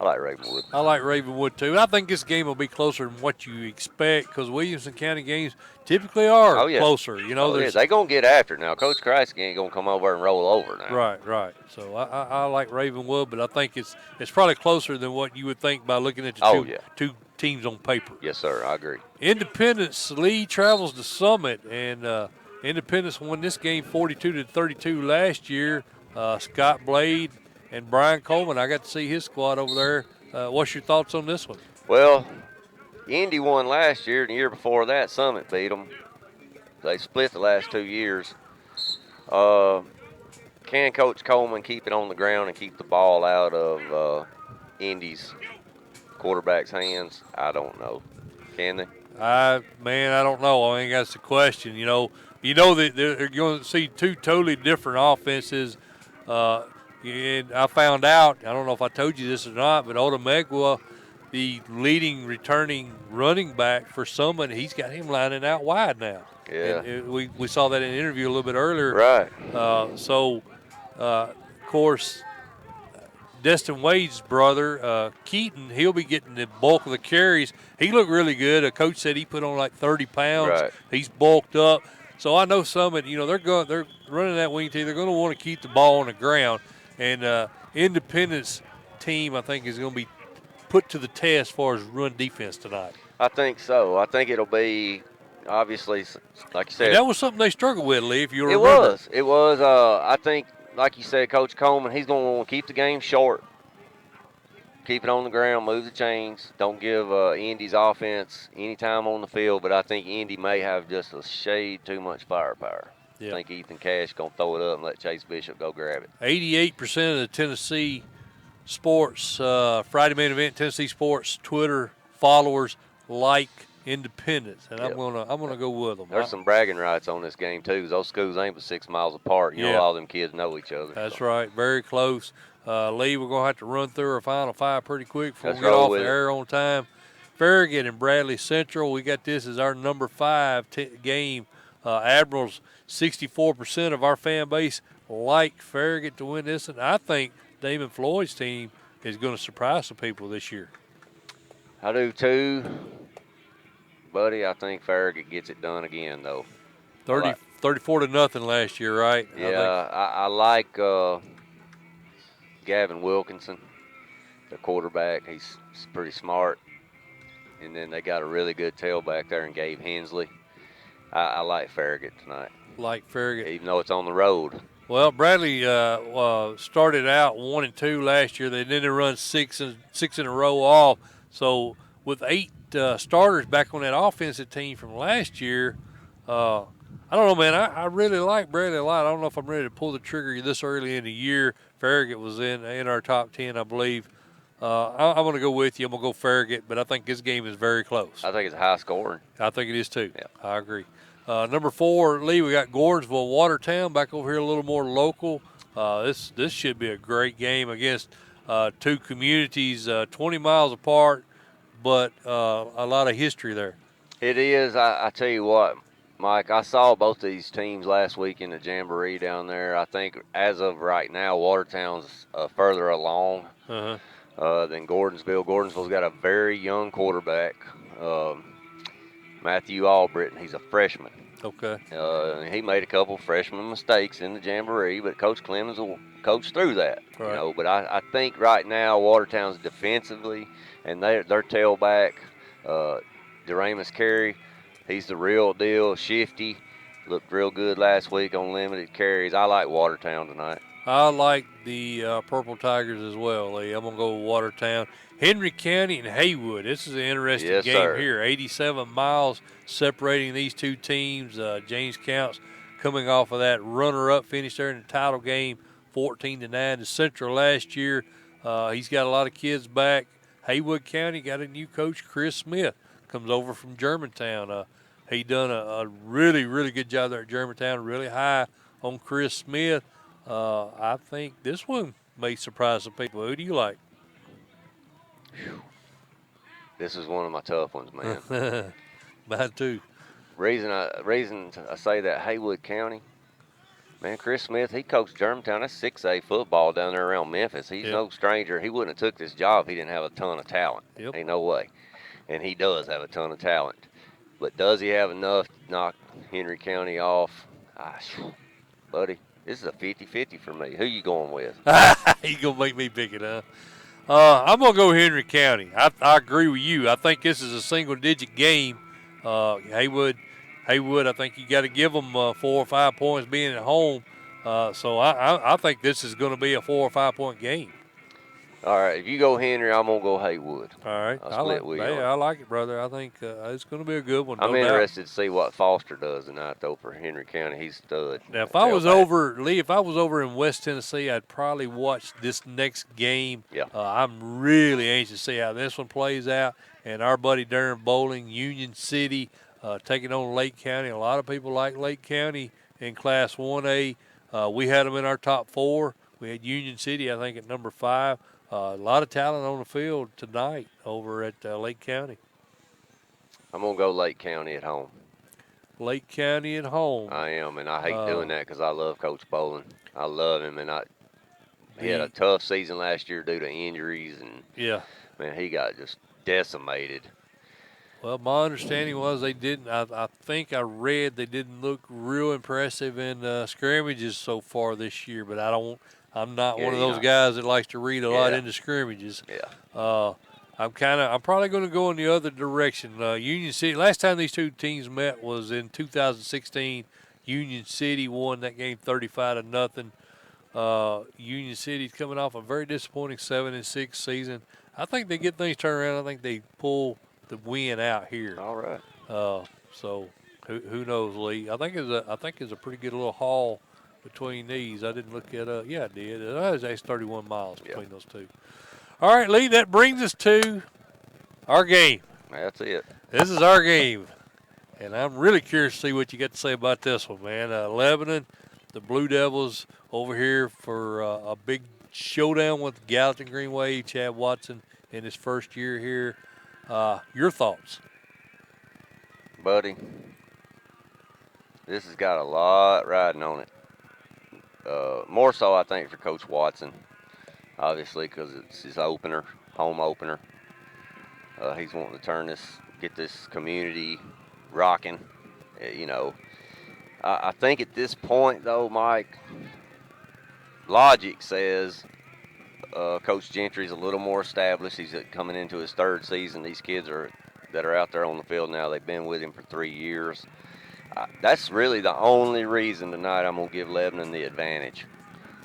I like Ravenwood. I like Ravenwood, too. And I think this game will be closer than what you expect because Williamson County games typically are closer. They're going to get after it now. Coach Kriesky ain't going to come over and roll over now. Right. So I like Ravenwood, but I think it's probably closer than what you would think by looking at the two teams on paper. Yes, sir. I agree. Independence, Lee travels to Summit, and Independence won this game 42-32 last year. Scott Blade and Brian Coleman, I got to see his squad over there. What's your thoughts on this one? Well, Indy won last year, and the year before that, Summit beat them. They split the last 2 years. Can Coach Coleman keep it on the ground and keep the ball out of Indy's quarterback's hands? I don't know. Can they? I don't know. I think that's the question. That they're going to see 2 totally different offenses. And I found out, I don't know if I told you this or not, but Odomegwa, the leading returning running back for Summit, he's got him lining out wide now. Yeah. And we saw that in an interview a little bit earlier. Right. Of course, Destin Wade's brother, Keaton, he'll be getting the bulk of the carries. He looked really good. A coach said he put on like 30 pounds. Right. He's bulked up. So I know Summit, they're running that wing team. They're going to want to keep the ball on the ground. And Independence team, I think, is going to be put to the test as far as run defense tonight. I think so. I think it'll be, obviously, like you said. And that was something they struggled with, Lee, if you remember. It was. I think, like you said, Coach Coleman, he's going to want to keep the game short. Keep it on the ground, move the chains. Don't give Indy's offense any time on the field, but I think Indy may have just a shade too much firepower. Yeah. I think Ethan Cash going to throw it up and let Chase Bishop go grab it. 88% of the Tennessee Sports, Friday main event, Tennessee Sports Twitter followers like Independence, and I'm gonna go with them. There's some bragging rights on this game too, because those schools ain't but 6 miles apart. All them kids know each other. That's right, very close. Lee, we're gonna have to run through our final 5 pretty quick before we get roll off with the air on time. Farragut and Bradley Central. We got this as our number 5 game. Admirals, 64% of our fan base like Farragut to win this, and I think Damon Floyd's team is going to surprise some people this year. I do too, buddy. I think Farragut gets it done again, though. 34-0 last year, right? Yeah, I like Gavin Wilkinson, the quarterback. He's pretty smart. And then they got a really good tailback there in Gabe Hensley. I like Farragut tonight. Like Farragut. Even though it's on the road. Well, Bradley started out 1-2 last year. Then they run six in a row off. So with 8 starters back on that offensive team from last year, I don't know, man. I really like Bradley a lot. I don't know if I'm ready to pull the trigger this early in the year. Farragut was in our top 10, I believe. I'm going to go with you. I'm going to go Farragut, but I think this game is very close. I think it's high scoring. I think it is too. Yeah. I agree. Number 4, Lee, we got Gordonsville, Watertown back over here a little more local. This should be a great game against 2 communities 20 miles apart, but a lot of history there. It is. I tell you what, Mike, I saw both these teams last week in the Jamboree down there. I think as of right now, Watertown's further along than Gordonsville. Gordonsville's got a very young quarterback, Matthew Albritton. He's a freshman. Okay. He made a couple freshman mistakes in the Jamboree, but Coach Clemens will coach through that. Right. But I think right now Watertown's defensively, and their tailback, Deramus Carey, he's the real deal. Shifty, looked real good last week on limited carries. I like Watertown tonight. I like the Purple Tigers as well, Lee. I'm going to go with Watertown. Henry County and Haywood. This is an interesting game here. 87 miles separating these 2 teams. James Counts coming off of that runner-up finish there in the title game, 14-9 to Central last year. He's got a lot of kids back. Haywood County got a new coach, Chris Smith. comes over from Germantown. He done a really, really good job there at Germantown, really high on Chris Smith. I think this one may surprise some people. Who do you like? This is one of my tough ones, man. Mine too. Reason I say that, Haywood County, man, Chris Smith, he coached Germantown. That's 6A football down there around Memphis. He's no stranger. He wouldn't have took this job if he didn't have a ton of talent. Ain't no way. And he does have a ton of talent. But does he have enough to knock Henry County off? Buddy, this is a 50-50 for me. Who you going with? You going to make me pick it, huh? I'm going to go Henry County. I agree with you. I think this is a single-digit game. Haywood, I think you got to give them 4 or 5 points being at home. So I think this is going to be a 4 or 5 point game. All right, if you go Henry, I'm going to go Haywood. All right. I'll split with you. I like it, brother. I think it's going to be a good one. I'm interested to see what Foster does tonight, though, for Henry County. He's stud. Now, if I was over in West Tennessee, I'd probably watch this next game. Yeah. I'm really anxious to see how this one plays out. And our buddy Darren Bowling, Union City, taking on Lake County. A lot of people like Lake County in Class 1A. We had them in our top 4. We had Union City, I think, at number 5. A lot of talent on the field tonight over at Lake County. I'm going to go Lake County at home. Lake County at home. I am, and I hate doing that because I love Coach Bowling. I love him, and he had a tough season last year due to injuries. And man, he got just decimated. Well, my understanding was they didn't. I think I read they didn't look real impressive in scrimmages so far this year, but I'm not one of those guys that likes to read a lot into scrimmages. I'm probably going to go in the other direction. Union City, last time these two teams met was in 2016. Union City won that game 35-0. Union City's coming off a very disappointing 7-6 season. I think they get things turned around. I think they pull the win out here. All right. So who knows, Lee? I think it's a pretty good little haul between these. I didn't look it up. Yeah, I did. It was actually 31 miles between those two. All right, Lee, that brings us to our game. That's it. This is our game. And I'm really curious to see what you got to say about this one, man. Lebanon, the Blue Devils over here for a big showdown with Gallatin Green Wave, Chad Watson in his first year here. Your thoughts? Buddy, this has got a lot riding on it. More so, I think, for Coach Watson, obviously, because it's his opener, home opener. He's wanting to get this community rocking. I think at this point, though, Mike, logic says Coach Gentry's a little more established. He's coming into his 3rd season. These kids that are out there on the field now, they've been with him for 3 years. That's really the only reason tonight I'm going to give Lebanon the advantage.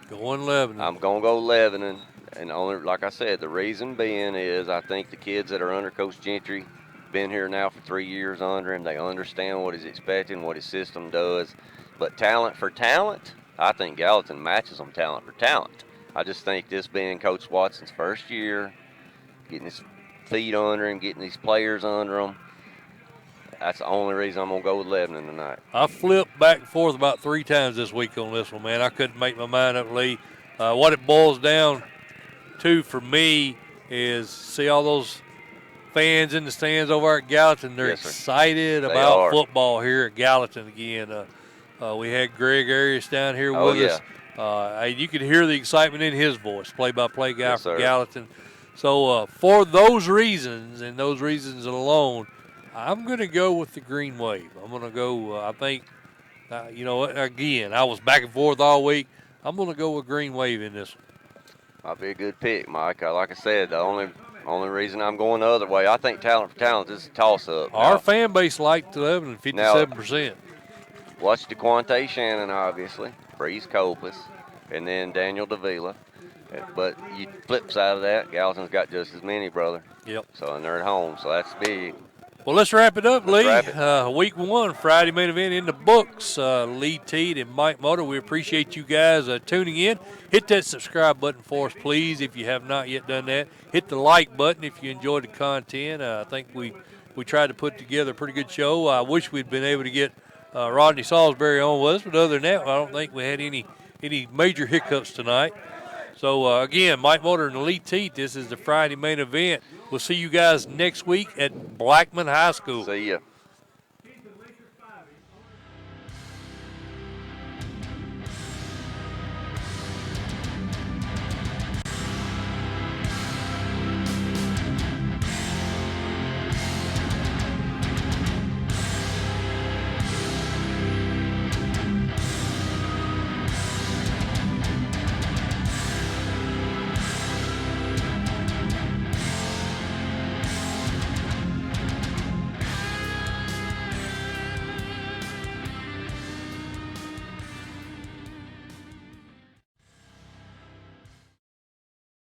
Going Lebanon. I'm going to go Lebanon. And only, like I said, the reason being is I think the kids that are under Coach Gentry, been here now for 3 years under him, they understand what he's expecting, what his system does. But talent for talent, I think Gallatin matches them talent for talent. I just think this being Coach Watson's first year, getting his feet under him, getting these players under him, that's the only reason I'm going to go with Lebanon tonight. I flipped back and forth about 3 times this week on this one, man. I couldn't make my mind up, Lee. What it boils down to for me is see all those fans in the stands over at Gallatin. They're excited about football here at Gallatin again. We had Greg Arias down here with us. You could hear the excitement in his voice, play-by-play guy from Gallatin. So for those reasons and those reasons alone, I'm going to go with the Green Wave. I'm going to go, I think, again, I was back and forth all week. I'm going to go with Green Wave in this one. Might be a good pick, Mike. Like I said, the only reason I'm going the other way, I think talent for talent is a toss-up. Our fan base liked Lebanon, 57%. Now, watch DeQuante Shannon, obviously, Breeze Copas, and then Daniel Davila. But you flip side of that, Gallatin's got just as many, brother. Yep. So, and they're at home, so that's big. Well, let's wrap it up, Lee. Week 1, Friday main event in the books. Lee Teat and Mike Motor, we appreciate you guys tuning in. Hit that subscribe button for us, please, if you have not yet done that. Hit the like button if you enjoyed the content. I think we we tried to put together a pretty good show. I wish we'd been able to get Rodney Salisbury on with us, but other than that, I don't think we had any major hiccups tonight. So, again, Mike Motor and Elite Teat, this is the Friday main event. We'll see you guys next week at Blackman High School. See ya.